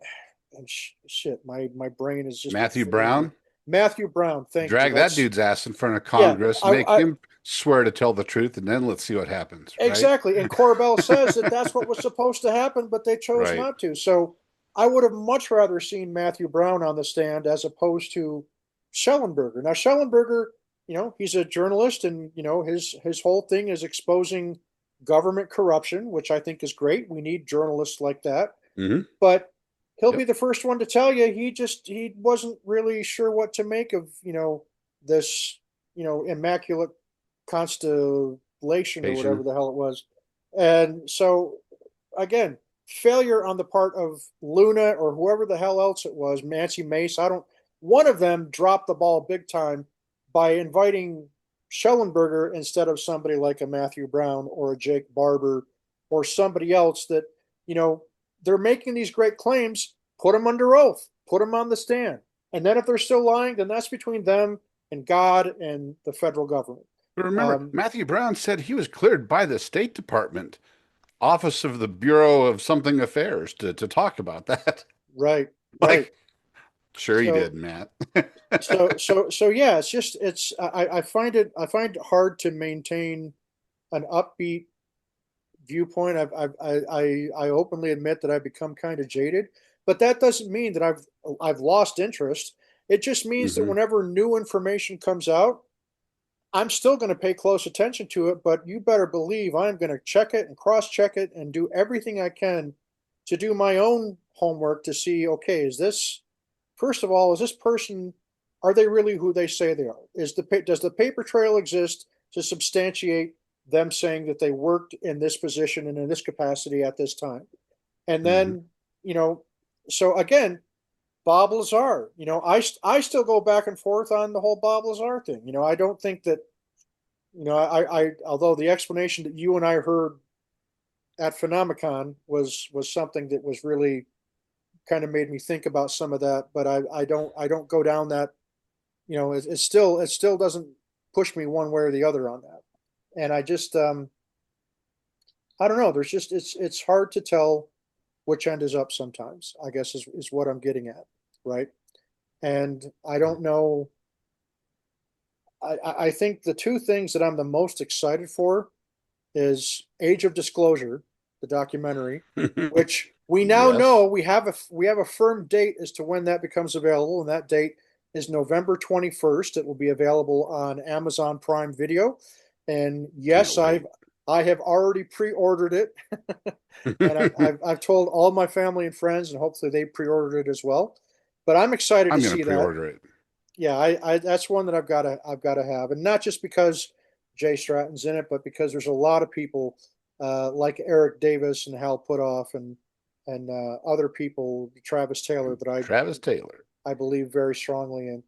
and shit, my brain is just Matthew failing me. Brown, Matthew Brown. Thank you. drag that That's dude's ass in front of yeah. Congress, I, make I him swear to tell the truth, and then let's see what happens, right? Exactly. And Corbell says that that's what was supposed to happen, but they chose Right. not to. So I would have much rather seen Matthew Brown on the stand as opposed to Schellenberger. Now, Schellenberger, he's a journalist, and his whole thing is exposing government corruption, which I think is great. We need journalists like that. Hmm. But he'll be Yep. the first one to tell you he wasn't really sure what to make of this immaculate constellation or whatever Patient. the hell it was. And so again, failure on the part of Luna or whoever the hell else it was, Nancy Mace. I don't. One of them dropped the ball big time by inviting Schellenberger instead of somebody like a Matthew Brown or a Jake Barber or somebody else that you know they're making these great claims. Put them under oath. Put them on the stand. And then if they're still lying, then that's between them and God and the federal government. But remember, Um, Matthew Brown said he was cleared by the State Department, Office of the Bureau of Something Affairs, to talk about that. right, right. Like, sure he So did, Matt. so yeah, it's just I find it hard to maintain an upbeat viewpoint. I openly admit that I've become kind of jaded, but that doesn't mean that I've lost interest. It just means that Hmm. whenever new information comes out, I'm still going to pay close attention to it. But you better believe I'm going to check it and cross check it and do everything I can to do my own homework to see, okay, is this first of all, is this person, are they really who they say they are? Does the paper trail exist to substantiate them saying that they worked in this position and in this capacity at this time? And Hmm. then, you know, so again, Bob Lazar, I still go back and forth on the whole Bob Lazar thing. I don't think that, although the explanation that you and I heard at Phenomicon was something that was really kind of made me think about some of that, but I don't go down that. It still doesn't push me one way or the other on that. And I don't know. There's just it's hard to tell which end is up sometimes. I guess is what I'm getting at, right? And I don't know. I think the two things that I'm the most excited for is Age of Disclosure, the documentary, which we now know Yes. we have a firm date as to when that becomes available, and that date is November 21st. It will be available on Amazon Prime Video. And Can't yes, I've wait. I have already pre-ordered it, and I've told all my family and friends, and hopefully they pre-ordered it as well. But I'm excited to I'm gonna see that. pre-order it. Yeah, I that's one that I've got to have, and not just because Jay Stratton's in it, but because there's a lot of people like Eric Davis and Hal Puthoff and other people, Travis Taylor, that Travis Taylor. I believe very strongly in.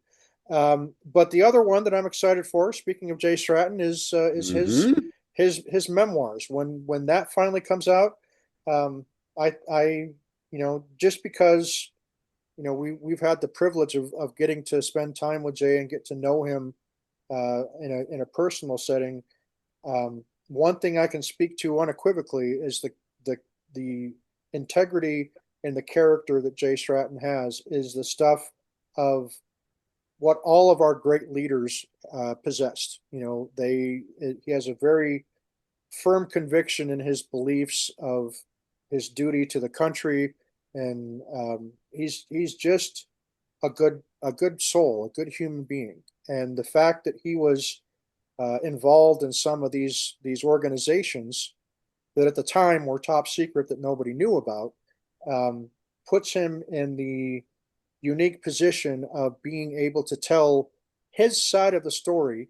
But the other one that I'm excited for, speaking of Jay Stratton, is Hmm. his memoirs. When that finally comes out, I just because we've had the privilege of getting to spend time with Jay and get to know him in a personal setting. One thing I can speak to unequivocally is the the integrity and the character that Jay Stratton has is the stuff of what all of our great leaders possessed. He has a very firm conviction in his beliefs of his duty to the country, and he's just a good soul, a good human being. And the fact that he was involved in some of these organizations that at the time were top secret that nobody knew about um, puts him in the unique position of being able to tell his side of the story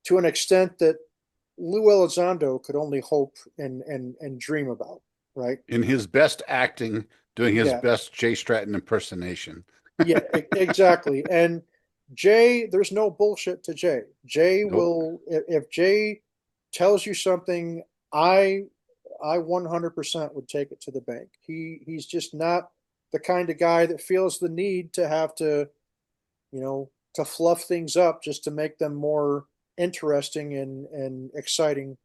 to an extent that Lou Elizondo could only hope and dream about, right? In his best acting, doing his Yeah, best Jay Stratton impersonation. yeah, exactly. And Jay, there's no bullshit to Jay. Jay Nope. will, if Jay tells you something, I I 100% would take it to the bank. He's just not the kind of guy that feels the need to have to fluff things up just to make them more interesting and exciting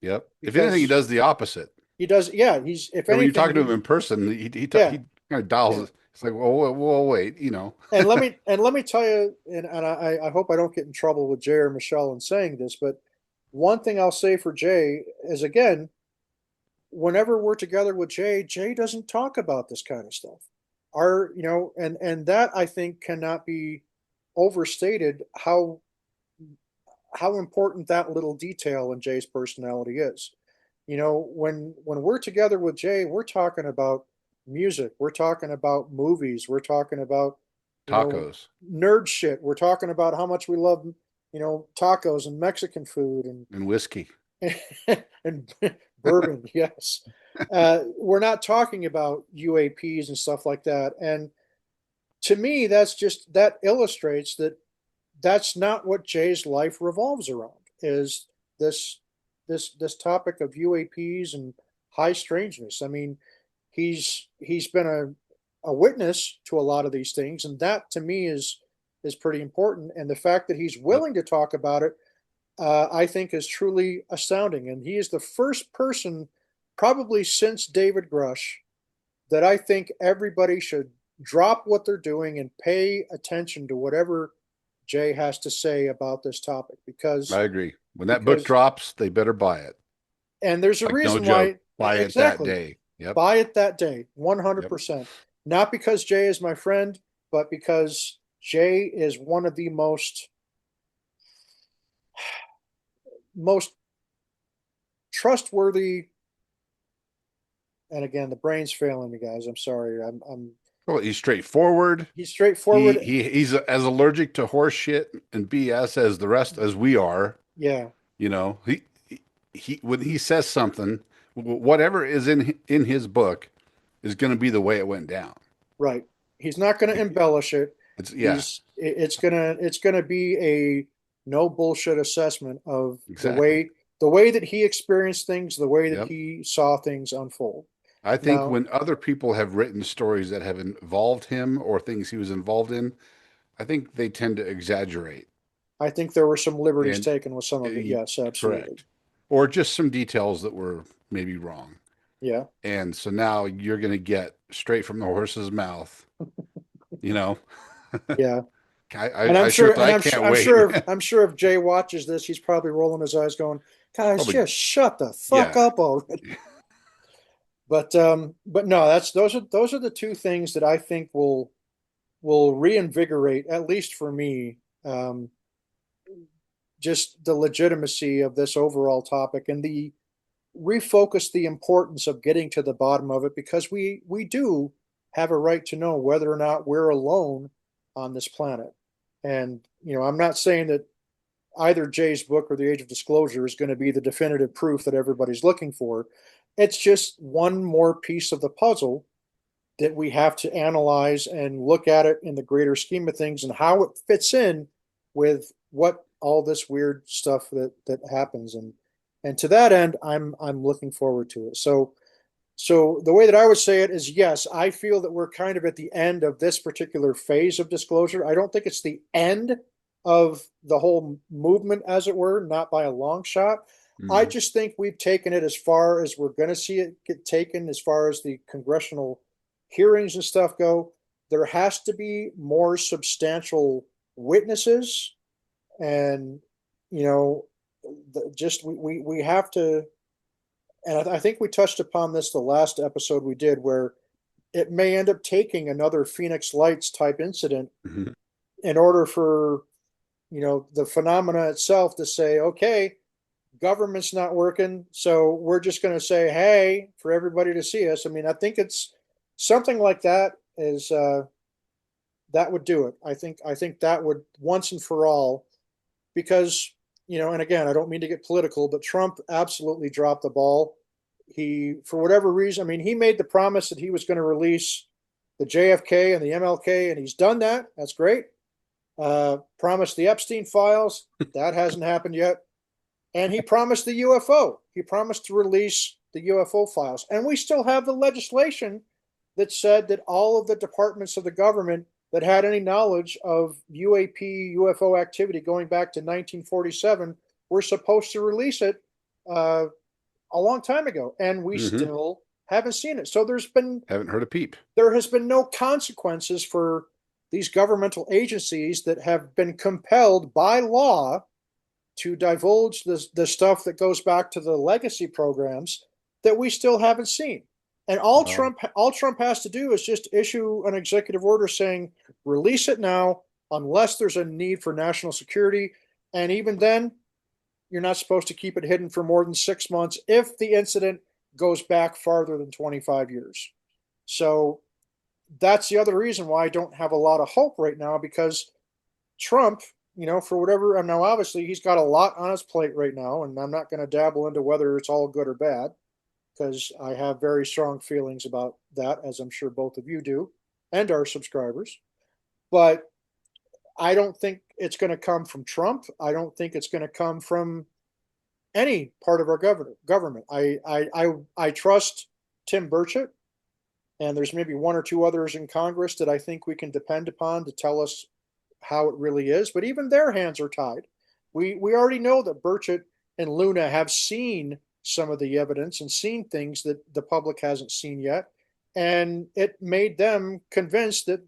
Yep. If anything, he because does the opposite. he does. Yeah, he's if And when you're anything talking to him he in person, yeah, he kind of dials yeah. it. It's like, well, wait, And let me tell you, and I hope I don't get in trouble with Jay or Michelle in saying this, but one thing I'll say for Jay is again, whenever we're together with Jay, Jay doesn't talk about this kind of stuff. And that I think cannot be overstated how important that little detail in Jay's personality is. When we're together with Jay, we're talking about music, we're talking about movies, we're talking about you know tacos nerd shit. We're talking about how much we love tacos and Mexican food and whiskey. and bourbon. Yes, we're not talking about UAPs and stuff like that. And to me, that illustrates that that's not what Jay's life revolves around. Is this this topic of UAPs and high strangeness? I mean, he's been a witness to a lot of these things, and that to me is pretty important. And the fact that he's Yep. willing to talk about it, I think, is truly astounding. And he is the first person, probably since David Grush, that I think everybody should drop what they're doing and pay attention to whatever Jay has to say about this topic I agree. When that book because drops, they better buy it. and there's a Like no reason joke. why Buy it that exactly day. Yep. buy it that day Yep. 100%, not because Jay is my friend, but because Jay is one of the most trustworthy. And again, the brain's failing me, guys. I'm sorry. I'm Well, he's straightforward. He's He straightforward. he he's as allergic to horse shit and BS as the rest as we are. Yeah, You know, he when he says something, whatever is in his book is going to be the way it went down. right. He's not going to Like, embellish it. yeah, It's gonna be a no bullshit assessment of the exactly. way the way that he experienced things, the way that Yep. he saw things unfold. I think Now, when other people have written stories that have involved him or things he was involved in, I think they tend to exaggerate. I think there were some liberties And taken with some of it. uh, Yes, absolutely. correct. Or just some details that were maybe wrong. Yeah, And so now you're going to get straight from the horse's mouth, you know. yeah. I, And I, I'm I sure sure, and I I'm sure, can't I'm wait. sure, if, I'm sure if Jay watches this, he's probably rolling his eyes, going, "Guys, Probably, just shut the fuck yeah. up already." But no, those are the two things that I think will reinvigorate, at least for me, um, just the legitimacy of this overall topic and refocus the importance of getting to the bottom of it, because we do have a right to know whether or not we're alone on this planet. And I'm not saying that either Jay's book or The Age of Disclosure is going to be the definitive proof that everybody's looking for. It's just one more piece of the puzzle that we have to analyze and look at it in the greater scheme of things and how it fits in with what all this weird stuff that happens. And to that end, I'm looking forward to it. So the way that I would say it is, yes, I feel that we're kind of at the end of this particular phase of disclosure. I don't think it's the end of the whole movement, as it were, not by a long shot. I Mhm. just think we've taken it as far as we're going to see it get taken, as far as the congressional hearings and stuff go. There has to be more substantial witnesses, and you know, just we have to. And I think we touched upon this the last episode we did, where it may end up taking another Phoenix Lights type incident Mhm. in order for the phenomena itself to say, okay, government's not working, so we're just going to say, hey, for everybody to see us. I mean, I think it's something like that is that would do it. I think that would once and for all, because and again, I don't mean to get political, but Trump absolutely dropped the ball. He, for whatever reason, I mean, he made the promise that he was going to release the JFK and the MLK, and he's done that. That's great. Promised the Epstein files. That hasn't happened yet. And he promised the UFO. He promised to release the UFO files. And we still have the legislation that said that all of the departments of the government that had any knowledge of UAP UFO activity going back to 1947 were supposed to release it uh, a long time ago. And we Mhm. still haven't seen it. So Haven't heard a peep. there has been no consequences for these governmental agencies that have been compelled by law to divulge the stuff that goes back to the legacy programs that we still haven't seen. And Wow. All Trump has to do is just issue an executive order saying release it now unless there's a need for national security. And even then, you're not supposed to keep it hidden for more than 6 months if the incident goes back farther than 25 years. So that's the other reason why I don't have a lot of hope right now, because Trump, for whatever, and now obviously he's got a lot on his plate right now, and I'm not going to dabble into whether it's all good or bad, because I have very strong feelings about that, as I'm sure both of you do, and our subscribers. But I don't think it's going to come from Trump. I don't think it's going to come from any part of our government. I trust Tim Burchett, and there's maybe one or two others in Congress that I think we can depend upon to tell us how it really is. But even their hands are tied. We already know that Burchett and Luna have seen some of the evidence and seen things that the public hasn't seen yet, and it made them convinced that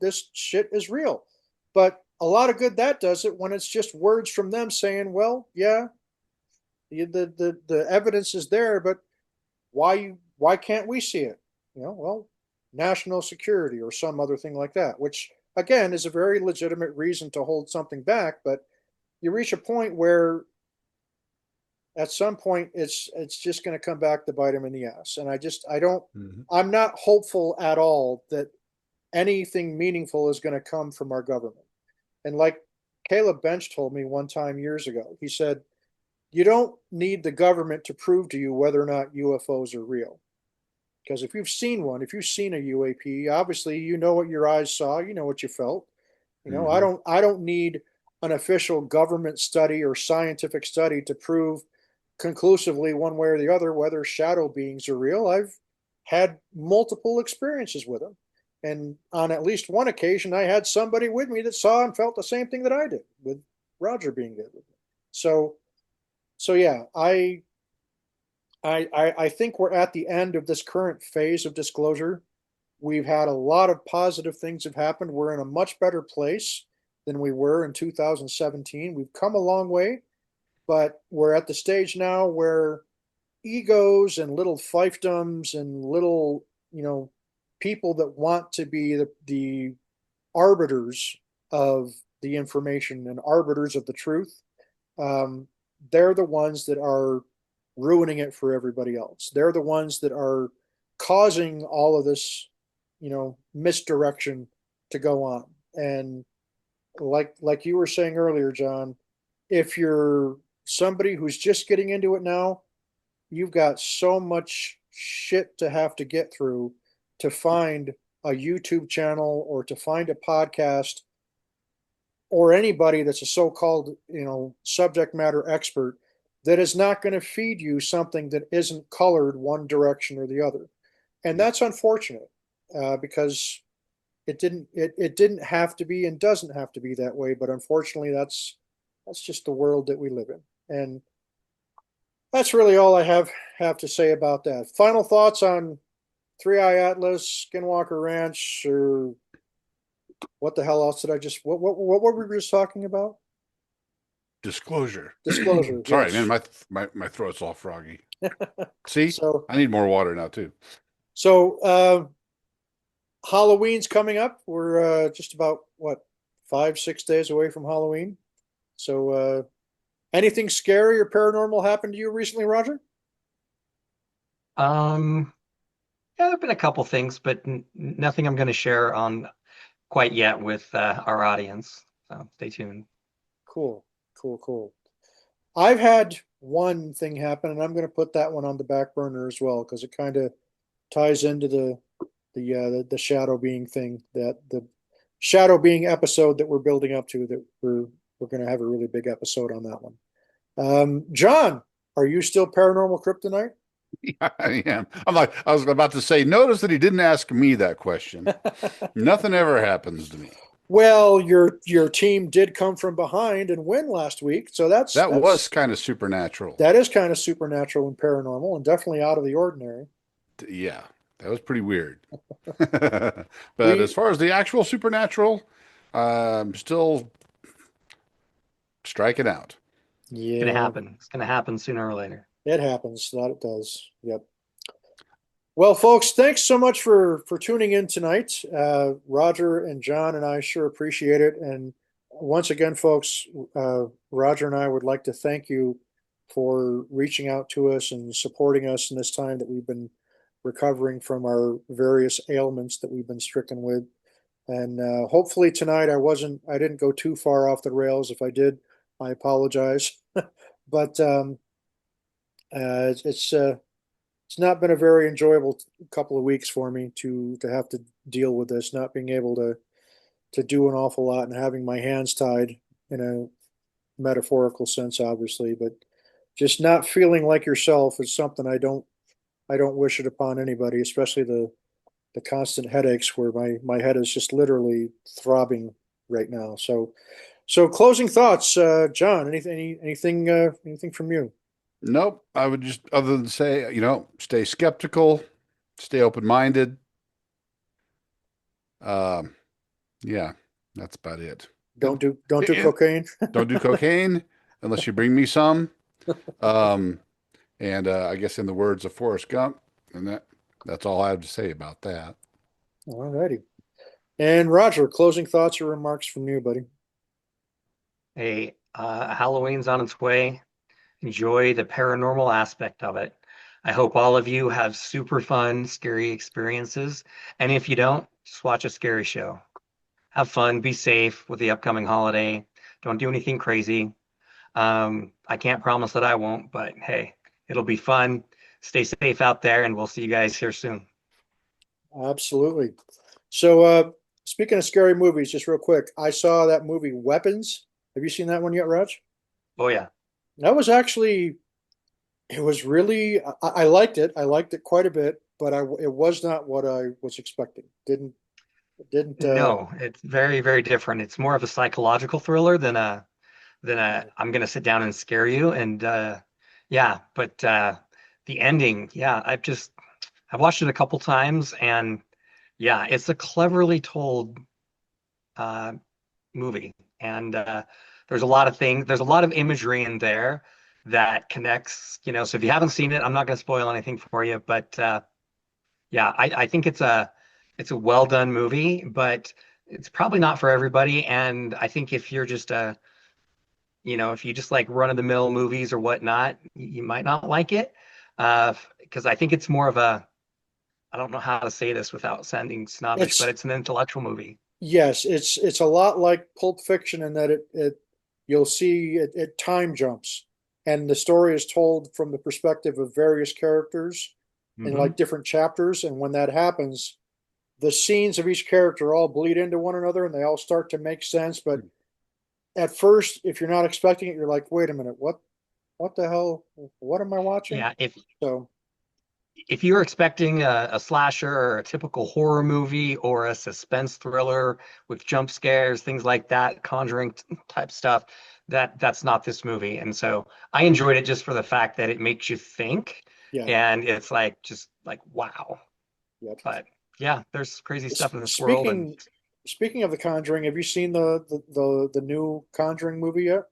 this shit is real. But a lot of good that does it when it's just words from them saying, "Well, yeah, the evidence is there, but why can't we see it?" Well, national security or some other thing like that, which again is a very legitimate reason to hold something back. But you reach a point where at some point it's just going to come back to bite him in the ass. And I don't, Mhm. I'm not hopeful at all that anything meaningful is going to come from our government. And like Caleb Bench told me one time years ago, he said, you don't need the government to prove to you whether or not UFOs are real. Because if you've seen one, if you've seen a UAP, obviously you know what your eyes saw, you know what you felt. Mhm. I don't need an official government study or scientific study to prove conclusively one way or the other whether shadow beings are real. I've had multiple experiences with them. And on at least one occasion, I had somebody with me that saw and felt the same thing that I did, with Roger being there with me. So, so yeah, I think we're at the end of this current phase of disclosure. We've had a lot of positive things have happened. We're in a much better place than we were in 2017. We've come a long way, but we're at the stage now where egos and little fiefdoms and little, people that want to be the arbiters of the information and arbiters of the truth, um, they're the ones that are ruining it for everybody else. They're the ones that are causing all of this, misdirection to go on. And like you were saying earlier, John, if you're somebody who's just getting into it now, you've got so much shit to have to get through to find a YouTube channel or to find a podcast or anybody that's a so-called, subject matter expert that is not going to feed you something that isn't colored one direction or the other. And that's unfortunate, because it didn't have to be and doesn't have to be that way, but unfortunately that's just the world that we live in. And that's really all I have to say about that. Final thoughts on Three Eye Atlas, Skinwalker Ranch, or what the hell else did I just what were we just talking about? Disclosure. Disclosure, Sorry, yes. man, my throat's all froggy. See, So I need more water now too. so Halloween's coming up. We're just about what 5-6 days away from Halloween. So anything scary or paranormal happened to you recently, Roger? Um, yeah, there've been a couple things, but nothing I'm going to share on quite yet with our audience. So stay tuned. Cool, cool, cool. I've had one thing happen, and I'm going to put that one on the back burner as well because it kind of ties into the shadow being thing, that the shadow being episode that we're building up to, that we're going to have a really big episode on that one. John, are you still paranormal kryptonite? Yeah, I am. I was about to say, notice that he didn't ask me that question. Nothing ever happens to me. Well, your team did come from behind and win last week, so that's That was that's kind of supernatural. that is kind of supernatural and paranormal, and definitely out of the ordinary. Yeah, that was pretty weird. But as We far as the actual supernatural, I'm still striking out. It's going to Yeah, happen. It's going to happen sooner or later. it happens. That it does. Yep. Well, folks, thanks so much for tuning in tonight. Roger and John and I sure appreciate it. And once again, folks, Roger and I would like to thank you for reaching out to us and supporting us in this time that we've been recovering from our various ailments that we've been stricken with. And hopefully tonight I didn't go too far off the rails. If I did, I apologize. But it's not been a very enjoyable couple of weeks for me to have to deal with this, not being able to do an awful lot and having my hands tied in a metaphorical sense, obviously, but just not feeling like yourself is something I don't wish it upon anybody, especially the constant headaches where my head is just literally throbbing right now. So closing thoughts, John. Anything from you? Nope. I would just, other than say, stay skeptical, stay open-minded. Um, yeah, that's about it. Don't And, do and cocaine. don't do cocaine unless you bring me some. Um, and I guess in the words of Forrest Gump, and that's all I have to say about that. All righty. And Roger, closing thoughts or remarks from you, buddy? Hey, Halloween's on its way. Enjoy the paranormal aspect of it. I hope all of you have super fun, scary experiences. And if you don't, just watch a scary show. Have fun, be safe with the upcoming holiday. Don't do anything crazy. I can't promise that I won't, but hey, it'll be fun. Stay safe out there, and we'll see you guys here soon. Absolutely. So, speaking of scary movies, just real quick, I saw that movie Weapons. Have you seen that one yet, Raj? Oh yeah. That was actually, it was really, I liked it. I liked it quite a bit, but it was not what I was expecting. Didn't, No, it's very, very different. It's more of a psychological thriller than a I'm gonna sit down and scare you. And yeah, but the ending, yeah, I've watched it a couple times, and yeah, it's a cleverly told uh, movie, and there's a lot of imagery in there that connects. So if you haven't seen it, I'm not gonna spoil anything for you, but yeah, I think it's a well done movie, but it's probably not for everybody. And I think if you're just If you just like run-of-the-mill movies or whatnot, you might not like it. Because I think it's more of a, I don't know how to say this without sounding snobbish, but It's it's an intellectual movie. yes, it's a lot like Pulp Fiction in that it you'll see it time jumps, and the story is told from the perspective of various characters in Hmm. like different chapters. And when that happens, the scenes of each character all bleed into one another, and they all start to make sense. But at first, if you're not expecting it, you're like, wait a minute, what the hell? What am I watching? Yeah, So if you're expecting a slasher or a typical horror movie or a suspense thriller with jump scares, things like that, Conjuring type stuff, that's not this movie. And so I enjoyed it just for the fact that it makes you think, yeah, and it's like just like wow. yeah. But yeah, there's crazy stuff in this world, and Speaking of The Conjuring, have you seen the new Conjuring movie yet?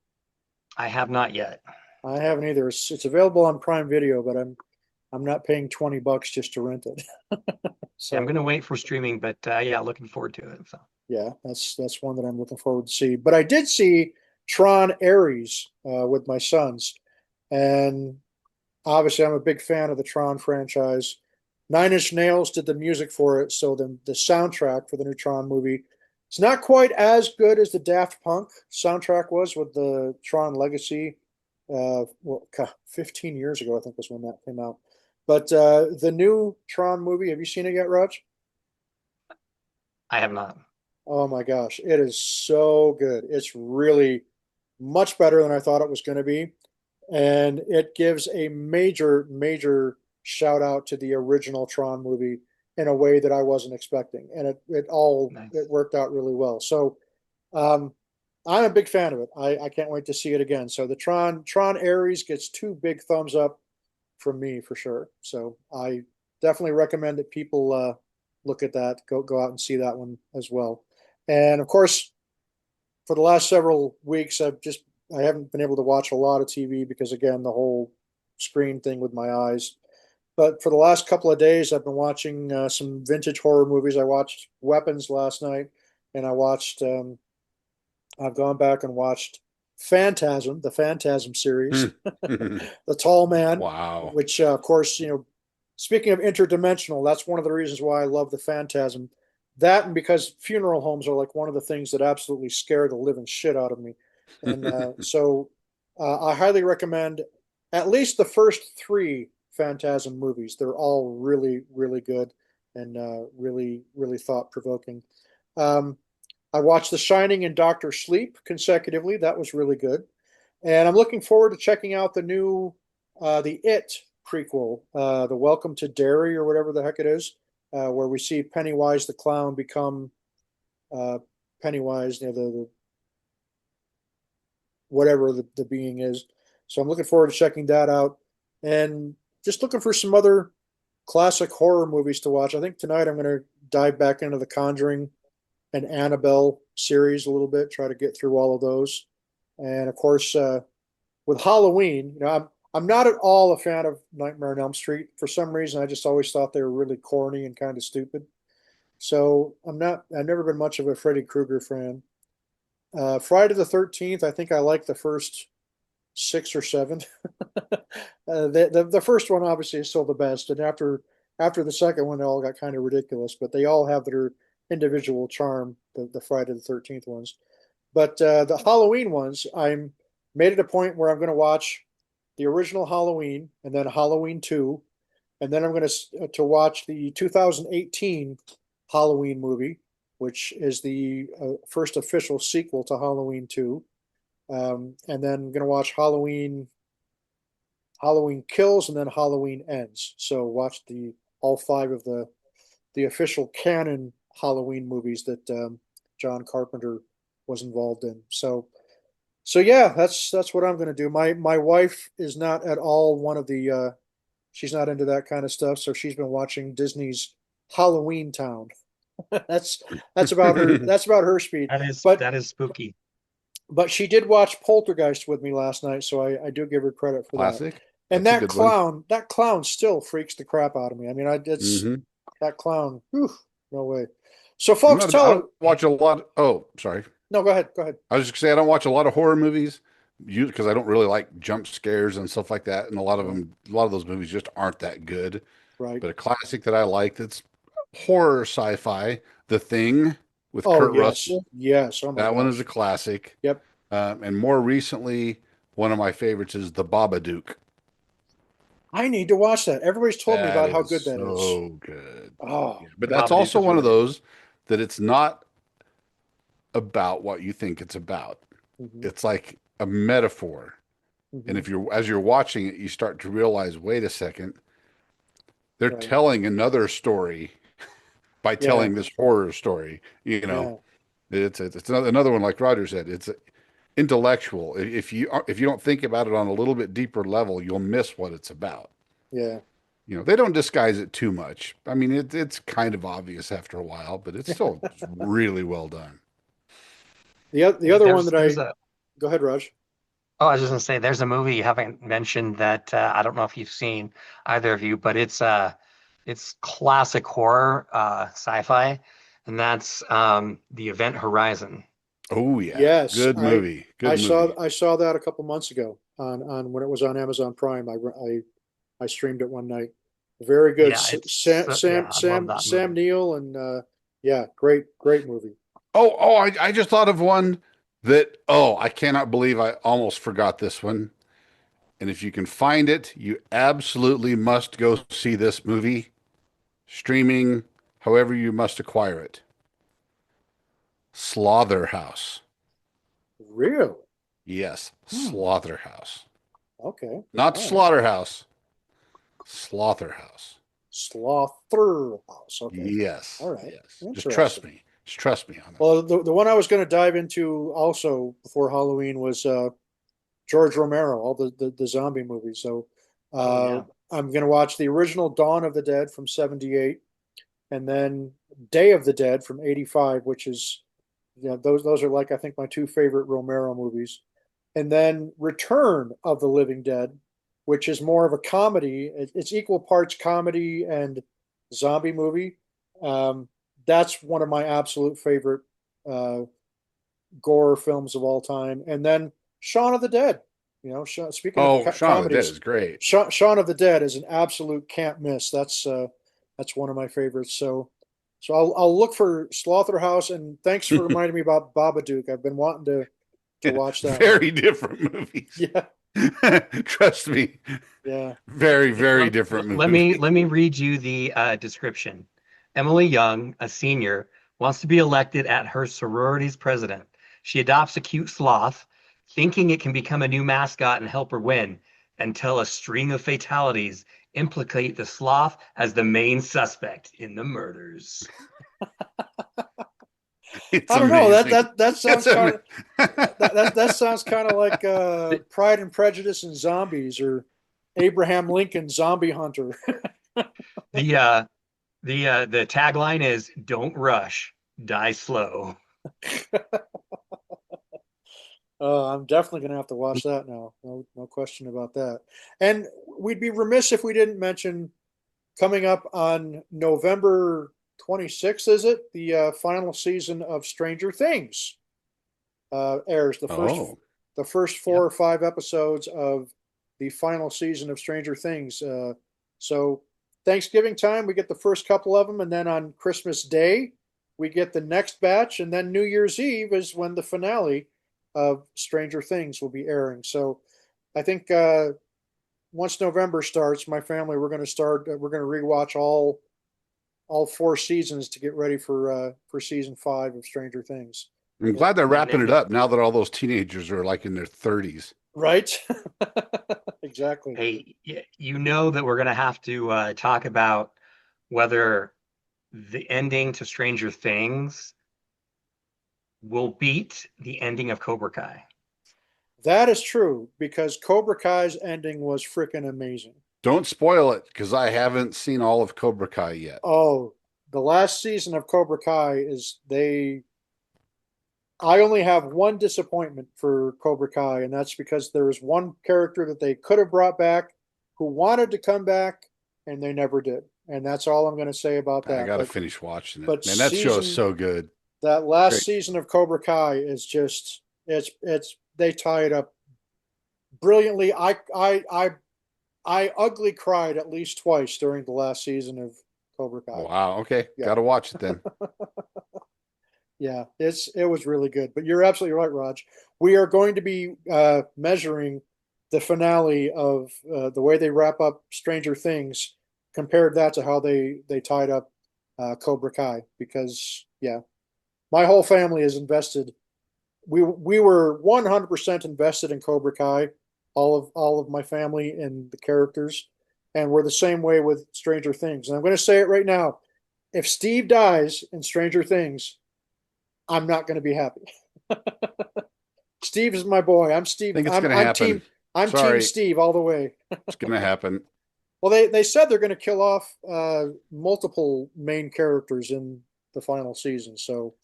I have not yet. I haven't either. It's available on Prime Video, but I'm not paying $20 just to rent it. Yeah, I'm So gonna wait for streaming, but yeah, looking forward to it. So yeah, that's one that I'm looking forward to see. But I did see Tron Ares with my sons, and obviously I'm a big fan of the Tron franchise. Nine Inch Nails did the music for it, so the soundtrack for the new Tron movie, it's not quite as good as the Daft Punk soundtrack was with the Tron Legacy. Well, 15 years ago, I think was when that came out. But the new Tron movie, have you seen it yet, Raj? I have not. Oh my gosh, it is so good. It's really much better than I thought it was going to be. And it gives a major shout out to the original Tron movie in a way that I wasn't expecting. And it Nice. worked out really well. So um, I'm a big fan of it. I can't wait to see it again. So the Tron Ares gets two big thumbs up from me for sure. So I definitely recommend that people look at that, go out and see that one as well. And of course, for the last several weeks, I haven't been able to watch a lot of TV because again, the whole screen thing with my eyes. But for the last couple of days, I've been watching some vintage horror movies. I watched Weapons last night, and I've gone back and watched Phantasm, the Phantasm series, The Tall Man, Wow. which of course, speaking of interdimensional, that's one of the reasons why I love the Phantasm. That and because funeral homes are like one of the things that absolutely scare the living shit out of me. And I highly recommend at least the first three Phantasm movies. They're all really good and really thought provoking. Um, I watched The Shining and Doctor Sleep consecutively. That was really good. And I'm looking forward to checking out the It prequel, the Welcome to Derry or whatever the heck it is, where we see Pennywise the clown become uh, Pennywise, the whatever the being is. So I'm looking forward to checking that out, and just looking for some other classic horror movies to watch. I think tonight I'm going to dive back into the Conjuring and Annabelle series a little bit, try to get through all of those, and of course with Halloween, I'm not at all a fan of Nightmare on Elm Street. For some reason, I just always thought they were really corny and kind of stupid. So I'm not. I've never been much of a Freddy Krueger fan. Friday the 13th, I think I like the first six or seven. The first one obviously is still the best, and after the second one, they all got kind of ridiculous. But they all have their individual charm. The Friday the 13th ones, but the Halloween ones, I'm made it a point where I'm going to watch the original Halloween and then Halloween 2, and then I'm going to watch the 2018 Halloween movie, which is the first official sequel to Halloween 2. And then I'm going to watch Halloween Kills and then Halloween Ends. So watch the all five of the official canon Halloween movies that John Carpenter was involved in. So yeah, that's what I'm going to do. My wife is not at all one of the she's not into that kind of stuff, so she's been watching Disney's Halloween Town. that's that's about her speed. That is But that is spooky. she did watch Poltergeist with me last night, so I do give her credit for that. Classic. And That's a good one. that clown still freaks the crap out of me. I mean, it's Hmm. that clown. Whew, no way. So, I'm folks, not. I tell don't watch a lot. Oh, sorry. no. Go ahead. Go ahead. I was just gonna say I don't watch a lot of horror movies, because I don't really like jump scares and stuff like that, and Right. a lot of those movies just aren't that good. Right. But a classic that I like that's horror sci-fi, The Thing with Oh Kurt yes. Russell. Yes. Oh my That one is a gosh. classic. Yep. And more recently, one of my favorites is The Babadook. I need to watch that. Everybody's told me That about how is good that is. so good. Oh. Yeah, but The that's Babadook also is one of really good. those that it's not about what you think it's about. Hmm. It's like a metaphor. And Hmm. if you're as you're watching it, you start to realize, wait a second, they're Right. telling another story by Yeah. telling this horror story. You know, Yeah. it's another one like Roger said. It's intellectual. If you don't think about it on a little bit deeper level, you'll miss what it's about. Yeah. You know, they don't disguise it too much. I mean, it's kind of obvious after a while, but it's still really well done. The Hey, other one that there's I a go ahead, Raj. oh, I was just gonna say there's a movie you haven't mentioned that I don't know if you've seen either of you, but it's classic horror sci-fi, and that's the Event Horizon. Oh yeah, Yes, good movie, good movie. I saw that a couple months ago on when it was on Amazon Prime. I streamed it one night. Very good. Yeah, yeah, I love that Sam movie. Neill and yeah, great movie. I just thought of one that, I cannot believe I almost forgot this one. And if you can find it, you absolutely must go see this movie, streaming, however you must acquire it. Slaughterhouse. Real. Yes, Hmm. Slaughterhouse. Okay. Not All right. Slaughterhouse, Slaughterhouse. Slaughterhouse. Okay. Yes, All right. yes. Just trust Interesting. me. Just trust me on that. Well, the one I was going to dive into also before Halloween was George Romero, all the zombie movies. So Oh uh, yeah, I'm going to watch the original Dawn of the Dead from '78, and then Day of the Dead from '85, which is those are like I think my two favorite Romero movies, and then Return of the Living Dead, which is more of a comedy. It's equal parts comedy and zombie movie. Um, that's one of my absolute favorite uh, gore films of all time. And then Shaun of the Dead. Speaking of Oh, Shaun of the Dead comedies, is great. Shaun of the Dead is an absolute can't miss. That's one of my favorites. So I'll look for Slaughterhouse, and thanks for reminding me about Babadook. I've been wanting to watch that one. Very different movies. Yeah, Trust me. yeah. Very, very let, different let movie. me let me read you the description. Emily Young, a senior, wants to be elected at her sorority's president. She adopts a cute sloth, thinking it can become a new mascot and help her win, until a string of fatalities implicate the sloth as the main suspect in the murders. It's I don't know. amazing. That It's sounds kind amazing. of that sounds kind of like Pride and Prejudice and Zombies or Abraham Lincoln Zombie Hunter. The uh, the tagline is "Don't rush, die slow." I'm definitely going to have to watch that now. No question about that. And we'd be remiss if we didn't mention coming up on November 26th, is it? The final season of Stranger Things airs. Oh, The first four Yep. or five episodes of the final season of Stranger Things. So Thanksgiving time, we get the first couple of them, and then on Christmas Day, we get the next batch, and then New Year's Eve is when the finale of Stranger Things will be airing. So I think once November starts, my family we're going to rewatch all four seasons to get ready for season five of Stranger Things. I'm It, glad they're Man, wrapping it up now that all those teenagers are like in their 30s. right? Exactly. hey, you know that we're gonna have to talk about whether the ending to Stranger Things will beat the ending of Cobra Kai. That is true because Cobra Kai's ending was freaking amazing. Don't spoil it because I haven't seen all of Cobra Kai yet. Oh, the last season of Cobra Kai is they. I only have one disappointment for Cobra Kai, and that's because there was one character that they could have brought back who wanted to come back, and they never did. And that's all I'm going to say about I that. got to finish watching it. But Man, that show is season so good. that last Great. season of Cobra Kai is just it's they tie it up brilliantly. I ugly cried at least twice during the last season of Cobra Kai. Wow. Okay. Yeah. Got to watch it then. Yeah, it was really good. But you're absolutely right, Raj. We are going to be measuring the finale of the way they wrap up Stranger Things, compared that to how they tied up Cobra Kai. Because yeah, my whole family is invested. We were 100% invested in Cobra Kai, all of my family and the characters, and we're the same way with Stranger Things. And I'm going to say it right now: if Steve dies in Stranger Things, I'm not going to be happy. Steve is my boy. I'm I Steve. think it's I'm going to I'm team. happen. I'm team Sorry. Steve all the way. It's going to happen. Well, they said they're going to kill off multiple main characters in the final season, so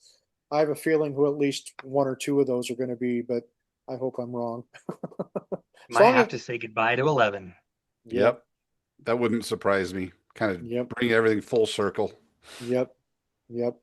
I have a feeling who at least one or two of those are going to be, but I hope I'm wrong. As Might long as have to say goodbye to 11. yep, Yep. That wouldn't surprise me. Kind of yep, bring everything full circle. yep, yep.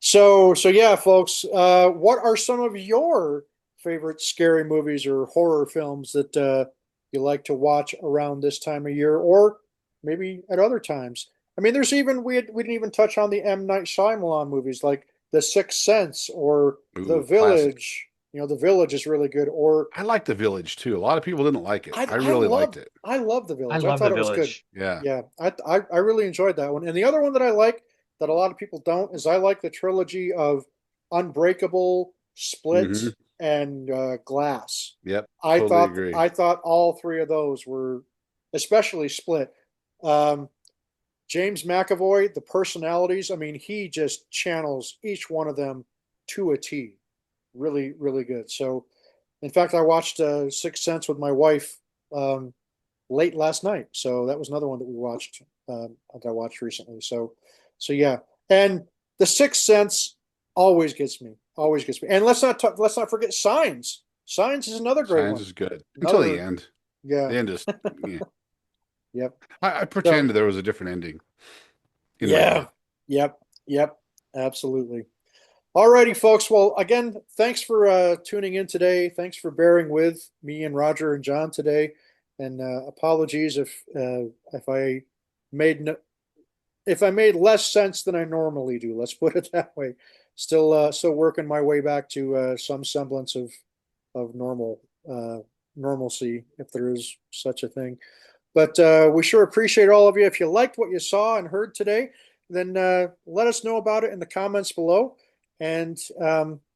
So yeah, folks. What are some of your favorite scary movies or horror films that you like to watch around this time of year, or maybe at other times? I mean, there's even we didn't even touch on the M. Night Shyamalan movies like The Sixth Sense or The Ooh, classic. Village. You know, The Village is really good. Or I like The Village too. A lot of people didn't like it. I I I really liked love it. I love The I Village. I love thought The it was good. Village. Yeah. Yeah, I really enjoyed that one. And the other one that I like that a lot of people don't is I like the trilogy of Unbreakable, Split, Hmm. and Glass. Yep. I Totally thought agree. I thought all three of those were, especially Split. Um, James McAvoy, the personalities. I mean, he just channels each one of them to a T. Really, really good. So, in fact, I watched Sixth Sense with my wife um, late last night. So that was another one that we watched. That I watched recently. So yeah. And The Sixth Sense always gets me. Always gets me. And let's not forget Signs. Signs is another great Science one. is good until the Another end. yeah. The end is, yeah. Yep. I So pretend there was a different ending in my yeah. head. Yep. Yep. Absolutely. Alrighty, folks. Well, again, thanks for tuning in today. Thanks for bearing with me and Roger and John today. And apologies if I made no, if I made less sense than I normally do. Let's put it that way. Still working my way back to some semblance of normalcy, if there is such a thing. But we sure appreciate all of you. If you liked what you saw and heard today, then let us know about it in the comments below. And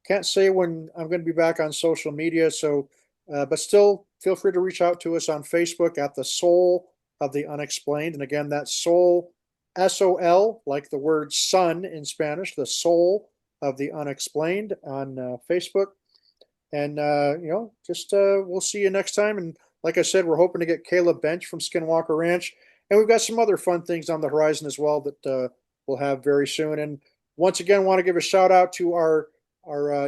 can't say when I'm going to be back on social media, so but still feel free to reach out to us on Facebook at the Soul of the Unexplained. And again, that's Soul, SOL, like the word sun in Spanish, the Soul of the Unexplained on Facebook. And just we'll see you next time. And like I said, we're hoping to get Caleb Bench from Skinwalker Ranch, and we've got some other fun things on the horizon as well that we'll have very soon. And once again, want to give a shout out to our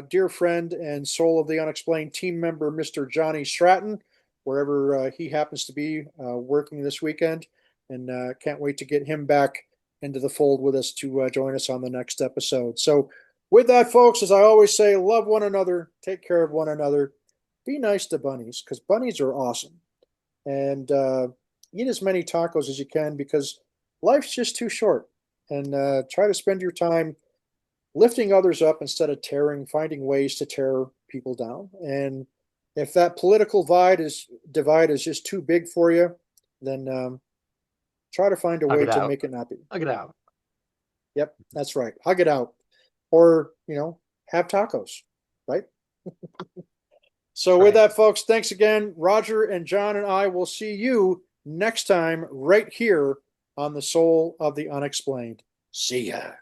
dear friend and Soul of the Unexplained team member, Mr. Johnny Stratton, wherever he happens to be working this weekend, and can't wait to get him back into the fold with us to join us on the next episode. So with that, folks, as I always say, love one another, take care of one another, be nice to bunnies because bunnies are awesome, and eat as many tacos as you can because life's just too short. And try to spend your time lifting others up instead of finding ways to tear people down. And if that political divide is just too big for you, then try to find a Hug way it to out. make it not be. Hug it out. Yep, that's right. Hug it out, or have tacos, right? So with Right. that, folks, thanks again. Roger and John and I will see you next time right here on the Soul of the Unexplained. See ya.